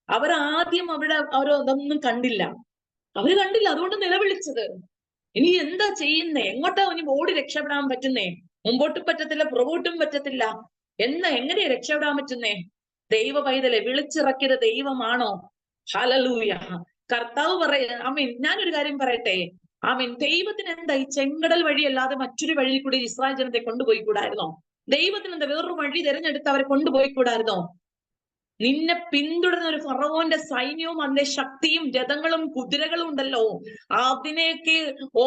അവരാദ്യം അവരൊന്നും കണ്ടില്ല. അവര് കണ്ടില്ല, അതുകൊണ്ട് നിലവിളിച്ചത്. ഇനി എന്താ ചെയ്യുന്നേ? എങ്ങോട്ടാ ഇനി ഓടി രക്ഷപ്പെടാൻ പറ്റുന്നേ? മുമ്പോട്ടും പറ്റത്തില്ല, പുറകോട്ടും പറ്റത്തില്ല. എങ്ങനെയാ രക്ഷപ്പെടാൻ പറ്റുന്നേ? ദൈവ പൈതലെ, വിളിച്ചിറക്കിയത് ദൈവമാണോ? ഹല്ലേലൂയ. കർത്താവ് ആമേൻ. ഞാനൊരു കാര്യം പറയട്ടെ, ആമേൻ. ദൈവത്തിന് എന്താ ഈ ചെങ്കടൽ വഴിയല്ലാതെ മറ്റൊരു വഴിയിൽ കൂടി ഇസ്രായേൽ ജനത്തെ കൊണ്ടുപോയി കൂടായിരുന്നോ? ദൈവത്തിന് എന്താ വേറൊരു വഴി തിരഞ്ഞെടുത്ത് അവരെ കൊണ്ടുപോയി കൂടായിരുന്നോ? നിന്നെ പിന്തുടരുന്ന ഒരു ഫറവോന്റെ സൈന്യവും അതിന്റെ ശക്തിയും രഥങ്ങളും കുതിരകളും ഉണ്ടല്ലോ, അതിനെയൊക്കെ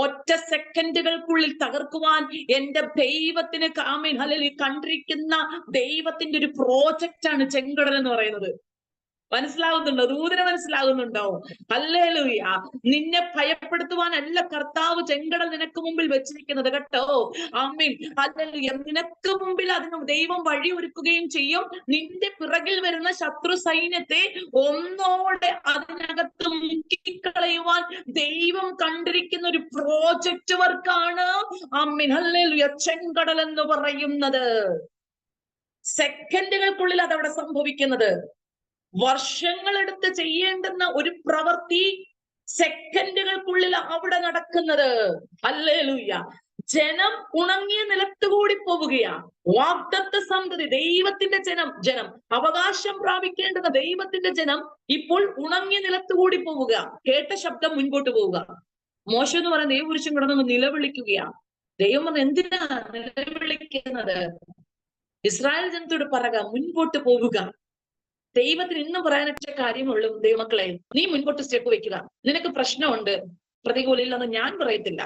ഒറ്റ സെക്കൻഡുകൾക്കുള്ളിൽ തകർക്കുവാൻ എന്റെ ദൈവത്തിന് ആമേൻ ഹല്ലേലൂയ കണ്ടിരിക്കുന്ന ദൈവത്തിന്റെ ഒരു പ്രോജക്റ്റ് ആണ് ചെങ്കടൽ എന്ന് പറയുന്നത്. മനസ്സിലാകുന്നുണ്ടോ? ദൂതനെ മനസ്സിലാകുന്നുണ്ടോ? ഹല്ലേലൂയ. നിന്നെ ഭയപ്പെടുത്തുവാനല്ല കർത്താവ് ചെങ്കടൽ നിനക്ക് മുമ്പിൽ വെച്ചിരിക്കുന്നത് കേട്ടോ. ആമേൻ, ഹല്ലേലൂയ. നിനക്ക് മുമ്പിൽ അതിന് ദൈവം വഴി ഒരുക്കുകയും ചെയ്യും. നിന്റെ പിറകിൽ വരുന്ന ശത്രു സൈന്യത്തെ ഒന്നോടെ അതിനകത്ത് മുക്കിക്കളയുവാൻ ദൈവം കണ്ടിരിക്കുന്ന ഒരു പ്രോജക്റ്റ് വർക്കാണ് ആമേൻ ഹല്ലേലൂയ ചെങ്കടൽ എന്ന് പറയുന്നത്. സെക്കൻഡുകൾക്കുള്ളിൽ അതവിടെ സംഭവിക്കുന്നത്. വർഷങ്ങളെടുത്ത് ചെയ്യേണ്ടുന്ന ഒരു പ്രവൃത്തി സെക്കൻഡുകൾക്കുള്ളിൽ അവിടെ നടക്കുന്നത്. ഹല്ലേലൂയ. ജനം ഉണങ്ങിയ നിലത്തുകൂടി പോവുകയാ. വാഗ്ദത്ത സന്തതി, ദൈവത്തിന്റെ ജനം അവകാശം പ്രാപിക്കേണ്ടുന്ന ദൈവത്തിന്റെ ജനം ഇപ്പോൾ ഉണങ്ങിയ നിലത്തുകൂടി പോവുക. കേട്ട ശബ്ദം മുൻപോട്ട് പോവുക. മോശ എന്ന് പറയുന്ന ദൈവപുരുഷൻ കിടന്നു നിലവിളിക്കുകയാ. ദൈവം പറഞ്ഞ, എന്തിനാ നിലവിളിക്കുന്നത്? ഇസ്രായേൽ ജനത്തോട് പറയുക, മുൻപോട്ട് പോവുക. ദൈവത്തിന് ഇന്നും പറയാനൊക്കെ കാര്യമുള്ളൂ. ദൈവമക്കളെ, നീ മുൻപോട്ട് സ്റ്റെപ്പ് വെക്കുക. നിനക്ക് പ്രശ്നമുണ്ട്, പ്രതികൂലമില്ലെന്ന് ഞാൻ പറയത്തില്ല.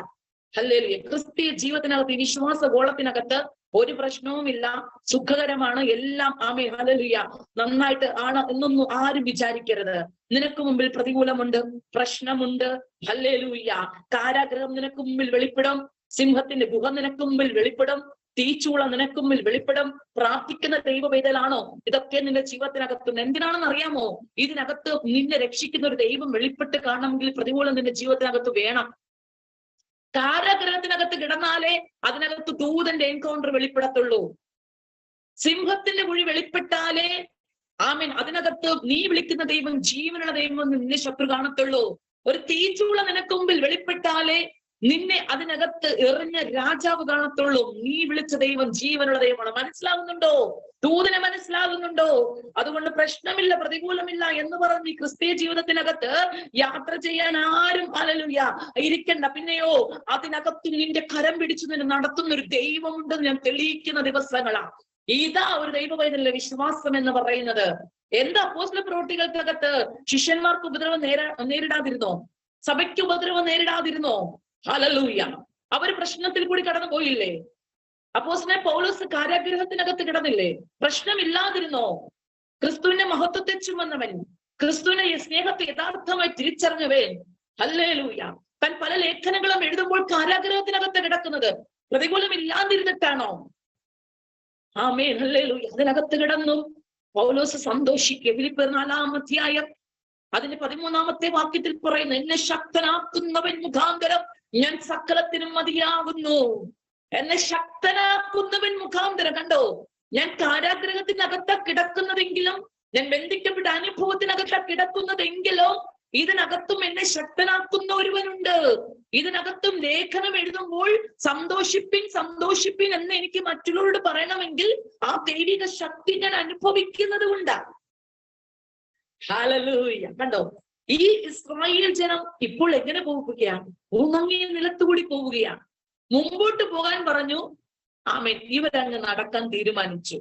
ഹല്ലേലൂയ. ക്രിസ്തീയ ജീവിതത്തിനകത്ത്, ഈ വിശ്വാസ ഗോളത്തിനകത്ത് ഒരു പ്രശ്നവുമില്ല, സുഖകരമാണ് എല്ലാം. ആമേൻ, ഹല്ലേലൂയ. നന്നായിട്ട് ആണ് എന്നൊന്നും ആരും വിചാരിക്കരുത്. നിനക്ക് മുമ്പിൽ പ്രതികൂലമുണ്ട്, പ്രശ്നമുണ്ട്. ഹല്ലേലൂയ. കാരാഗ്രഹം നിനക്ക് മുമ്പിൽ വെളിപ്പെടും, സിംഹത്തിന്റെ ഗുഹ നിനക്ക് മുമ്പിൽ വെളിപ്പെടും, തീച്ചൂള നിനക്ക് മുമ്പിൽ വെളിപ്പെടും. പ്രാർത്ഥിക്കുന്ന ദൈവ പൈതലാണോ? ഇതൊക്കെ നിന്റെ ജീവിതത്തിനകത്ത് എന്തിനാണെന്ന് അറിയാമോ? ഇതിനകത്ത് നിന്നെ രക്ഷിക്കുന്ന ഒരു ദൈവം വെളിപ്പെട്ട് കാണണമെങ്കിൽ പ്രതികൂലം നിന്റെ ജീവിതത്തിനകത്ത് വേണം. കാരാഗ്രഹത്തിനകത്ത് കിടന്നാലേ അതിനകത്ത് ദൂതന്റെ എൻകൗണ്ടർ വെളിപ്പെടത്തുള്ളൂ. സിംഹത്തിന്റെ കുഴി വെളിപ്പെട്ടാലേ ആമേൻ അതിനകത്ത് നീ വിളിക്കുന്ന ദൈവം ജീവനുള്ള ദൈവം നിന്നെ ശത്രു കാണത്തുള്ളൂ. ഒരു തീച്ചൂള നിനക്ക് മുമ്പിൽ വെളിപ്പെട്ടാലേ നിന്നെ അതിനകത്ത് എറിഞ്ഞ രാജാവ് കാണത്തുള്ളൂ. നീ വിളിച്ച ദൈവം ജീവനുള്ള ദൈവമാണ്. മനസ്സിലാകുന്നുണ്ടോ? ദൂതനെ മനസ്സിലാകുന്നുണ്ടോ? അതുകൊണ്ട് പ്രശ്നമില്ല, പ്രതികൂലമില്ല എന്ന് പറഞ്ഞ് ഈ ക്രിസ്തീയ ജീവിതത്തിനകത്ത് യാത്ര ചെയ്യാൻ ആരും ഹല്ലേലൂയ ഇരിക്കണ്ട. പിന്നെയോ അതിനകത്ത് നിന്റെ കരം പിടിച്ചു നിന്നെ നടത്തുന്ന ഒരു ദൈവമുണ്ടെന്ന് ഞാൻ തെളിയിക്കുന്ന ദിവസങ്ങളാ. ഇതാ ഒരു ദൈവ പൈതലിന്റെ വിശ്വാസം എന്ന് പറയുന്നത്. എന്താ അപ്പോസ്തല പ്രവൃത്തികൾക്കകത്ത് ശിഷ്യന്മാർക്ക് ഉപദ്രവം നേരിടാതിരുന്നോ? സഭയ്ക്ക് ഉപദ്രവം നേരിടാതിരുന്നോ? ഹല്ലേലൂയ. അവര് പ്രശ്നത്തിൽ കൂടി കടന്നു പോയില്ലേ? അപ്പോസ്തലൻ പൗലോസ് കാരാഗൃഹത്തിനകത്ത് കിടന്നില്ലേ? പ്രശ്നമില്ലാതിരുന്നോ? ക്രിസ്തുവിന്റെ മഹത്വത്തെ ചുമന്നവൻ, ക്രിസ്തുവിനെ സ്നേഹത്തെ യഥാർത്ഥമായി തിരിച്ചറിഞ്ഞവൻ, ഹല്ലേലൂയ. താൻ പല ലേഖനങ്ങളും എഴുതുമ്പോൾ കാരാഗൃഹത്തിനകത്ത് കിടക്കുന്നത് പ്രതികൂലം ഇല്ലാതിരുന്നിട്ടാണോ? ആമേൻ, ഹല്ലേലൂയ. അതിനകത്ത് കിടന്നു പൗലോസ് സന്തോഷിക്കുക. ഫിലിപ്പിയർ 4-ാം അധ്യായം അതിന്റെ 13-ാമത്തെ വാക്യത്തിൽ പറയുന്നു, എന്നെ ശക്തനാക്കുന്നവൻ മുഖാന്തരം ഞാൻ സകലത്തിനും മതിയാകുന്നു. എന്നെ ശക്തനാക്കുന്നവൻ മുഖാന്തരം. കണ്ടോ, ഞാൻ കാരാഗ്രഹത്തിനകത്ത കിടക്കുന്നതെങ്കിലും, ഞാൻ ബന്ധിക്കപ്പെട്ട അനുഭവത്തിനകത്ത കിടക്കുന്നതെങ്കിലും ഇതിനകത്തും എന്നെ ശക്തനാക്കുന്ന ഒരുവനുണ്ട്. ഇതിനകത്തും ലേഖനം എഴുതുമ്പോൾ സന്തോഷിപ്പിൻ സന്തോഷിപ്പിൻ എന്ന് എനിക്ക് മറ്റുള്ളവരോട് പറയണമെങ്കിൽ ആ ദൈവിക ശക്തി ഞാൻ അനുഭവിക്കുന്നത് കൊണ്ടാണ്. ഹല്ലേലൂയ. കണ്ടോ, ഈ ഇസ്രായേൽ ജനം ഇപ്പോൾ എങ്ങനെ പോവുകയാണ്? ഉണങ്ങിയ നിലത്തുകൂടി പോവുകയാണ്. മുമ്പോട്ട് പോകാൻ പറഞ്ഞു, ആമേൻ. ഇവരങ്ങ് നടക്കാൻ തീരുമാനിച്ചു.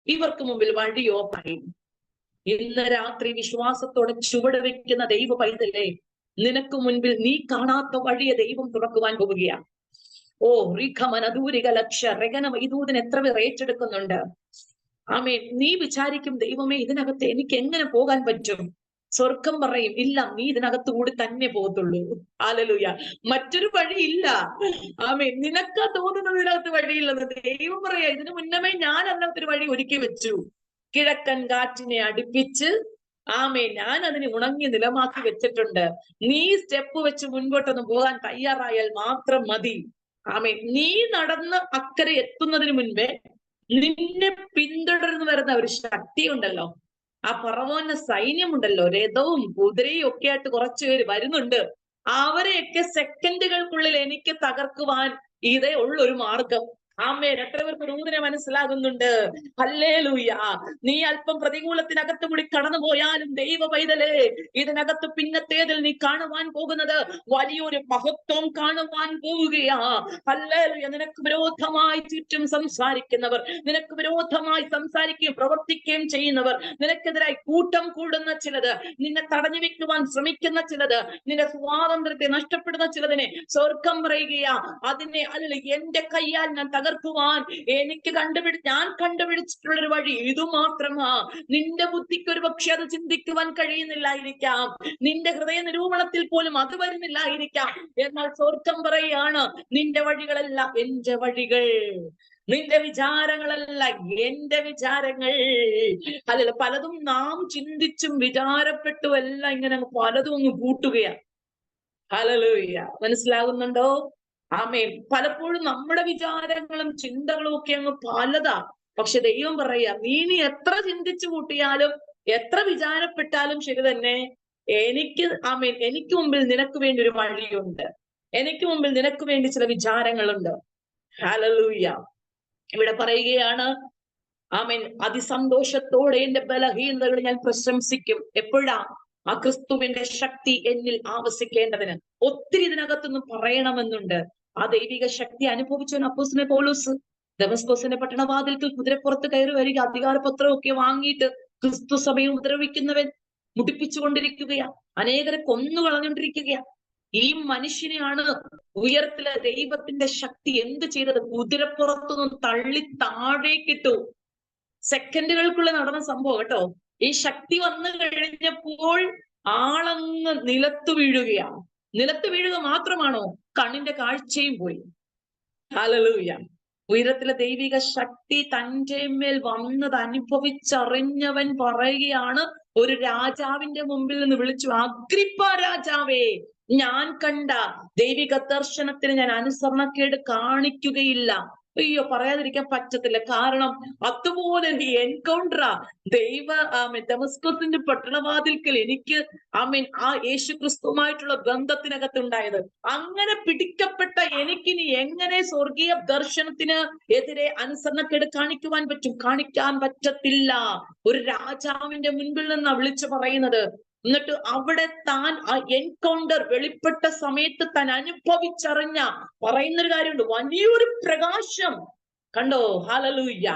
ഇവർക്ക് മുമ്പിൽ വഴിയോ പറയും. ഇന്ന് രാത്രി വിശ്വാസത്തോടെ ചുവട് വെക്കുന്ന ദൈവ പൈതലേ, നിനക്ക് മുൻപിൽ നീ കാണാത്ത വഴിയെ ദൈവം തുറക്കുവാൻ പോവുകയാണ്. ഓ റീഖമനദൂരിക ലക്ഷ രഗന വൈദൂതൻ എത്ര പേർ ഏറ്റെടുക്കുന്നുണ്ട്. ആമേൻ. നീ വിചാരിക്കും, ദൈവമേ ഇതിനകത്ത് എനിക്ക് എങ്ങനെ പോകാൻ പറ്റും? സ്വർഗം പറയും, ഇല്ല, നീ ഇതിനകത്ത് കൂടി തന്നെ പോകത്തുള്ളൂ. ഹല്ലേലൂയ. മറ്റൊരു വഴിയില്ല. ആമേൻ. നിനക്ക് തോന്നുന്നതിനകത്ത് വഴിയില്ലെന്ന് ദൈവം പറയാ. ഇതിനു മുന്നമേ ഞാൻ അതിനകത്തൊരു വഴി ഒരുക്കി വെച്ചു. കിഴക്കൻ കാറ്റിനെ അടുപ്പിച്ച് ആമേൻ ഞാൻ അതിനെ ഉണങ്ങി നിലമാക്കി വെച്ചിട്ടുണ്ട്. നീ സ്റ്റെപ്പ് വെച്ച് മുൻപോട്ടൊന്ന് പോകാൻ തയ്യാറായാൽ മാത്രം മതി. ആമേൻ. നീ നടന്ന് അക്കരെ എത്തുന്നതിന് മുൻപേ നിന്നെ പിന്തുടർന്ന് വരുന്ന ഒരു ശക്തി ഉണ്ടല്ലോ, ആ ഫറവോന്റെ സൈന്യമുണ്ടല്ലോ, രഥവും കുതിരയും ഒക്കെ ആയിട്ട് കുറച്ചുപേര് വരുന്നുണ്ട്. അവരെയൊക്കെ സെക്കൻഡുകൾക്കുള്ളിൽ എനിക്ക് തകർക്കുവാൻ ഇതേ ഉള്ളൊരു മാർഗം. ആമേൻ. എത്ര പേർക്ക് ദൂതനെ മനസ്സിലാകുന്നുണ്ട്? ഹല്ലേലൂയ. നീ അല്പം പ്രതികൂലത്തിനകത്ത് കൂടി കടന്നു പോയാലും ദൈവ പൈതലേ, ഇതിനകത്ത് പിന്നത്തേതിൽ നീ കാണുവാൻ പോകുന്നത് വലിയൊരു മഹത്വം കാണുവാൻ പോവുകയാ. ഹല്ലേലൂയ. നിനക്ക് വിരോധമായി ചുറ്റും സംസാരിക്കുന്നവർ, നിനക്ക് വിരോധമായി സംസാരിക്കുകയും പ്രവർത്തിക്കുകയും ചെയ്യുന്നവർ, നിനക്കെതിരായി കൂട്ടം കൂടുന്ന ചിലത്, നിന്നെ തടഞ്ഞു വെക്കുവാൻ ശ്രമിക്കുന്ന ചിലത്, നിന്റെ സ്വാതന്ത്ര്യത്തെ നഷ്ടപ്പെടുന്ന ചിലതിനെ സ്വർഗം പറയുകയാ. അതിനെ അല്ല എന്റെ കയ്യാൽ ഞാൻ തകർക്കുവാൻ ഞാൻ കണ്ടുപിടിച്ചിട്ടുള്ളൊരു വഴി ഇത് മാത്രമാ. നിന്റെ ബുദ്ധിക്ക് ഒരു പക്ഷെ അത് ചിന്തിക്കുവാൻ കഴിയുന്നില്ലായിരിക്കാം, നിന്റെ ഹൃദയ നിരൂപണത്തിൽ പോലും അത് വരുന്നില്ലായിരിക്കാം. എന്നാൽ സ്വർഗം പറയാണ്, നിന്റെ വഴികളല്ല എന്റെ വഴികൾ, നിന്റെ വിചാരങ്ങളല്ല എന്റെ വിചാരങ്ങൾ. അല്ലല്ല, പലതും നാം ചിന്തിച്ചും വിചാരപ്പെട്ടും എല്ലാം ഇങ്ങനെ പലതും അങ്ങ് കൂട്ടുകയാണ്. ഹല്ലേലൂയ. മനസ്സിലാകുന്നുണ്ടോ? ആമേൻ. പലപ്പോഴും നമ്മുടെ വിചാരങ്ങളും ചിന്തകളും ഒക്കെ അങ്ങ് പലതാ. പക്ഷെ ദൈവം പറയാ, നീ എത്ര ചിന്തിച്ചു കൂട്ടിയാലും എത്ര വിചാരപ്പെട്ടാലും ശരി തന്നെ, ആമേൻ, എനിക്ക് മുമ്പിൽ നിനക്ക് വേണ്ടി ഒരു വഴിയുണ്ട്. എനിക്ക് മുമ്പിൽ നിനക്ക് വേണ്ടി ചില വിചാരങ്ങളുണ്ട്. ഹല്ലേലൂയ. ഇവിടെ പറയുകയാണ്, ആമേൻ, അതിസന്തോഷത്തോടെ എന്റെ ബലഹീനതകൾ ഞാൻ പ്രശംസിക്കും. എപ്പോഴാ? ആ ക്രിസ്തുവിന്റെ ശക്തി എന്നിൽ ആവസിക്കേണ്ടതിന്. ഒത്തിരി ഇതിനകത്തൊന്നും പറയണമെന്നുണ്ട്. ആ ദൈവിക ശക്തി അനുഭവിച്ചവൻ അപ്പോസ്തലൻ പൗലോസ്. ദമസ്കോസിന്റെ പട്ടണവാതിൽക്കൽ കുതിരപ്പുറത്ത് കയറി വരിക, അധികാരപത്രമൊക്കെ വാങ്ങിയിട്ട് ക്രിസ്തു സഭയെ ഉപദ്രവിക്കുന്നവൻ മുടിപ്പിച്ചുകൊണ്ടിരിക്കുകയാ, അനേകരെ കൊന്നു കളഞ്ഞുകൊണ്ടിരിക്കുകയാ. ഈ മനുഷ്യനെയാണ് ഉയരത്തിലെ ദൈവത്തിന്റെ ശക്തി എന്ത് ചെയ്തത്? കുതിരപ്പുറത്തുനിന്ന് തള്ളി താഴേക്കിട്ടു. സെക്കൻഡുകൾക്കുള്ളിൽ നടന്ന സംഭവം കേട്ടോ. ഈ ശക്തി വന്നു കഴിഞ്ഞപ്പോൾ ആളങ്ങ് നിലത്ത് വീഴുകയാണ്. നിലത്ത് വീഴുക മാത്രമാണോ? കണ്ണിന്റെ കാഴ്ചയും പോയി. ഹല്ലേലൂയ. ഉയരത്തിലെ ദൈവിക ശക്തി തന്റെ മേൽ വന്നത് അനുഭവിച്ചറിഞ്ഞവൻ പറയുകയാണ്, ഒരു രാജാവിന്റെ മുമ്പിൽ നിന്ന് വിളിച്ചു, അഗ്രിപ്പ രാജാവേ, ഞാൻ കണ്ട ദൈവിക ദർശനത്തിന് ഞാൻ അനുസരണക്കേട് കാണിക്കുകയില്ല. അയ്യോ, പറയാതിരിക്കാൻ പറ്റത്തില്ല. കാരണം അതുപോലെ ഒരു എൻകൗണ്ടറാ ദമസ്കത്തിന്റെ പട്ടണവാതിൽക്കൽ എനിക്ക് ആ യേശു ക്രിസ്തുവുമായിട്ടുള്ള ബന്ധത്തിനകത്തുണ്ടായത്. അങ്ങനെ പിടിക്കപ്പെട്ട എനിക്കിനി എങ്ങനെ സ്വർഗീയ ദർശനത്തിന് എതിരെ അനുസരണക്കേട് കാണിക്കുവാൻ പറ്റും? കാണിക്കാൻ പറ്റത്തില്ല. ഒരു രാജാവിന്റെ മുൻപിൽ നിന്നാ വിളിച്ചു പറയുന്നത്. എന്നിട്ട് അവിടെ താൻ ആ എൻകൗണ്ടർ വെളിപ്പെട്ട സമയത്ത് താൻ അനുഭവിച്ചറിഞ്ഞ പറയുന്നൊരു കാര്യമുണ്ട്, വലിയൊരു പ്രകാശം കണ്ടോ. ഹല്ലേലൂയ.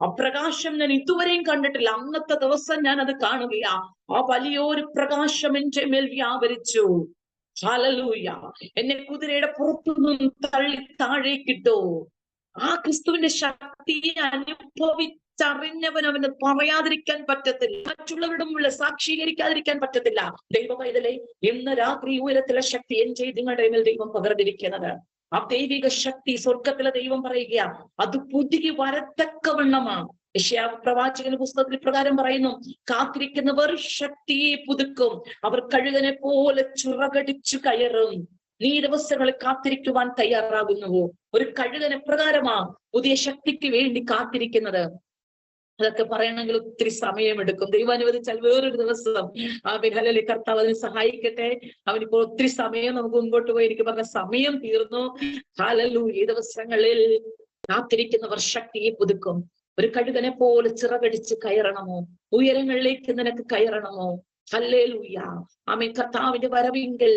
ആ പ്രകാശം ഞാൻ ഇതുവരെയും കണ്ടിട്ടില്ല. അന്നത്തെ ദിവസം ഞാൻ അത് കാണുകയാ. ആ വലിയൊരു പ്രകാശം എന്റെ മേൽ വ്യാപരിച്ചു. ഹല്ലേലൂയ. എന്നെ കുതിരയുടെ പുറത്തുനിന്നും തള്ളി താഴേക്കിട്ടു. ആ ക്രിസ്തുവിന്റെ ശക്തിയെ അനുഭവിച്ചറിഞ്ഞവൻ അവന് പറയാതിരിക്കാൻ പറ്റത്തില്ല. മറ്റുള്ളവരുടെ മുന്നിൽ സാക്ഷീകരിക്കാതിരിക്കാൻ പറ്റത്തില്ല. ദൈവ പൈതലേ, ഇന്ന് രാത്രി ഉയരത്തിലെ ശക്തി എൻ ചെയ്ത് നിങ്ങളുടെ മേൽ ദൈവം പകർന്നിരിക്കുന്നത്. ആ ദൈവിക ശക്തി സ്വർഗത്തിലെ ദൈവം പറയുക, അത് പുതുകി വരത്തക്കവണ്ണമാണ്. യെശയ്യാവ് പ്രവാചകന്റെ പുസ്തകത്തിൽ പ്രകാരം പറയുന്നു, കാത്തിരിക്കുന്നവർ ശക്തിയെ പുതുക്കും, അവർ കഴുകനെ പോലെ ചിറകടിച്ചു കയറും. നീ ദിവസങ്ങളിൽ കാത്തിരിക്കുവാൻ തയ്യാറാകുന്നുവോ? ഒരു കഴുകൻ എപ്രകാരമാ പുതിയ ശക്തിക്ക് വേണ്ടി കാത്തിരിക്കുന്നത്? അതൊക്കെ പറയണമെങ്കിൽ ഒത്തിരി സമയമെടുക്കും. ദൈവം അനുവദിച്ചാൽ വേറൊരു ദിവസം ഹല്ലേലൂയ, കർത്താവ് അതിന് സഹായിക്കട്ടെ. അവനിപ്പോൾ ഒത്തിരി സമയം നമുക്ക് മുൻപോട്ട് പോയി. എനിക്ക് പറഞ്ഞ സമയം തീർന്നു. ഹല്ലേലൂയ. ഈ ദിവസങ്ങളിൽ കാത്തിരിക്കുന്നവർ ശക്തിയെ പുതുക്കും. ഒരു കഴുകനെ പോലെ ചിറകടിച്ച് കയറണമോ? ഉയരങ്ങളിലേക്ക് നിനക്ക് കയറണമോ? ഹല്ലേലൂയ. ആമേൻ. കർത്താവിന്റെ വരവെങ്കിൽ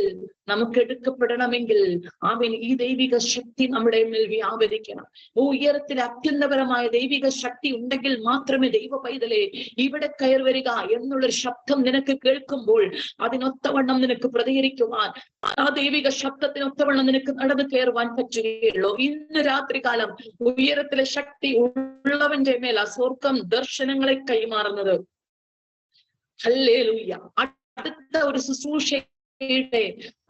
നമുക്ക് എടുക്കപ്പെടണമെങ്കിൽ ആമേൻ, ഈ ദൈവിക ശക്തി നമ്മുടെ മേൽ വ്യാപരിക്കണം. ഉയരത്തിൽ അത്യുന്നതപരമായ ദൈവിക ശക്തി ഉണ്ടെങ്കിൽ മാത്രമേ ദൈവ പൈതലേ ഇവിടെ കയറി വരിക എന്നുള്ളൊരു ശബ്ദം നിനക്ക് കേൾക്കുമ്പോൾ അതിനൊത്തവണ്ണം നിനക്ക് പ്രതികരിക്കുവാൻ, ആ ദൈവിക ശബ്ദത്തിനൊത്തവണ്ണം നിനക്ക് നടന്നു കയറുവാൻ പറ്റുകയുള്ളൂ. ഇന്ന് രാത്രികാലം ഉയരത്തിലെ ശക്തി ഉള്ളവന്റെ മേൽ സ്വർഗം ദർശനങ്ങളെ കൈമാറുന്നത്. ഹല്ലേലൂയ. അടുത്ത ഒരു ശുശ്രൂഷയുടെ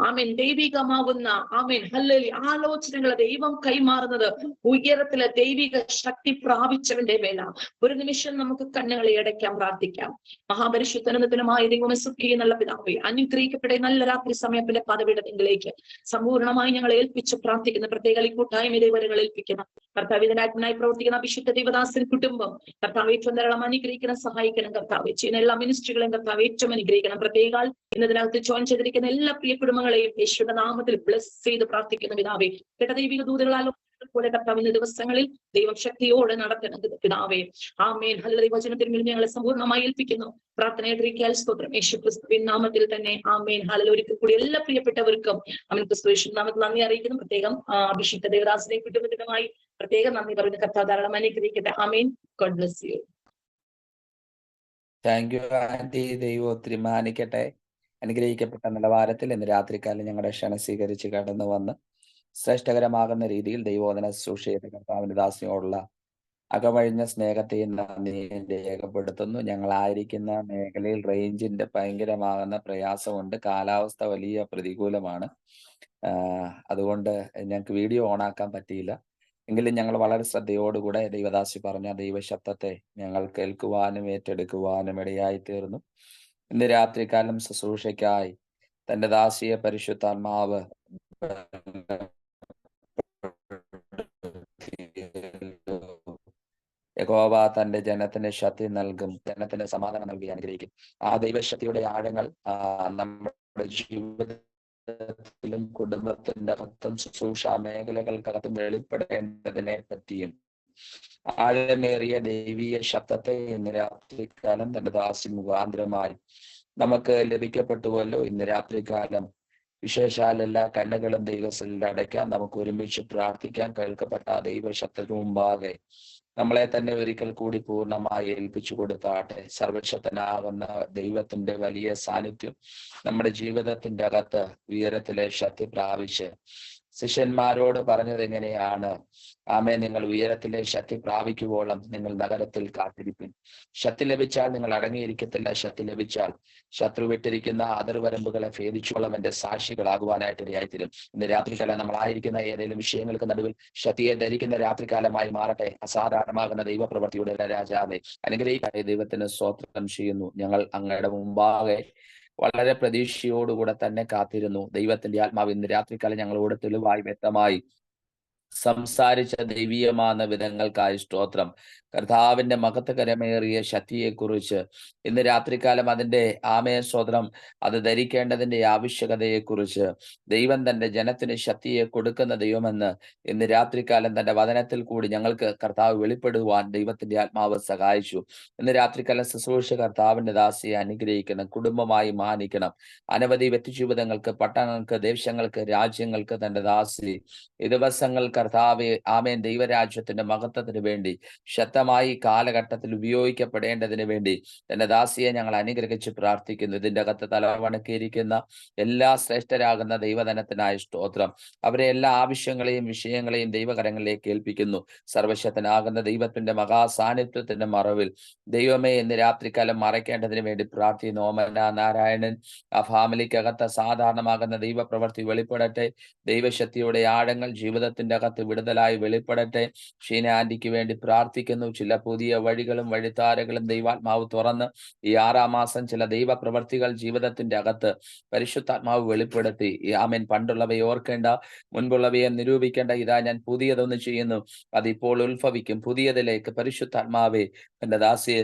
ആമേൻ ദൈവികമാവുന്ന ആമേൻ ഹല്ലേലൂയ ആലോചനകളെ ദൈവം കൈമാറുന്നത് ഉയരത്തിലെ ദൈവിക ശക്തി പ്രാപിച്ചവന്റെ മേല. ഒരു നിമിഷം നമുക്ക് കണ്ണുകളെ അടയ്ക്കാം, പ്രാർത്ഥിക്കാം. മഹാപരിശുദ്ധനമായ ദൈവമേ, സുഖിയ നല്ല പിതാവേ, അനുഗ്രഹിക്കപ്പെട്ട നല്ല രാത്രി സമയത്തിന്റെ പദവിടത്തിലേക്ക് സമ്പൂർണ്ണമായി ഞങ്ങൾ ഏൽപ്പിച്ച് പ്രാർത്ഥിക്കുന്ന പ്രത്യേക കൂട്ടായ്മയിലെ വരങ്ങൾ ഏൽപ്പിക്കണം. കർത്താവ് ഇതിനായി പ്രവർത്തിക്കുന്ന വിശുദ്ധ ദൈവദാസൻ കുടുംബം കർത്താവ് ഏറ്റവും ധാരാളം അനുഗ്രഹിക്കണം, സഹായിക്കണം. കർത്താവ് ചെയ്യുന്ന എല്ലാ മിനിസ്ട്രികളെയും കർത്താവ് ഏറ്റവും അനുഗ്രഹിക്കണം. പ്രത്യേക ഇന്നതിനകത്ത് ജോയിൻ ചെയ്തിരിക്കുന്ന എല്ലാ പ്രിയ കുടുംബങ്ങളെയും യേശുവിന്റെ നാമത്തിൽ ബ്ലസ് ചെയ്ത് പ്രാർത്ഥിക്കുന്ന പിതാവേ, കേട്ട ദൈവിക ദൂതകളാലോ പോലെ കർത്താവ് ഇന്ന് ദിവസങ്ങളിൽ ദൈവം ശക്തിയോടെ നടത്തണം പിതാവേ. ആമേൻ. ഹല്ലേലൂയ. വചനത്തിൽ ഞങ്ങളെ സമ്പൂർണ്ണമായി ഏൽപ്പിക്കുന്നു. പ്രാർത്ഥനയാൽ സ്തോത്രം. യേശു ക്രിസ്തുവിൻ നാമത്തിൽ തന്നെ ആമേൻ. ഹല്ലേലൂയ. ഒരിക്കൽ കൂടി എല്ലാ പ്രിയപ്പെട്ടവർക്കും ആമേൻ ക്രിസ്തു യേശു നാമത്തിൽ നന്ദി അറിയിക്കുന്നു. പ്രത്യേകം അഭിഷിക്ത ദേവദാസിനെ കുടുംബത്തിനുമായി പ്രത്യേകം നന്ദി പറയുന്ന കർത്താവ് ധാരാളം അനുഗ്രഹിക്കട്ടെ. ആമേൻ. God bless you. Thank you aunty. ദൈവം ഒത്തിരി മാനിക്കട്ടെ. അനുഗ്രഹിക്കപ്പെട്ട നിലവാരത്തിൽ ഇന്ന് രാത്രികാലം ഞങ്ങളുടെ ക്ഷണം സ്വീകരിച്ച് കടന്നു വന്ന് ശ്രേഷ്ഠകരമാകുന്ന രീതിയിൽ ദൈവോധന ശുശ്രൂഷ ചെയ്ത കർത്താവിന്റെ ദാസിയോടുള്ള അകമഴിഞ്ഞ സ്നേഹത്തെയും നന്ദിയും രേഖപ്പെടുത്തുന്നു. ഞങ്ങളായിരിക്കുന്ന മേഖലയിൽ റേഞ്ചിന്റെ ഭയങ്കരമാകുന്ന പ്രയാസമുണ്ട്. കാലാവസ്ഥ വലിയ പ്രതികൂലമാണ്. അതുകൊണ്ട് ഞങ്ങൾക്ക് വീഡിയോ ഓണാക്കാൻ പറ്റിയില്ല. എങ്കിലും ഞങ്ങൾ വളരെ ശ്രദ്ധയോടുകൂടെ ദൈവദാസി പറഞ്ഞ ദൈവശബ്ദത്തെ ഞങ്ങൾ കേൾക്കുവാനും ഏറ്റെടുക്കുവാനും ഇടയായി തീർന്നു. ഇന്ന് രാത്രികാലം ശുശ്രൂഷയ്ക്കായി തന്റെ ദാസിയെ പരിശുദ്ധാത്മാവ് യഹോവ തന്റെ ജനത്തിന് ശക്തി നൽകും, ജനത്തിന് സമാധാനം നൽകി അനുഗ്രഹിക്കും. ആ ദൈവശക്തിയുടെ ആഴങ്ങൾ നമ്മുടെ ജീവിതത്തിലും കുടുംബത്തിന്റെ അകത്തും ശുശ്രൂഷ മേഖലകൾക്കകത്തും വെളിപ്പെടേണ്ടതിനെ പറ്റിയും ആഴമേറിയ ദൈവീയ ശബ്ദത്തെ ഇന്ന് രാത്രികാലം തന്റെ ദാസി മുഖാന്തരമായി നമുക്ക് ലഭിക്കപ്പെട്ടുവല്ലോ. ഇന്ന് രാത്രികാലം വിശേഷാൽ എല്ലാ കണ്ണുകളും ദൈവത്തിൽ അടയ്ക്കാൻ നമുക്ക് ഒരുമിച്ച് പ്രാർത്ഥിക്കാൻ. കേൾക്കപ്പെട്ട ദൈവശബ്ദത്തിന് മുമ്പാകെ നമ്മളെ തന്നെ ഒരിക്കൽ കൂടി പൂർണ്ണമായി ഏൽപ്പിച്ചു കൊടുത്താട്ടെ. സർവശക്തനാകുന്ന ദൈവത്തിന്റെ വലിയ സാന്നിധ്യം നമ്മുടെ ജീവിതത്തിന്റെ അകത്ത് ഉയരത്തിലെ ശക്തി പ്രാപിച്ച് ശിഷ്യന്മാരോട് പറഞ്ഞത് എങ്ങനെയാണ്? ആമേ, നിങ്ങൾ ഉയരത്തിലെ ശക്തി പ്രാപിക്കുവോളം നിങ്ങൾ നഗരത്തിൽ കാത്തിരിപ്പിൻ. ശക്തി ലഭിച്ചാൽ നിങ്ങൾ അടങ്ങിയിരിക്കത്തില്ല. ശക്തി ലഭിച്ചാൽ ശത്രു വിട്ടിരിക്കുന്ന അതിർവരമ്പുകളെ ഭേദിച്ചോളം എന്റെ സാക്ഷികളാകുവാനായിട്ട് ഇടയായിത്തീരും. ഇന്ന് രാത്രികാലം നമ്മളായിരിക്കുന്ന ഏതെങ്കിലും വിഷയങ്ങൾക്ക് നടുവിൽ ശക്തിയെ ധരിക്കുന്ന രാത്രികാലമായി മാറട്ടെ. അസാധാരണമാകുന്ന ദൈവപ്രവൃത്തിയുടെ രാജാവേ, അനുഗ്രഹിക്കാതെ ദൈവത്തിന് സ്തോത്രം ചെയ്യുന്നു. ഞങ്ങൾ അങ്ങയുടെ മുമ്പാകെ വളരെ പ്രതീക്ഷയോടുകൂടെ തന്നെ കാത്തിരുന്നു. ദൈവത്തിന്റെ ആത്മാവ് ഇന്ന് രാത്രികാലം ഞങ്ങളോട് തെളിവായി വ്യക്തമായി സംസാരിച്ച ദൈവീയമാകുന്ന വിധങ്ങൾക്കായി സ്തോത്രം. കർത്താവിന്റെ മഹത്വകരമേറിയ ശക്തിയെക്കുറിച്ച് ഇന്ന് രാത്രികാലം അതിന്റെ സ്തോത്രം അത് ധരിക്കേണ്ടതിന്റെ ആവശ്യകതയെക്കുറിച്ച് ദൈവം തന്റെ ജനത്തിന് ശക്തിയെ കൊടുക്കുന്ന ദൈവമെന്ന് ഇന്ന് രാത്രികാലം തന്റെ വചനത്തിൽ കൂടി ഞങ്ങൾക്ക് കർത്താവ് വെളിപ്പെടുവാൻ ദൈവത്തിന്റെ ആത്മാവ് സഹായിച്ചു. ഇന്ന് രാത്രികാലം ശുശ്രൂഷ കർത്താവിന്റെ ദാസിയെ അനുഗ്രഹിക്കണം, കുടുംബമായി മാനിക്കണം. അനവധി വ്യക്തിജീവിതങ്ങൾക്ക്, പട്ടണങ്ങൾക്ക്, ദേശങ്ങൾക്ക്, രാജ്യങ്ങൾക്ക് തന്റെ ദാസി ഈ ദിവസങ്ങൾ കർത്താവെ ആമേൻ ദൈവരാജ്യത്തിന്റെ മഹത്വത്തിന് വേണ്ടി ശക്തമായി കാലഘട്ടത്തിൽ ഉപയോഗിക്കപ്പെടേണ്ടതിന് വേണ്ടി തന്റെ ദാസിയെ ഞങ്ങൾ അനുഗ്രഹിച്ച് പ്രാർത്ഥിക്കുന്നു. ഇതിന്റെ അകത്ത് തലവണക്കിയിരിക്കുന്ന എല്ലാ ശ്രേഷ്ഠരാകുന്ന ദൈവധനത്തിനായ സ്തോത്രം. അവരെ എല്ലാ ആവശ്യങ്ങളെയും വിഷയങ്ങളെയും ദൈവകരങ്ങളിലേക്ക് ഏൽപ്പിക്കുന്നു. സർവശക്തനാകുന്ന ദൈവത്തിന്റെ മഹാസാന്നിധ്യത്തിന്റെ മറവിൽ ദൈവമേ ഇന്ന് രാത്രികാലം മറയ്ക്കേണ്ടതിന് വേണ്ടി പ്രാർത്ഥിക്കുന്നു. ഓമന നാരായണൻ ആ ഫാമിലിക്കകത്ത് സാധാരണമാകുന്ന ദൈവപ്രവൃത്തി വെളിപ്പെടട്ടെ. ദൈവശക്തിയുടെ ആഴങ്ങൾ ജീവിതത്തിന്റെ അകത്ത് വിടുതലായി വെളിപ്പെടട്ടെ. ഷീന ആന്റിക്ക് വേണ്ടി പ്രാർത്ഥിക്കുന്നു. ചില പുതിയ വഴികളും വഴിത്താരകളും ദൈവാത്മാവ് തുറന്ന് ഈ 6-ാം മാസം ചില ദൈവപ്രവർത്തികൾ ജീവിതത്തിന്റെ അകത്ത് പരിശുദ്ധാത്മാവ് വെളിപ്പെടുത്തി. ആമേൻ, പണ്ടുള്ളവയെ ഓർക്കേണ്ട, മുൻപുള്ളവയെ നിരൂപിക്കേണ്ട, ഇതാ ഞാൻ പുതിയതൊന്ന് ചെയ്യുന്നു, അതിപ്പോൾ ഉത്ഭവിക്കും. പുതിയതിലേക്ക് പരിശുദ്ധാത്മാവെ എന്റെ ദാസിയെ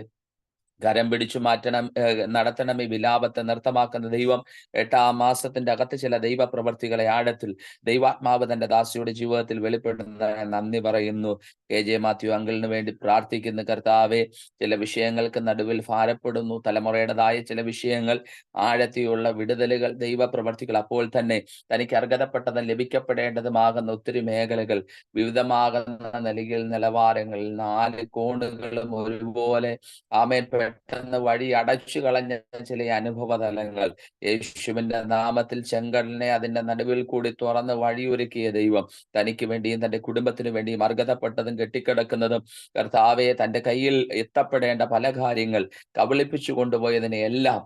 കരം പിടിച്ചു മാറ്റണം, നടത്തണം. ഈ വിലാപത്തെ നൃത്തമാക്കുന്ന ദൈവം 8-ാം മാസത്തിന്റെ അകത്ത് ചില ദൈവ പ്രവർത്തികളെ ആഴത്തിൽ ദൈവാത്മാവ് തന്റെ ദാസിയുടെ ജീവിതത്തിൽ വെളിപ്പെടുന്നതിന് നന്ദി പറയുന്നു. KJ മാത്യു അങ്കിളിന് വേണ്ടി പ്രാർത്ഥിക്കുന്ന കർത്താവെ, ചില വിഷയങ്ങൾക്ക് നടുവിൽ ഭാരപ്പെടുന്നു. തലമുറയുടേതായ ചില വിഷയങ്ങൾ, ആഴത്തിയുള്ള വിടുതലുകൾ, ദൈവ പ്രവർത്തികൾ, അപ്പോൾ തന്നെ തനിക്ക് അർഹതപ്പെട്ടതും ലഭിക്കപ്പെടേണ്ടതുമാകുന്ന ഒത്തിരി മേഖലകൾ, വിവിധമാകുന്ന നിലവാരങ്ങളിൽ 4 കോണുകളും ഒരുപോലെ ആമേൻ പെട്ടെന്ന് വഴി അടച്ചു കളഞ്ഞ ചില അനുഭവ തലങ്ങൾ യേശുവിന്റെ നാമത്തിൽ ചെങ്കടലിനെ അതിന്റെ നടുവിൽ കൂടി തുറന്ന് വഴിയൊരുക്കിയ ദൈവം തനിക്ക് വേണ്ടിയും തന്റെ കുടുംബത്തിന് വേണ്ടിയും അർഹതപ്പെട്ടതും കെട്ടിക്കിടക്കുന്നതും കർത്താവെ തന്റെ കയ്യിൽ എത്തപ്പെടേണ്ട പല കാര്യങ്ങൾ കബളിപ്പിച്ചു കൊണ്ടുപോയതിനെ എല്ലാം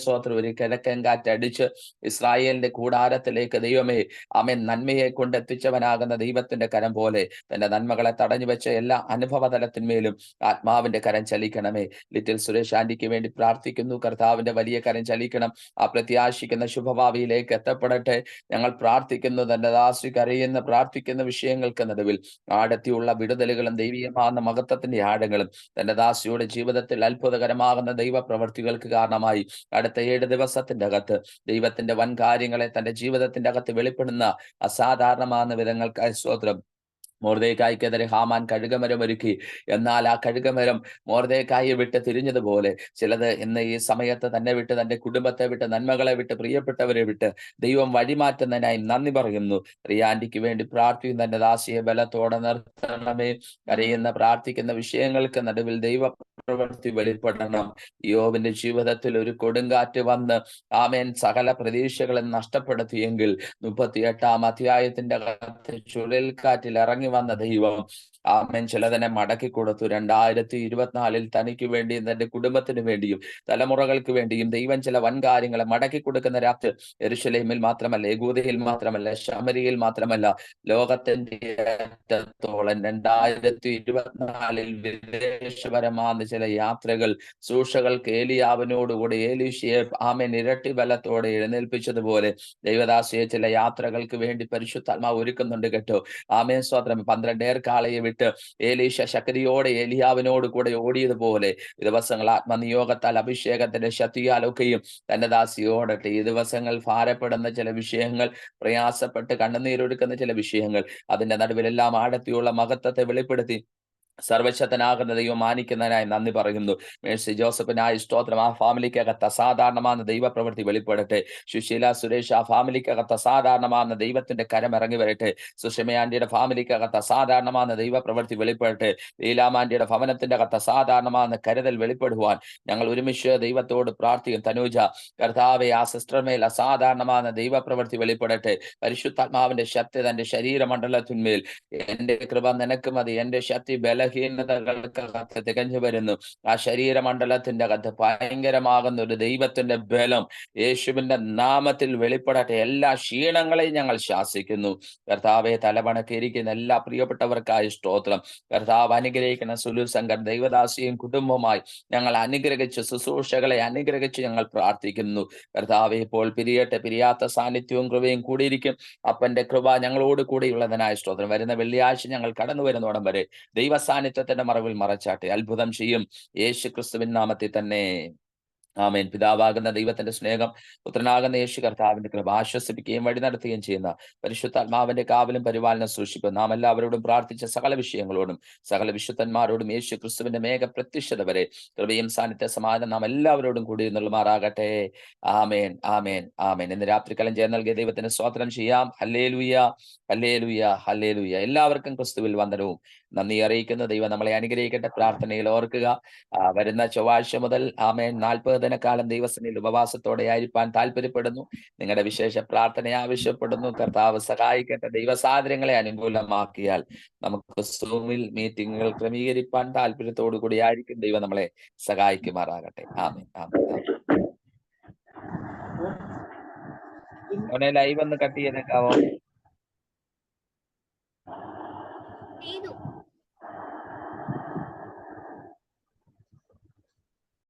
സ്തോത്രം ഒരു കിഴക്കൻ കാറ്റടിച്ച് ഇസ്രായേലിന്റെ കൂടാരത്തിലേക്ക് ദൈവമേ ആമേൻ നന്മയെ കൊണ്ട് എത്തിച്ചവനാകുന്ന ദൈവത്തിന്റെ കരം പോലെ തന്റെ നന്മകളെ തടഞ്ഞു വെച്ച എല്ലാ അനുഭവ തലത്തിന്മേലും ആത്മാവിന്റെ കരം ചലിക്കണമേ. ലിറ്റിൽ സുരേഷ് ആന്റിക്ക് വേണ്ടി പ്രാർത്ഥിക്കുന്നു. കർത്താവിന്റെ വലിയ കരം ചലിക്കണം. ആ പ്രത്യാശിക്കുന്ന ശുഭഭാവിയിലേക്ക് എത്തപ്പെടട്ടെ. ഞങ്ങൾ പ്രാർത്ഥിക്കുന്നു. തന്റെ ദാസി കരയുന്ന പ്രാർത്ഥിക്കുന്ന വിഷയങ്ങൾക്ക് നടുവിൽ ആഴത്തിയുള്ള വിടുതലുകളും ദൈവീയമാകുന്ന മഹത്വത്തിന്റെ ആഴങ്ങളും തന്റെ ദാസിയുടെ ജീവിതത്തിൽ അത്ഭുതകരമാകുന്ന ദൈവ പ്രവർത്തികൾക്ക് കാരണമായി അടുത്ത 7 ദിവസത്തിന്റെ അകത്ത് ദൈവത്തിന്റെ വൻ കാര്യങ്ങളെ തന്റെ ജീവിതത്തിന്റെ അകത്ത് വെളിപ്പെടുന്ന അസാധാരണമാകുന്ന വിധങ്ങൾക്കായി സ്തോത്രം. മൊർദെഖായിക്കെതിരെ ഹാമാൻ കഴുകമരം ഒരുക്കി. എന്നാൽ ആ കഴുകമരം മൊർദെഖായിയെ വിട്ട് തിരിഞ്ഞതുപോലെ ചിലത് ഇന്ന് ഈ സമയത്ത് തന്നെ വിട്ട്, തന്റെ കുടുംബത്തെ വിട്ട്, നന്മകളെ വിട്ട്, പ്രിയപ്പെട്ടവരെ വിട്ട് ദൈവം വഴിമാറ്റുന്നതിനായി നന്ദി പറയുന്നു. റിയാന്റിക്ക് വേണ്ടി പ്രാർത്ഥിക്കുന്ന തന്റെ ദാസിയെ ബലത്തോടെ നിർത്തണമേ. കരയുന്ന പ്രാർത്ഥിക്കുന്ന വിഷയങ്ങൾക്ക് നടുവിൽ ദൈവ പ്രവൃത്തി വെളിപ്പെടണം. യോബിന്റെ ജീവിതത്തിൽ ഒരു കൊടുങ്കാറ്റ് വന്ന് ആമേൻ സകല പ്രതീക്ഷകളും നഷ്ടപ്പെടുത്തിയെങ്കിൽ 38-ാം അധ്യായത്തിന്റെ അകത്ത് ചുഴൽക്കാറ്റിൽ ഇറങ്ങി വന്ന ദൈവം ആമേൻ ചിലതിനെ മടക്കി കൊടുത്തു. 2024 തനിക്ക് വേണ്ടിയും തന്റെ കുടുംബത്തിന് വേണ്ടിയും തലമുറകൾക്ക് വേണ്ടിയും ദൈവം ചില വൻ കാര്യങ്ങളെ മടക്കി കൊടുക്കുന്ന രാത്രി യെരൂശലേമിൽ മാത്രമല്ല, യഹൂദയിൽ മാത്രമല്ല, ശമരിയിൽ മാത്രമല്ല, ലോകത്തിന്റെ അറ്റത്തോളം 2024 വിദേശപരമാകുന്ന ചില യാത്രകൾ, സൂക്ഷകൾക്ക് ഏലിയാവിനോടുകൂടി ഏലീശയെ ആമേൻ ഇരട്ടി ബലത്തോടെ എഴുന്നേൽപ്പിച്ചതുപോലെ ദൈവദാസിയെ ചില യാത്രകൾക്ക് വേണ്ടി പരിശുദ്ധാത്മാവ് ഒരുക്കുന്നുണ്ട് കേട്ടോ. ആമേൻ സ്തോത്രം. 12 ഏർക്കാളയെ വിട്ട് ഏലീശ ശക്തിയോടെ ഏലിയാവിനോട് കൂടെ ഓടിയതുപോലെ ഈ ദിവസങ്ങൾ ആത്മനിയോഗത്താൽ അഭിഷേകത്തിന്റെ ശക്തിയാലൊക്കെയും തന്റെ ദാസിയോടട്ടെ. ഈ ദിവസങ്ങൾ ഭാരപ്പെടുന്ന ചില വിഷയങ്ങൾ, പ്രയാസപ്പെട്ട് കണ്ണുനീരൊടുക്കുന്ന ചില വിഷയങ്ങൾ, അതിന്റെ നടുവിലെല്ലാം ആഴത്തിയുള്ള മഹത്വത്തെ വെളിപ്പെടുത്തി സർവശക്തനാകുന്ന ദൈവം മാനിക്കുന്നതിനായി നന്ദി പറയുന്നു. മേഴ്സി ജോസഫിനായി സ്തോത്രം. ആ ഫാമിലിക്കകത്ത് അസാധാരണമാകുന്ന ദൈവപ്രവൃത്തി വെളിപ്പെടട്ടെ. സുശീല സുരേഷ് ആ ഫാമിലിക്കകത്ത് അസാധാരണമാകുന്ന ദൈവത്തിന്റെ കരം ഇറങ്ങി വരട്ടെ. സുഷമയാന്റിയുടെ ഫാമിലിക്കകത്ത് അസാധാരണമാകുന്ന ദൈവപ്രവൃത്തി വെളിപ്പെടട്ടെ. ലീലാമാന്റിയുടെ ഭവനത്തിന്റെ അകത്ത് അസാധാരണമാകുന്ന കരുതൽ വെളിപ്പെടുവാൻ ഞങ്ങൾ ഒരുമിച്ച് ദൈവത്തോട് പ്രാർത്ഥിക്കും. തനൂജ കർത്താവെ, ആ സിസ്റ്റർമേൽ അസാധാരണമാകുന്ന ദൈവപ്രവൃത്തി വെളിപ്പെടട്ടെ. പരിശുദ്ധാത്മാവിന്റെ ശക്തി തന്റെ ശരീരമണ്ഡലത്തിന്മേൽ, എന്റെ കൃപ നിനക്ക് മതി, എന്റെ ശക്തി ബലഹീനതകൾക്കകത്ത് തികഞ്ഞു വരുന്നു. ആ ശരീരമണ്ഡലത്തിന്റെ അകത്ത് ഭയങ്കരമാകുന്ന ഒരു ദൈവത്തിന്റെ ബലം യേശുവിന്റെ നാമത്തിൽ വെളിപ്പെടട്ടെ. എല്ലാ ക്ഷീണങ്ങളെയും ഞങ്ങൾ ശാസിക്കുന്നു. കർത്താവെ, തലവണക്കിരിക്കുന്ന എല്ലാ പ്രിയപ്പെട്ടവർക്കായി സ്തോത്രം. കർത്താവ് അനുഗ്രഹിക്കുന്ന സുലു സംഘം ദൈവദാസിയും കുടുംബമായി ഞങ്ങൾ അനുഗ്രഹിച്ച്, ശുശ്രൂഷകളെ അനുഗ്രഹിച്ച് ഞങ്ങൾ പ്രാർത്ഥിക്കുന്നു. കർത്താവെ, ഇപ്പോൾ പിരിയട്ടെ. പിരിയാത്ത സാന്നിധ്യവും കൃപയും കൂടിയിരിക്കും. അപ്പന്റെ കൃപ ഞങ്ങളോട് കൂടിയുള്ളതിനായ സ്തോത്രം. വരുന്ന വെള്ളിയാഴ്ച ഞങ്ങൾ കടന്നു വരുന്നോടം വരെ ദൈവ സാന്നിധ്യത്തിന്റെ മറവിൽ മറച്ചാട്ടെ. അത്ഭുതം ചെയ്യും യേശു ക്രിസ്തുവിൻ നാമത്തിൽ തന്നെ. ആമേൻ. പിതാവാകുന്ന ദൈവത്തിന്റെ സ്നേഹം, പുത്രനാകുന്ന യേശു കർത്താവിന്റെ കൃപ ആശ്വസിപ്പിക്കുകയും വഴി നടത്തുകയും ചെയ്യുന്ന പരിശുദ്ധാത്മാവിന്റെ കാവലും പരിപാലനം സൂക്ഷിക്കും. നാം എല്ലാവരോടും പ്രാർത്ഥിച്ച സകല വിഷയങ്ങളോടും സകല വിശുദ്ധന്മാരോടും യേശു ക്രിസ്തുവിന്റെ മേഘ പ്രത്യക്ഷത വരെ കൃപയും സാന്നിധ്യ സമാധാനം നാം എല്ലാവരോടും കൂടി നിന്നുമാറാകട്ടെ. ആമേൻ, ആമേൻ, ആമേൻ. ഇന്ന് രാത്രികാലം ജയം നൽകിയ ദൈവത്തിന് സ്തോത്രം ചെയ്യാം. ഹല്ലേലൂയ, ഹല്ലേലൂയ, ഹല്ലേലൂയ. എല്ലാവർക്കും ക്രിസ്തുവിൽ വന്ദനവും നന്ദി അറിയിക്കുന്ന ദൈവം നമ്മളെ അനുഗ്രഹിക്കട്ടെ. പ്രാർത്ഥനയിൽ ഓർക്കുക, വരുന്ന ചൊവ്വാഴ്ച മുതൽ ആമേൻ 40 ദിനക്കാലം ദൈവസന്നിധിയിൽ ഉപവാസത്തോടെ ആയിരിക്കാൻ താല്പര്യപ്പെടുന്നു. നിങ്ങളുടെ വിശേഷ പ്രാർത്ഥന ആവശ്യപ്പെടുന്നു. കർത്താവ് സഹായിക്കട്ടെ. ദൈവസാധനങ്ങളെ അനുകൂലമാക്കിയാൽ നമുക്ക് സൂമിൽ മീറ്റിങ്ങുകൾ ക്രമീകരിക്കാൻ താല്പര്യത്തോടു കൂടി ആയിരിക്കും. ദൈവം നമ്മളെ സഹായിക്കുമാറാകട്ടെ. ആമേൻ, ആമേൻ. ലൈവ് ഒന്ന് കട്ട് ചെയ്തേക്കാവോ?